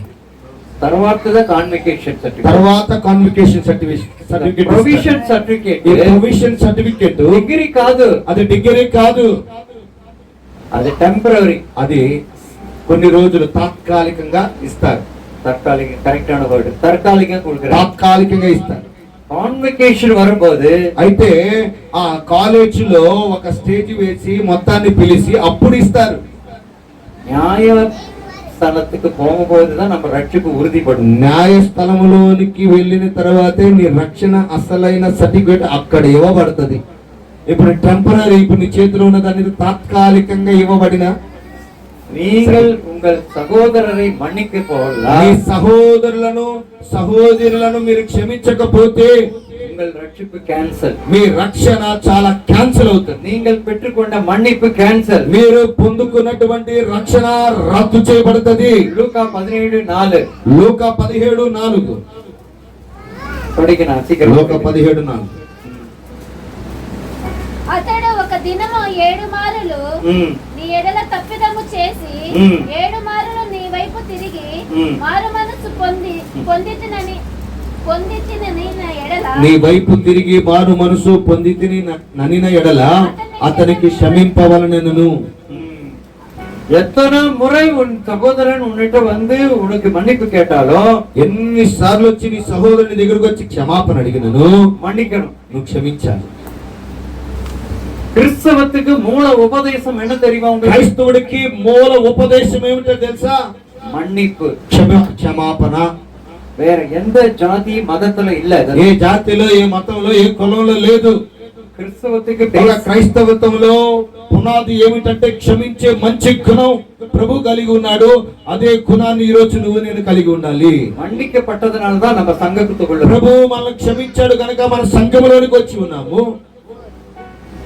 తర్వాత కాన్వికేషన్ సర్టిఫికేట్, తర్వాత కాన్వికేషన్ సర్టిఫికేట్. ప్రొవిషన్ సర్టిఫికేట్, ఈ ప్రొవిషన్ సర్టిఫికేట్ డిగ్రీ కాదు, అది డిగ్రీ కాదు, అది టెంపరరీ. అది కొన్ని రోజులు తాత్కాలికంగా ఇస్తారు. தற்காலிக கரெக்டான வேர்டு, தற்காலிகம் கொடுக்குறாங்க, తాత్కాలికంగా ఇస్తారు. కాన్వికేషన్ வரும்போது అయితే ఆ కాలేజీలో ఒక స్టేజ్ వేసి మొత్తాన్ని పిలిచి అప్పుడు ఇస్తారు. న్యాయ స్థలத்துக்கு போகும்போதுதான் நம்ம రక్షకు ఉறுதிపடும். న్యాయస్థలములోనికి వెళ్ళిన తర్వాతే నీ రక్షణ అసలైన సర్టిఫికేట్ అక్కడ ఇవ్వబడుతుంది. ఇప్పుడు టెంపరరీ, ఇప్పుడు నీ చేతిలో ఉన్నది అనేది తాత్కాలికంగా ఇవ్వబడిన. நீங்கள் உங்கள் సహోదరుని మన్నిక పోవల్ల, నీ సహోదరులను సహోదరులను మీరు క్షమించకపోతే உங்கள் రక్షిப்பு క్యాన్సల్. మీ రక్షణ చాలా క్యాన్సిల్ అవుతుంది. நீங்கள் பெற்றுக்கொண்ட మన్నిப்பு క్యాన్సల్. మీరు పొందుకున్నటువంటి రక్షణ రద్దు చేయబడుతుంది. లూకా 17:4. లూకా 17:4. படிக்கணும் சீக்கிரம். లూకా 17:4. అతడు ఒక దినము 7 మారులు నీ ఎడల తప్పిదము చేసి 7 మారులు నీ వైపు తిరిగి మారు మనసు పొందితినని ఎడల, నీ వైపు తిరిగి మారు మనసు పొందితిని ననిన ఎడల అతనికి క్షమింపవలనెను. எத்தனை முறை உன் சகோதரன் உன்னிட்ட வந்து உனக்கு மன்னிப்பு கேட்டாலும், ఎన్నిసార్లు వచ్చి నీ సహోదరుని దగ్గరకు వచ్చి క్షమాపణ అడిగినను మన్నికணும், నువ్వు క్షమించాలి. క్రిస్తవத்துக்கு మూల ఉపదేశం என்ன தெரியுமா உங்களுக்கு? క్రైస్తవుడికి మూల ఉపదేశం ఏమిటో తెలుసా? మన్నిப்பு, క్షమాపణ. వేற எந்த జాతి మతத்துல இல்ல. ఏ జాతిలో, ఏ మతంలో, ఏ కులంలో లేదు. క్రిస్తవத்துக்கு క్రైస్తవత్వంలో పునాది ఏమిటంటే క్షమించే మంచి గుణం ప్రభు కలిగి ఉన్నాడు. అదే గుణాన్ని ఈ రోజు నువ్వు నేను కలిగి ఉండాలి. మన్నిக்கப்பட்டதனாலதான் நம்ம సంఘకుతుకుள்ள ప్రభు మనల్ని క్షమించాడు కనుక మన సంఘములోనికి వచ్చి ఉన్నాము.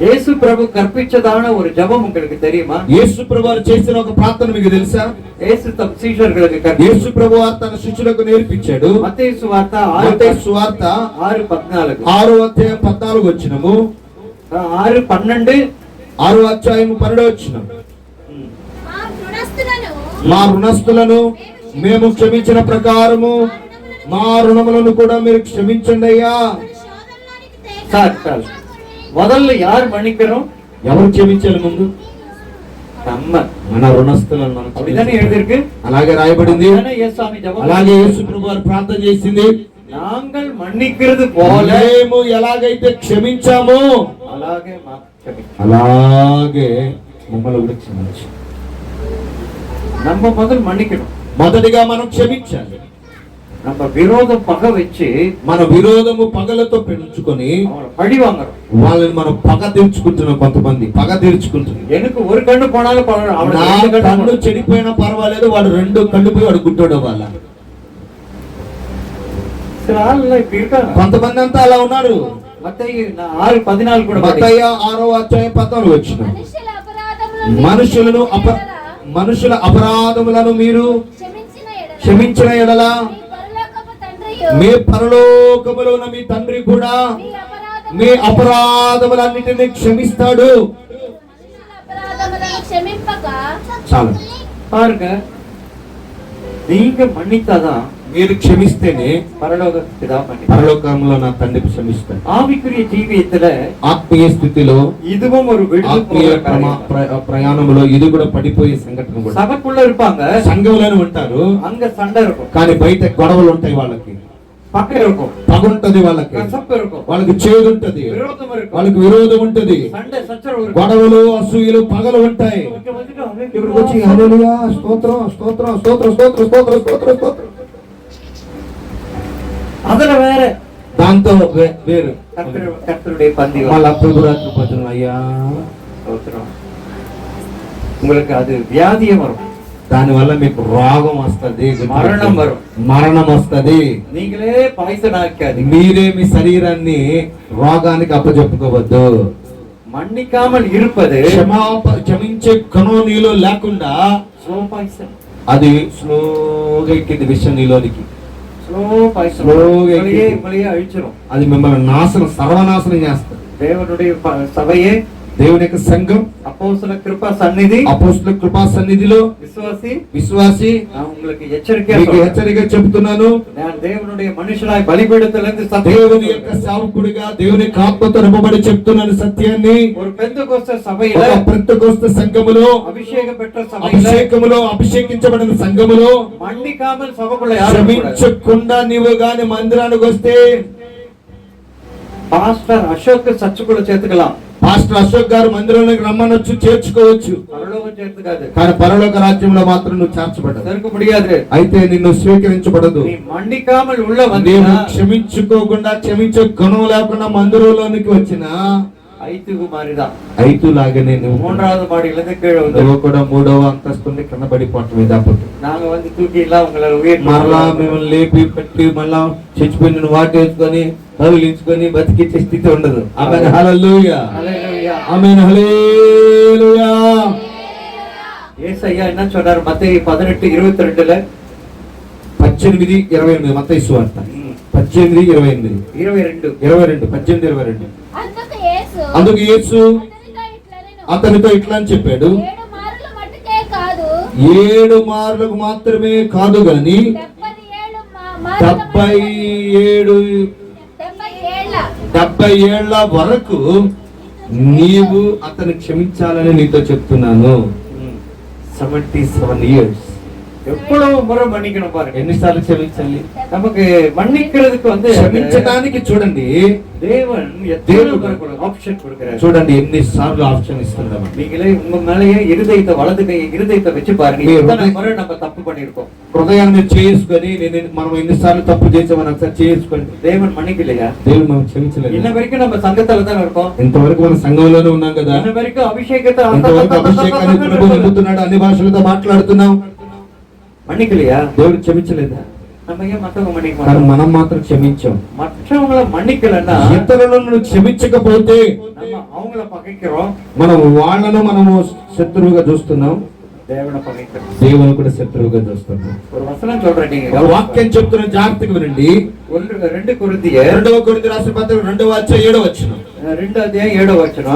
యేసు ప్రభు కర్పించదాన ஒரு ஜெபம் உங்களுக்கு தெரியுமா? యేసు ప్రభు చేసిన ఒక ప్రార్థన మీకు తెలుసా? యేసు తమ శిష్యులకు యేసు ప్రభు తన శిష్యులకు నేర్పించాడు. మత్తయి సువార్త 6:14. 6వ అధ్యాయం 14 వచనము, 6:12. 6వ అధ్యాయం 12 వచనం. మా ఋణస్థులను మా రుణస్థులను మేము క్షమించిన ప్రకారము మా రుణములను కూడా మీరు క్షమించండి అయ్యా. சார் சார் முதல்ல யார் மன்னிக்கணும்? ఎవరు క్షమించాలి ముందు? நம்ம. మన రుణస్థులను మనం அப்படிதானே எழுதிருக்கு, అలాగే రాయబడింది. அதானே இயேசுசாமி ஜெபம். అలాగే యేసు ప్రభు వారు ప్రార్థన చేసింది, நாங்கள் மன்னிக்கிறது போல మేము ఎలాగైతే క్షమించామో అలాగే మాకు క్షమించు. అలాగే మమ్మల్ని కూడా క్షమించు. நம்ம முதல் மன்னிக்கணும். మొదటిగా మనం క్షమించాలి. நம்ம விரோதம் பகை வச்சு మన విరోధము పగలతో పెంచుకొని அவனை பழி வாங்குறோம். వాళ్ళని మనం పగ తీర్చుకుంటున్నాం. కొంతమంది పగ తీర్చుకుంటున్నాం. எனக்கு ஒரு கண்ணு போனாலும் నా కన్ను చెడిపోయినా పర్వాలేదు, వాడు రెండు కళ్ళు పోయి వాడు గుట్టోడు వాళ్ళ. இப்படி இருக்காங்க. కొంతమంది అంతా అలా ఉన్నారు. మత్తయి 6:14 కూడా మత్తయి 6:14 వచ్చిన మనుషుల అపరాధములను మీరు క్షమించిన ఎడల మీ పరలోకములో ఉన్న మీ తండ్రి కూడా మీ అపరాధములన్నిటిని క్షమిస్తాడు. చాలు. பாருங்க, நீங்க மன்னித்தாதான் మీరు క్షమిస్తేనే பரலோக பிதா மன்னிப்பார். పరలోకంలో నా తండ్రి క్షమిస్తాడు. ஆவிக்குரிய ஜீவியத்துல ఆత్మీయ స్థితిలో இதுவும் ஒரு ఆత్మీయ ప్రయాణంలో ఇది కూడా పడిపోయే సంఘటన కూడా. సభకుள்ள இருப்பாங்க, సంఘంలోనే ఉంటారు, அங்க சண்டை இருக்கும், కానీ బయట గొడవలు ఉంటాయి. వాళ్ళకి பக்கம் இருக்கும், పగుంటది, వాళ్ళకి கசப்பு இருக்கும், వాళ్ళకి చేదు ఉంటది, விரோதம் இருக்கும், వాళ్ళకి విరోధం ఉంటది, சண்டை சச்சரவு இருக்கும். గొడవలు అసూయలు పగలు ఉంటాయి. ఇక్కడికి వచ్చి హల్లెలూయా స్తోత్రం స్తోత్రం స్తోత్రం స్తోత్రం స్తోత్రం స్తోత్రం స్తోత్రం, அதுல வேற దాంతో వేరు கர்த்தருடைய பந்தி మళ్ళా ప్రభురాత్రి భజన అయ్యా స్తోత్రం. உங்களுக்கு அது வியாதியே வரும், దాని వల్ల మీకు రోగం వస్తది, మరణం వரும், మరణం వస్తది. நீங்களே பாய்சன் ஆக்காதீங்க. మీరే మీ శరీరాన్ని రోగానికి అప్పచెప్పుకోవద్దు. మన్నికామల్ இருப்பது క్షమించే గుణం నీలో లేకుండా స్లో పాయిసన్, అది స్లోగా ఎక్కింది విషయం నీలోనికి. స్లో పాయిసన్ స్లోగా అழிச்சிரும். అది మిమ్మల్ని సర్వనాశనం చేస్తుంది. దేవునుடைய సభయే, దేవుని యొక్క సంఘం, అపోస్తల కృపా సన్నిధి, అపోస్తల కృపా సన్నిధిలో విశ్వాసి உங்களுக்கு ఎచ్చరిక మీకు హెచ్చరిక చెబుతున్నాను. నేను దేవునుடைய మనుషులాய் బలిపీఠத்திலிருந்து దేవుని యొక్క సేవకుడిగా దేవుని ఆత్మతో నింపబడి చెప్తున్నాను సత్యాన్ని. ஒரு పెంతెకోస్తు సభలో, ఒక పెంతెకోస్తు సంఘములో, అభిషేకములో అభిషేకించబడిన సంఘములో మన్నికామల్ సభకుల క్షమించకుండా నీవు గాని మందిరానికి వస్తే పాస్టర్ అశోక్ సచ్చుకుల చేతుకలా, పాస్టర్ అశోక్ గారు మందిరంలోకి రమ్మనొచ్చు, చేర్చుకోవచ్చు, పరలోకం చేర్చు కాదు, కానీ పరలోక రాజ్యంలో మాత్రం నువ్వు చేర్చబడదు. సరుకు ముడియాదు, అయితే నిన్ను స్వీకరించబడదు. మన్నికామల్ ఉள்ள నేను క్షమించుకోకుండా క్షమించే గుణం లేకుండా మందిరంలోనికి వచ్చిన ఐతుకు మారిదా, ఐతు లాగానే నువ్వు మూడవ మాడిలిருந்து கீழே வந்து నువ్వు కూడా మూడవ అంతస్తుని కింద పడిపోవటం ఇదాపట్టు. நாங்க வந்து தூக்கி எல்லாம் உங்களை உயிர் మరలా మిమ్మల్ని లేపి పెట్టి మళ్ళా చచ్చిపోయిన వాటేసుకొని తగిలించుకొని బతికించే స్థితి ఉండదు. ఆమేన్ హల్లెలూయా, హల్లెలూయా, ఆమేన్ హల్లెలూయా. యేసయ్య என்ன சொன்னார்? மத்தேயு 18:22ல 18:28 మత్తయి సువార్త 18:28 22 18:22. అందుకు యేసు అతనితో ఇట్లా అని చెప్పాడు, 7 మార్లకు మాత్రమే కాదు గాని 70 ఏళ్ల వరకు నీవు అతను క్షమించాలని నీతో చెప్తున్నాను. 77 years. எவ்வளவு முறை மன்னிக்கணும் பாருங்க. ఎన్నిసార్లు క్షమించాలి? நமக்கு மன்னிக்கிறதுக்கு வந்து క్షమించడానికి చూడండి தேவன் எத்தனை ஆப்ஷன் கொடுக்கிறார். చూడండి ఎన్నిసార్లు ఆప్షన్ ఇస్తున్నాడు. நீங்களே உங்க மேலேயே இருதயத்தை வலது கை இருதயத்தை வச்சு பாருங்க, எத்தனை முறை நம்ம தப்பு பண்ணிருக்கோம். హృదయాన్ని చేసుకొని మనం ఎన్నిసార్లు తప్పు చేసామని ఒకసారి చేసుకోండి. தேவன் மன்னிக்கலையா? దేవుడు మనం క్షమించలేదు. இன்ன வரைக்கும் நம்ம సంఘத்துல தான் இருக்கோம். ఇంతవరకు మన సంఘంలోనే ఉన్నాం కదా. இன்ன వరకు అభిషేకத்தை ఇంతవరకు అభిషేకాన్ని పొందుతున్నాడు, అన్ని భాషలతో మాట్లాడుతున్నాం. மன்னிக்கலையா? దేవుడు క్షమించలేదా? நம்ம ஏன் மத்தவங்க மன்னிக்க కానీ மாட்டோம்? మనం మాత్రం క్షమించాం. மற்றவங்கள மன்னிக்கலன்னா ఇతరులను క్షమించకపోతే நம்ம அவங்கள பகைக்கிறோம், మనం మనము శత్రువుగా చూస్తున్నాం, தேவனை பகைக்கிறோம். దేవుని కూడా శత్రువుగా చూస్తున్నాం. ஒரு வசனம் சொல்றேன், நீங்க ఒక వాక్యం చెప్తున్న జాగ్రత్తగా వినండి. 2 కొరింథీయర్ 2వ కొరింథీ రాసిన పత్రిక 2వ అధ్యాయం 7వ వచనం. 2వ అధ్యాయం 7వ వచనం.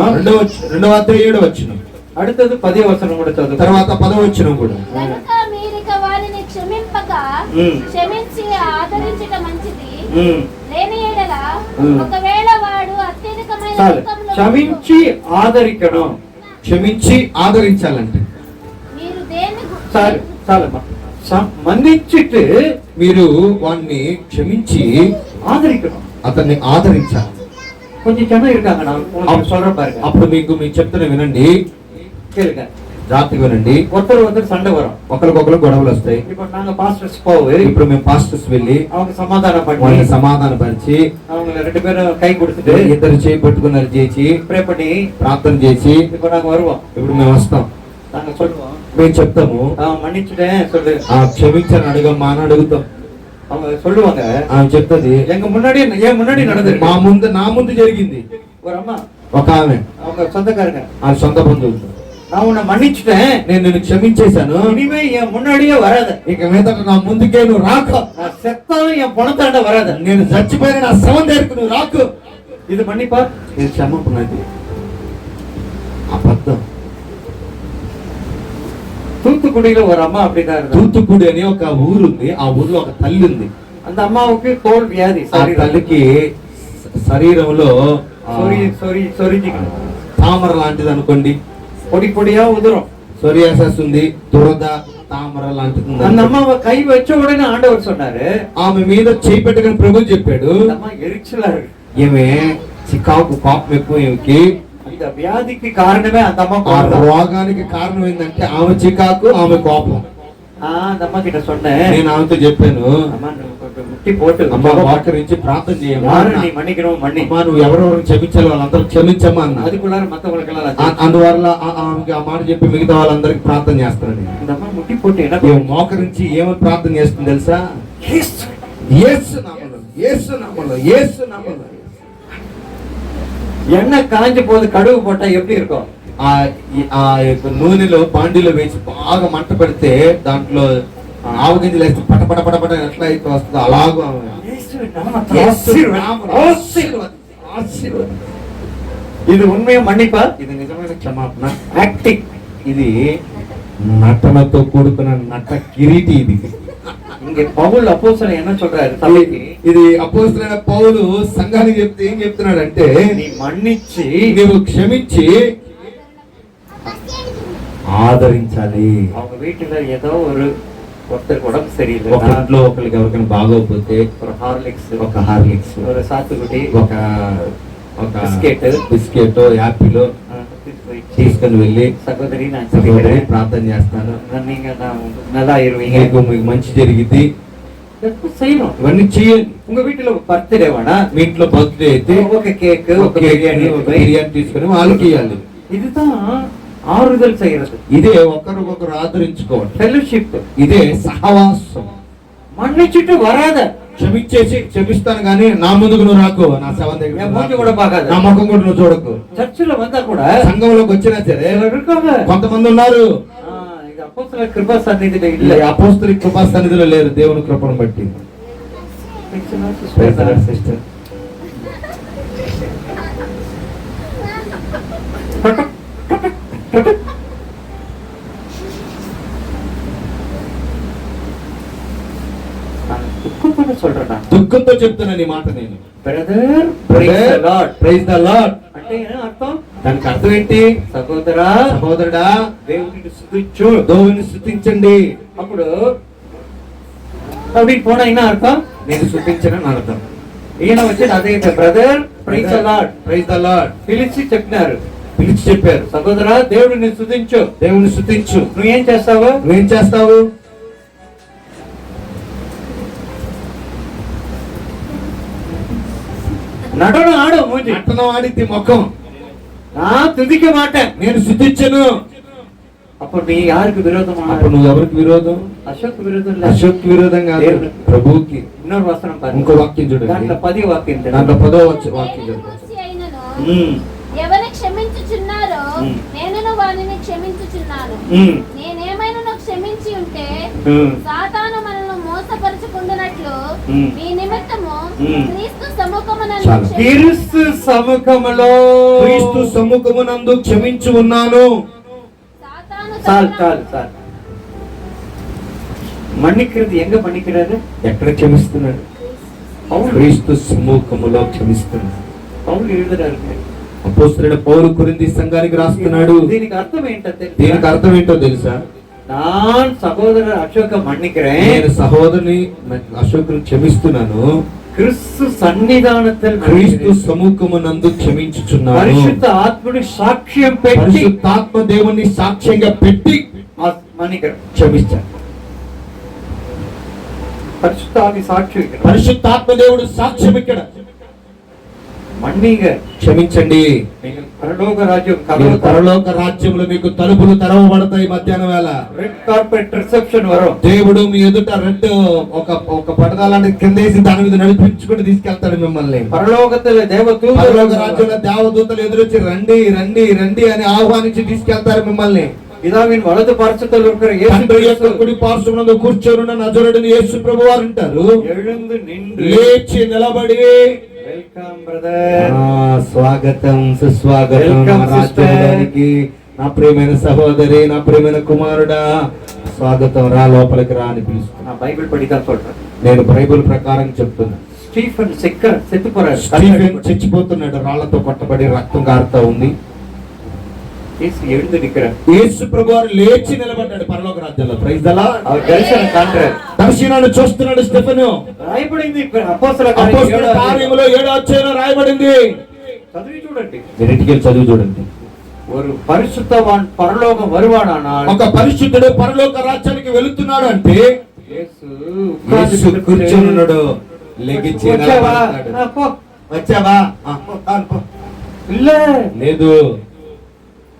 2వ అధ్యాయం 7వ వచనం. அடுத்தது 10వ వచనం కూడా చదువు. తర్వాత 10వ వచనం కూడా. కనుక మీ క్షమింపక ఉమ్. క్షమించి ఆదరించట మంచిది. ఉమ్. లేని ఎడల ఉమ్. ఒకవేళ వాడు అత్యధికమైన చాలు, దుఃఖంలో క్షమించి ఆదరించడం. క్షమించి ఆదరించాలంటే మీరు దేన్ని చాలు చాలమ్మా. మన్నించిட்டு మీరు వాడిని క్షమించి ஆதரிக்கணும். అతన్ని ఆదరించాలి. கொஞ்சம் ஜனம் இருக்காங்க, நான் உங்களுக்கு சொல்றேன் பாருங்க. అప్పుడు మీకు చెప్తున్నా వినండి, கேளுங்க. జాగ్రత్తగా వినండి. ஒருத்தர் சண்டை வரும். ఒకరికొకరు గొడవలు వస్తాయి. இப்ப நாங்க பாஸ்டர்ஸ் போய் ఇప్పుడు మేము పాస్టర్స్ వెళ్ళి அவங்க సమాధానం பண்ணி వాళ్ళని సమాధానపరిచి அவங்க ரெண்டு பேரும் கை கொடுத்துட்டு ఇద్దరు చేయి పట్టుకున్నారు చేసి ப்ரே பண்ணி ప్రార్థన చేసి இப்ப நாங்க வருவோம். ఇప్పుడు మేము వస్తాం, நாங்க சொல்லுவோம், మేము చెప్తాము மன்னிச்சுட்டேன் சொல்லு. క్షమించని అడగమ్మా అని అడుగుతాం. அவங்க சொல்லுவாங்க, ఆమె చెప్తుంది எங்க முன்னாடி ஏன் முன்னாடி நடந்தது. నా ముందు జరిగింది. ஒரு అమ్మ, ఒక ఆమె அவங்க சொந்தக்காரங்க, ఆ సొంత బంధువులు, நான் உன்னை மன்னிச்சுட்டேன், నేను నిన్ను క్షమించేశాను, இனிமே என் முன்னாடியே வராத, ఇక మీదట నా ముందుకే నువ్వు రాకు, நான் செத்தாலும் என் பணத்தாண்ட வராத, నేను చచ్చిపోయిన నా శవం దగ్గరకు నువ్వు రాకు. இது மன்னிப்பா. ఇది క్షమాపణ. అది అబద్ధం. தூத்துக்குடியில ஒரு அம்மா அப்படிதான் இருந்தா. తూత్తుకుడి అని ఒక ఊరు ఉంది. ఆ ఊర్లో ఒక తల్లి ఉంది. அந்த அம்மாவுக்கு தோல் வியாதி, ఆ తల్లికి శరీరంలో சொரிஞ்சிக்கணும், తామర లాంటిది అనుకోండి, பொடி பொடியா உதிரும். సోరియాసిస్ ఉంది, దురద, తామర లాంటిది ఉంది. அந்த அம்மாவை கை வச்ச உடனே ஆண்டவர் சொன்னாரு, ఆమె మీద చేయి పెట్టుకుని ప్రభు చెప్పాడు, அந்த అమ్మ ఎరిచలా இருக்கு. ఈమె చికాకు, కోపం ఎక్కువ ఈమెకి. அந்த வியாதிக்கு காரணமே அந்த అమ్మ ఆ கோபம். రోగానికి కారణం ఏంటంటే ఆమె చికాకు, ఆమె కోపం. அந்த అమ్మ கிட்ட சொன்னேன், నేను ఆమెతో చెప్పాను, అమ్మా నువ్వు కొంచెం ముట్టి పోటు అమ్మ వాకరించి ప్రార్థన చేయమ్మా, யாரும் நீ மன்னிக்கணும் மன்னி, అమ్మా నువ్వు ఎవరెవరు క్షమించాలి వాళ్ళందరూ క్షమించమ్మా అన్న. அதுக்குள்ளார மத்தவங்களுக்கெல்லாம் అందువల్ల ఆమెకి ఆ మాట చెప్పి మిగతా వాళ్ళందరికి ప్రార్థన చేస్తున్నాడు. இந்த అమ్మ ముట్టి పోட்டு என்ன ఈమె మోకరించి ఏమని ప్రార్థన చేస్తుంది తెలుసా? యేసు నామములో, యేసు నామములో, యేసు నామములో. எண்ணெய் காஞ்ச போது கடுகு போட்டா எப்படி இருக்கும்? ఆ యొక్క నూనెలో బాండిలో వేసి బాగా మంట పెడితే దాంట్లో ఆవగింజలు వేస్తే పట పట పట పట ఎట్లా అయితే వస్తుందో అలాగూ இது உண்மையா மன்னிப்பா? ఇది నిజమైన క్షమాపణ. యాక్టింగ్. ఇది నటనతో కూడుకున్న నట కిరీటి. ఇది இங்க பவுல் அப்போஸ்தலன் என்ன சொல்றாரு சபைக்கு? ఇది అపోస్తలుడైన పౌలు సంఘానికి చెప్తే ఏం చెప్తున్నాడంటే, நீ మన్నించి నీవు క్షమించి ఆదరించాలి. அவங்க வீட்டுல ஏதோ ஒருத்தருக்கு உடம்பு ఒక சரியில்லை, ఇంట్లో ఒకరికి ఎవరికైనా బాగోకపోతే ஒரு ஹார்லிக்ஸ், ఒక హార్లిక్స్, ஒரு சாத்துக்குடி, ఒక బిస్కెట్, బిస్కెట్, యాపిల్ తీసుకొని వెళ్ళి, సహోదరి நான் సహోదరి சொல்லிக்கிறேன், ప్రార్థన చేస్తాను, நீங்க நல்லா ஆயிருவீங்க, మీకు మంచి జరిగింది, செய்யணும். ఇవన్నీ చేయండి. உங்க வீட்டுல బర్త్డే வேணா, మీ ఇంట్లో బర్త్డే అయితే ఒక కేక్, ఒక బిర్యానీ, ఒక బిర్యానీ తీసుకొని వాళ్ళకి ఇవ్వాలి. இதுதான் ஆறுதல் செய்யறது, ఇదే ఒకరికొకరు ఆదరించుకోవాలి, ఫెలోషిప్. ఇదే సహవాసం. మన్నించుట్టు వరాద, క్షమించేసి క్షమిస్తాను కానీ నా ముందుకు నువ్వు రాకు, నా శవం என் దగ్గర மூஞ்சி கூட பார்க்காத. నా ముఖం కూడా నువ్వు చూడకు. చర్చిలో வந்தா கூட సంఘంలోకి వచ్చినా సరే சிலர் இருக்காங்க, కొంతమంది ఉన్నారు, இது அப்போஸ்தலர் கிருபா సన్నిధిలో ఇలా இல்ல. అపోస్తలిక కృపా సన్నిధిలో లేరు, దేవుని కృపను బట్టి. సిస్టర్ దుఃఖంతో சொல்றேன், దుఃఖంతో చెప్తున్నాను ఈ మాట నేను. Brother praise the Lord praise the Lord అంటే ఏం అర్థం? దానికి అర్థం ఏంటి? సహోదరా సహోదరుడా, దేవుడిని స్తుతించు. దేవుని స్తుతించండి. అప్పుడు அப்படி போனா என்ன అర్థం? నేను స్తుతించను అని అర్థం. ఈయన వచ్చి అదే brother praise the Lord praise the Lord పిలిచి చెప్పినారు, పిలిచి చెప్పారు, సహోదరా దేవుడిని స్తుతించు. దేవుని స్తుతించు. నువ్వేం చేస్తావు? నువ్వేం చేస్తావు? నటన ఆడు మూజి. నటన ఆడితే ముఖం. నా తుదిక మాట నేను స్తుతించను. అప్పుడు నీ యారికి విరోధమా? అప్పుడు నువ్వు ఎవరికి విరోధం? అశోక్ విరోధం లేదు. అశోక్ విరోధం కాదు, దేవుడు. ప్రభువుకి. இன்னொரு வசனம் பாருங்க, ఇంకో వాక్యం చూడండి, దాంట్లో 10 వాక్యం దాంట్లో 10వ వాక్యం చూడండి. మనిషి అయినను ఎవరిని క్షమించుచున్నారో నేను వారిని క్షమించుచున్నాను. నేనేమైనా క్షమించి ఉంటే సాతాను మనల్ని మోసపరచుకుంటున్నట్లు మీ నిమిత్తము క్రీస్తు సముఖమునందు క్రీస్తు సముఖములో క్రీస్తు సముఖమునందు క్షమించి ఉన్నాను. సాతాను చాలు చాలు చాలు. மன்னிக்கிறது எங்க மன்னிக்கிறாரு? ఎక్కడ క్షమిస్తున్నాడు? పౌలు క్రీస్తు సమ్ముఖములో క్షమిస్తున్నాడు. పౌలు எழுதுறாருங்க. అపోస్తలుడైన పౌలు కొరింథీ సంఘానికి రాస్తున్నాడు. దీనికి అర్థం ఏంటంటే, దీనికి అర్థం ఏంటో తెలుసా? நான் சகோதரர் அசோக மன்னிக்கிறேன், నేను సహోదరుని అశోకుని క్షమిస్తున్నాను, క్రీస్తు సన్నిధానத்தில் క్రీస్తు సముఖమునందు క్షమించుచున్నాను, పరిశుద్ధ ఆత్మని సాక్ష్యం పెట్టి, పరిశుద్ధాత్మ దేవుని సాక్ష్యంగా పెట్టి మన్నిக்கிறேன். క్షమించాను. పరిశుద్ధ ఆత్మ సాక్షి ఇక్కడ. పరిశుద్ధాత్మ దేవుడు సాక్ష్యం ఇక్కడ. మన్నిగ, క్షమించండి, పరలోక రాజ్యం మీరు పరలోక రాజ్యంలో మీకు తలుపులు తెరవబడతాయి. మధ్యాహ్నం వేళ రెడ్ కార్పెట్ రిసెప్షన్ వరం దేవుడు మీ ఎదుట రెడ్ ఒక పడదాలని కిందేసి దాని మీద నడిపించుకుంటూ తీసుకెళ్తాడు మిమ్మల్ని. పరలోకத்துல దేవదూతలు, పరలోక రాజ్యంలో దేవదూతలు ఎదురొచ్చి రండి రండి రండి అని ఆహ్వానించి తీసుకెళ్తారు మిమ్మల్ని. పితావిన్ వలదు పార్శ్వத்தில் இருக்கிற తండ్రి యొక్క యేసు కుడి పార్శ్వమునందు కూర్చొని నజరుడైన యేసు ప్రభువారు అంటారు, எழுந்து నిండు లేచి నిలబడి వెల్కమ్ బ్రదర్, స్వాగతం సుస్వాగతం Welcome, నా రాజ్యానికి, నా ప్రియమైన సహోదరి, నా ప్రియమైన కుమారుడా, స్వాగతం, రా లోపలికి రా అని పిలుస్తున్నా. நான் బైబిల్ படிதான் சொல்றேன். నేను బైబిల్ ప్రకారం చెప్తున్నా. స్టీఫెన్ సెత్తు పోరాడు, స్టీఫెన్ చచ్చిపోతున్నాడు, రాళ్లతో కొట్టబడి రక్తం కారుతా ఉంది. యేసు எழுந்து நிக்கிறார். యేసు ప్రభువారు లేచి నిలబడ్డాడు పరలోక రాజ్యంలో. Praise the lord. அவர் దర్శనం కాంటారు, దర్శనాన్ని చూస్తున్నాడు స్టెఫెను. రాయబడింది అపోస్తల అపోస్తలుల కార్యములో 7వ అధ్యాయంలో రాయబడింది. చదివి చూడండి. మీరు ఇంటికి వెళ్ళి చదివి చూడండి. ஒரு பரிசுத்தவான் பரலோகம் வருவானானால், ఒక పరిశుద్ధుడు పరలోక రాజ్యానికి వెళుతున్నాడు అంటే యేసు యేసు కూర్చొని ఉన్నాడు, లెగిచి వచ్చావా? నిలబడతాడు. పో. వచ్చావా? పో, పో. இல்ல, లేదు,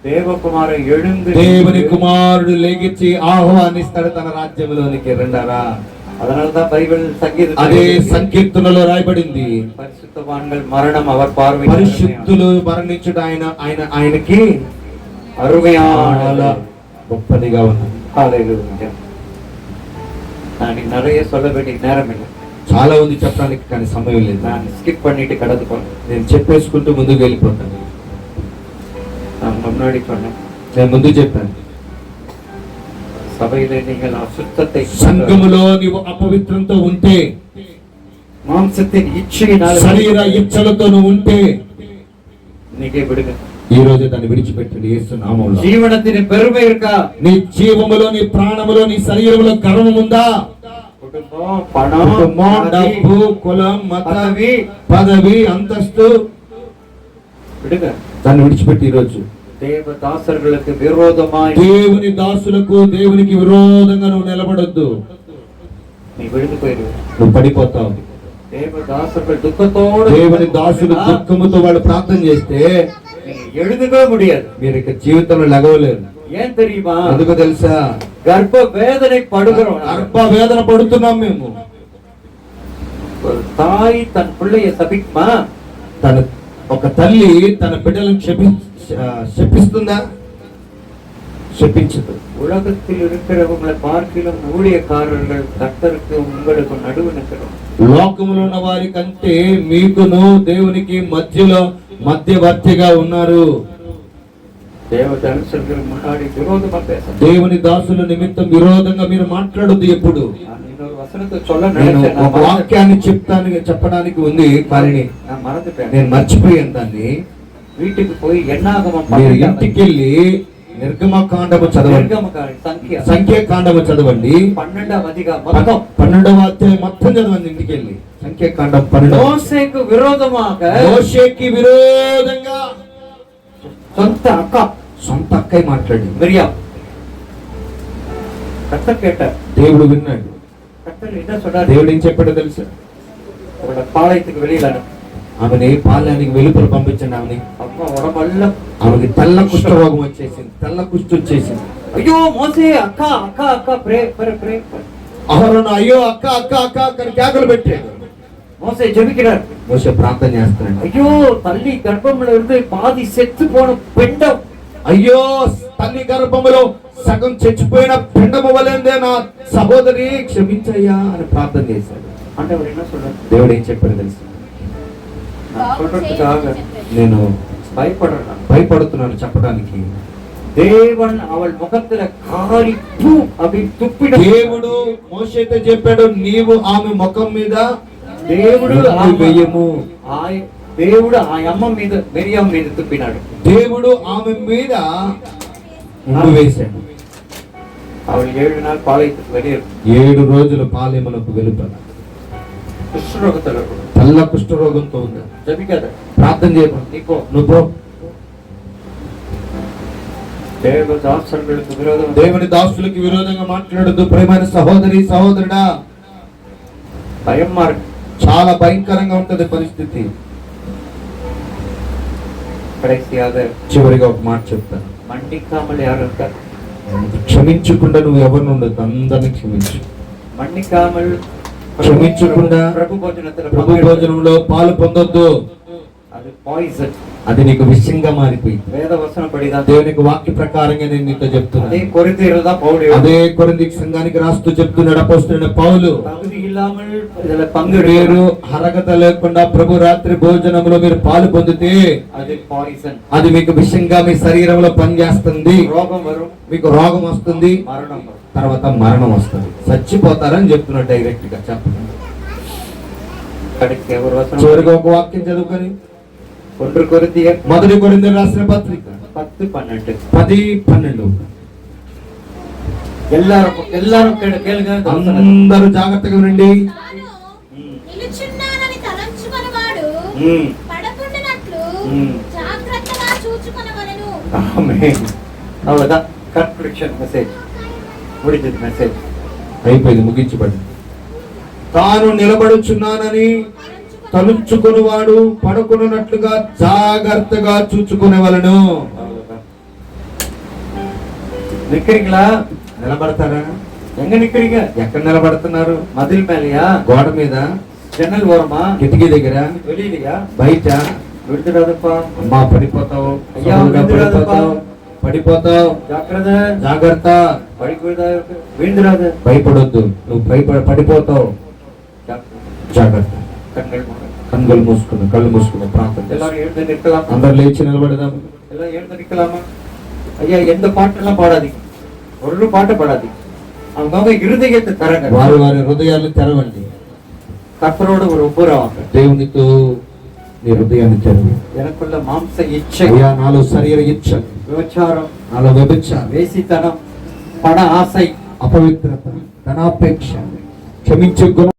దేవకుమారు எழுந்து దేవుని కుమారుడు లెగిచి ఆహ్వానిస్తాడు తన రాజ్యంలోనికి. రెండారా? அதனாலதான் பைபிள் சங்கீதம் అదే సంకీర్తనలో రాయబడింది, பரிசுத்தவான்கள் மரணம் அவர் பார்வை పరిశుద్ధులు మరణించుట ఆయనకి அருமையான చాలా గొప్పదిగా ఉన్నది. ஹalleluya. நான் நிறைய சொல்ல வேண்டிய நேரம் இல்லை, చాలా ఉంది చెప్పడానికి, కానీ సమయం లేదు. நான் ஸ்கிப் பண்ணிட்டு கடந்து போறேன். నేను చెప్పేసుకుంటూ ముందుకు వెళ్ళిపోతాను. நான் முன்னாடி சொன்னேன், నేను ముందు చెప్పాను, சபையிலே நீங்கள் அசுத்தத்தை సంఘములో నీవు అపవిత్రంతో ఉంటే, மாம்சத்தின் இச்சையினால் శరీర ఇచ్చలతో నువ్వు ఉంటే நீங்க விடுங்க. ఈ రోజు దాన్ని విడిచిపెట్టండి యేసు నామములో. జీవనத்தின் பெருமை இருக்கா? నీ జీవములో, నీ ప్రాణములో, నీ శరీరములో గర్వం ఉందా? కుటుంబం, పణం, కుటుంబం, డబ్బు, కులం, మతం, పదవి, అంతస్తు, విడుగా దాన్ని విడిచిపెట్టి ఈ రోజు దేవదాసர்களுக்கு విరోధమాయి, దేవుని దాసులకు, దేవునికి విరోధంగా నువ్వు నిలబడొద్దు. நீ விழுந்து போயிரு. నువ్వు పడిపోతావు. தேவதாசர்கள் துக்கத்தோடு, దేవుని దాసులు దుఃఖముతో వాళ్ళు ప్రార్థన చేస్తే நீங்க எழுதுக்கவே முடியாது. మీరు ఇక జీవితంలో లెగవలేరు. ஏன் தெரியுமா? ఎందుకో తెలుసా? గర్భ వేదனை పడుகிறோம். గర్భ వేదన పడుతున్నాం మేము. ஒரு தாய் தன் பிள்ளையை சபிக்குமா? ఒక తల్లి తన బిడ్డలను శపిస్తుందా? శపించదు. உலகத்தில் இருக்கிறவங்களை பார்க்கிலும் ஊழியக்காரர்கள் கர்த்தருக்கு உங்களுக்கு నడువు నిற்கிறோம். లోకములో ఉన్న వారి కంటే మీకును దేవునికి మధ్యలో మధ్యవర్తిగా ఉన్నారు. దేవదాసులకు మున్నాడి విరోధమా பேச, దేవుని దాసుల నిమిత్తం విరోధంగా మీరు మాట్లాడొద్దు. ఎప్పుడు இன்னொரு வசனத்தை சொல்ல నేను நினைச்சேன், ఒక వాక్యాన్ని చెప్పడానికి ఉంది, కానీ நான் మరచిపోయాను. నేను మర్చిపోయాను దాన్ని. வீட்டுக்கு போய் ఎన్నాగమం మీరు ఇంటికి వెళ్ళి నిర్గమకాండము చదవండి, సంఖ్యాకాండము చదవండి, 12వ అధ్యాయం మొత్తం 12వ అధ్యాయం మొత్తం చదవండి. ఇంటికి వెళ్ళి సంఖ్యాకాండం 12. మోసేకు విరోధமாக, మోషేకి విరోధంగా సొంత అక్కయ్య మాట్లాడి మిరియాం కర్తర్ కేటారు. దేవుడు విన్నాడు. కర్తర్ என்ன சொன்னார்? దేవుడు ఏం చెప్పాడో తెలుసా? அவள பாளையத்துக்கு வெளியில ఆమెని పాలయానికి వెలుపల పంపించండి. అమ్మ ఉడమల్ల ఆమెకి తెల్ల కుష్ఠ రోగం వచ్చేసింది, తెల్ల కుష్టి వచ్చేసింది. అయ్యో మోసే అక్క అక్క అక్క ప్రే ప్రే ప్రే. అహరోను అయ్యో అక్క అక్క అక్క అని కేకలు పెట్టాడు. మోసే జపిக்கிறார். మోసే ప్రార్థన చేస్తున్నాడు. అయ్యో తల్లి గర్భంలో ఇருந்து పాది సెత్తు పోన పిండం, అయ్యో తల్లి గర్భములో సగం చచ్చిపోయిన పిండము వలెందే నా సహోదరి, క్షమించయ్యా అని ప్రార్థన చేశాడు. అంటే వాడు என்ன சொல்றாரு? దేవుడు ఏం చెప్పాడు తెలుసు? சொல்றதுக்காக నేను భయపడరా, భయపడుతున్నాను చెప్పడానికి. தேவன் அவள் முகத்துல காரி தூ அப்படி துப்பிட దేవుడు మోషేతో చెప్పాడు, నీవు ఆమె ముఖం మీద దేవుడు ఉమ్మి వేయము. దేవుడు ఆ అమ్మ మీద మిరియం మీద తుప్పినాడు. దేవుడు ఆమె మీద ఉమ్మి వేశాడు. அவள் 7 நாள் பாளையத்துக்கு வெளியே 7 రోజులు పాలెమునకు వెలుపల కుష్ఠరోగంతో తెల్ల కుష్ఠరోగంతో ఉంది. జపికాద ప్రార్థన చేయకు, నీకో నువ్వు దేవదాసులకు విరోధం దేవుని దాసులకు విరోధంగా మాట్లాడొద్దు. ప్రియమైన సహోదరి సహోదరుడా, భయం మారు చాలా భయంకరంగా ఉంటది పరిస్థితి. కடைசியாக చివరిగా ఒక మాట చెప్తాను, మన్నికామలు ఎవరు ఉంటారు? క్షమించకుండా నువ్వు ఎవరిని ఉండదు, అందరిని క్షమించు. మన్నికామల్ క్షమించకుండా ప్రభు భోజనத்துல ప్రభు భోజనంలో పాలు పొందొద్దు. అది పాయిజన్. అది నీకు విషయంగా మారిపోయింది. వేద వచనం పడిదా దేవునికి వాక్య ప్రకారంగా నేను నీతో అదే చెప్తున్నాను. కొరింథీయులదా పౌలు అదే కొరింథీ సంఘానికి రాస్తూ చెప్తున్నాడు అపోస్తలుడైన పౌలు. தகுதி இல்லாமல் இதுல பங்கு మీరు అర్హత లేకుండా ప్రభు రాత్రి భోజనంలో మీరు పాలు పొందితే అది పాయిజన్. అది మీకు విషయంగా మీ శరీరంలో పనిచేస్తుంది, రోగం వரும், మీకు రోగం వస్తుంది, మరణం వரும். తర్వాత మరణం వస్తుంది, చచ్చిపోతారని చెప్తున్నాడు డైరెక్ట్ గా చెప్పండి. కడికి ఎవరు వచనం చివరిగా ఒక వాక్యం చదువుకొని 1 కొరింథీయర్ మొదటి కొరింథీయులకు రాసిన పత్రిక 10:12 10:12. எல்லாரும் கேளுங்க. అందరూ జాగ్రత్తగా ఉండండి. తాను నిలుచున్నానని తలంచుకొనివాడు పడకుండానట్లు జాగ్రత్తగా చూచుకొనవలెను. ఆమేన్. అవ్వదా కన్క్లూషన్ మెసేజ్ ముడిది మెసేజ్ అయిపోయింది, ముగించబడి. తాను నిలబడుచున్నానని తలుచుకునివాడు పడుకున్నట్లుగా జాగ్రత్తగా చూచుకునేవలను. నిక్కరిங்களா? నిలబడతారా? எங்க நிக்கிறீங்க? ఎక్కడ నిలబడుతున్నారు? மதில் மேலயா? గోడ మీద, జன்னల్ ఓరమా? కిటికీ దగ్గర, வெளியிலயா? బయట? విడుదలదప్పా. అమ్మా పడిపోతావు, అయ్యా, పడిపోతావు, పడిపోతావు, జాగ్రత్త. జాగ్రత్త. పడిపోదా వీంద్రాదు. భయపడొద్దు, నువ్వు పడిపోతావు, జాగ్రత్త. కన్నులు మూసుకుని కళ్ళు మూసుకుని ప్రార్థన చేస్తాం. எல்லாரும் எழுந்து நிற்கலாம். అందరు లేచి నిలబడదాం. எல்லாம் எழுந்து நிற்கலாமா? ஐயா, எந்த பாட்டெல்லாம் பாடாதீங்க, ஒரு பாட்டு பாடாதீங்க. அவங்க இருதயத்தை தரங்க. వారి వారి హృదయాలను తెరవండి. கர்த்தரோடு ஒரு ஒப்புரவாங்க. దేవునితో నీ హృదయాన్ని తెరవు. எனக்குள்ள மாம்ச இச்சை, అయ్యా నాలో శరీర ఇచ్చ, விபச்சாரம், నాలో వ్యభిచారం, వేసితనం, పణ ఆశై, అపవిత్రత, ధనాపేక్ష, క్షమించే గుణం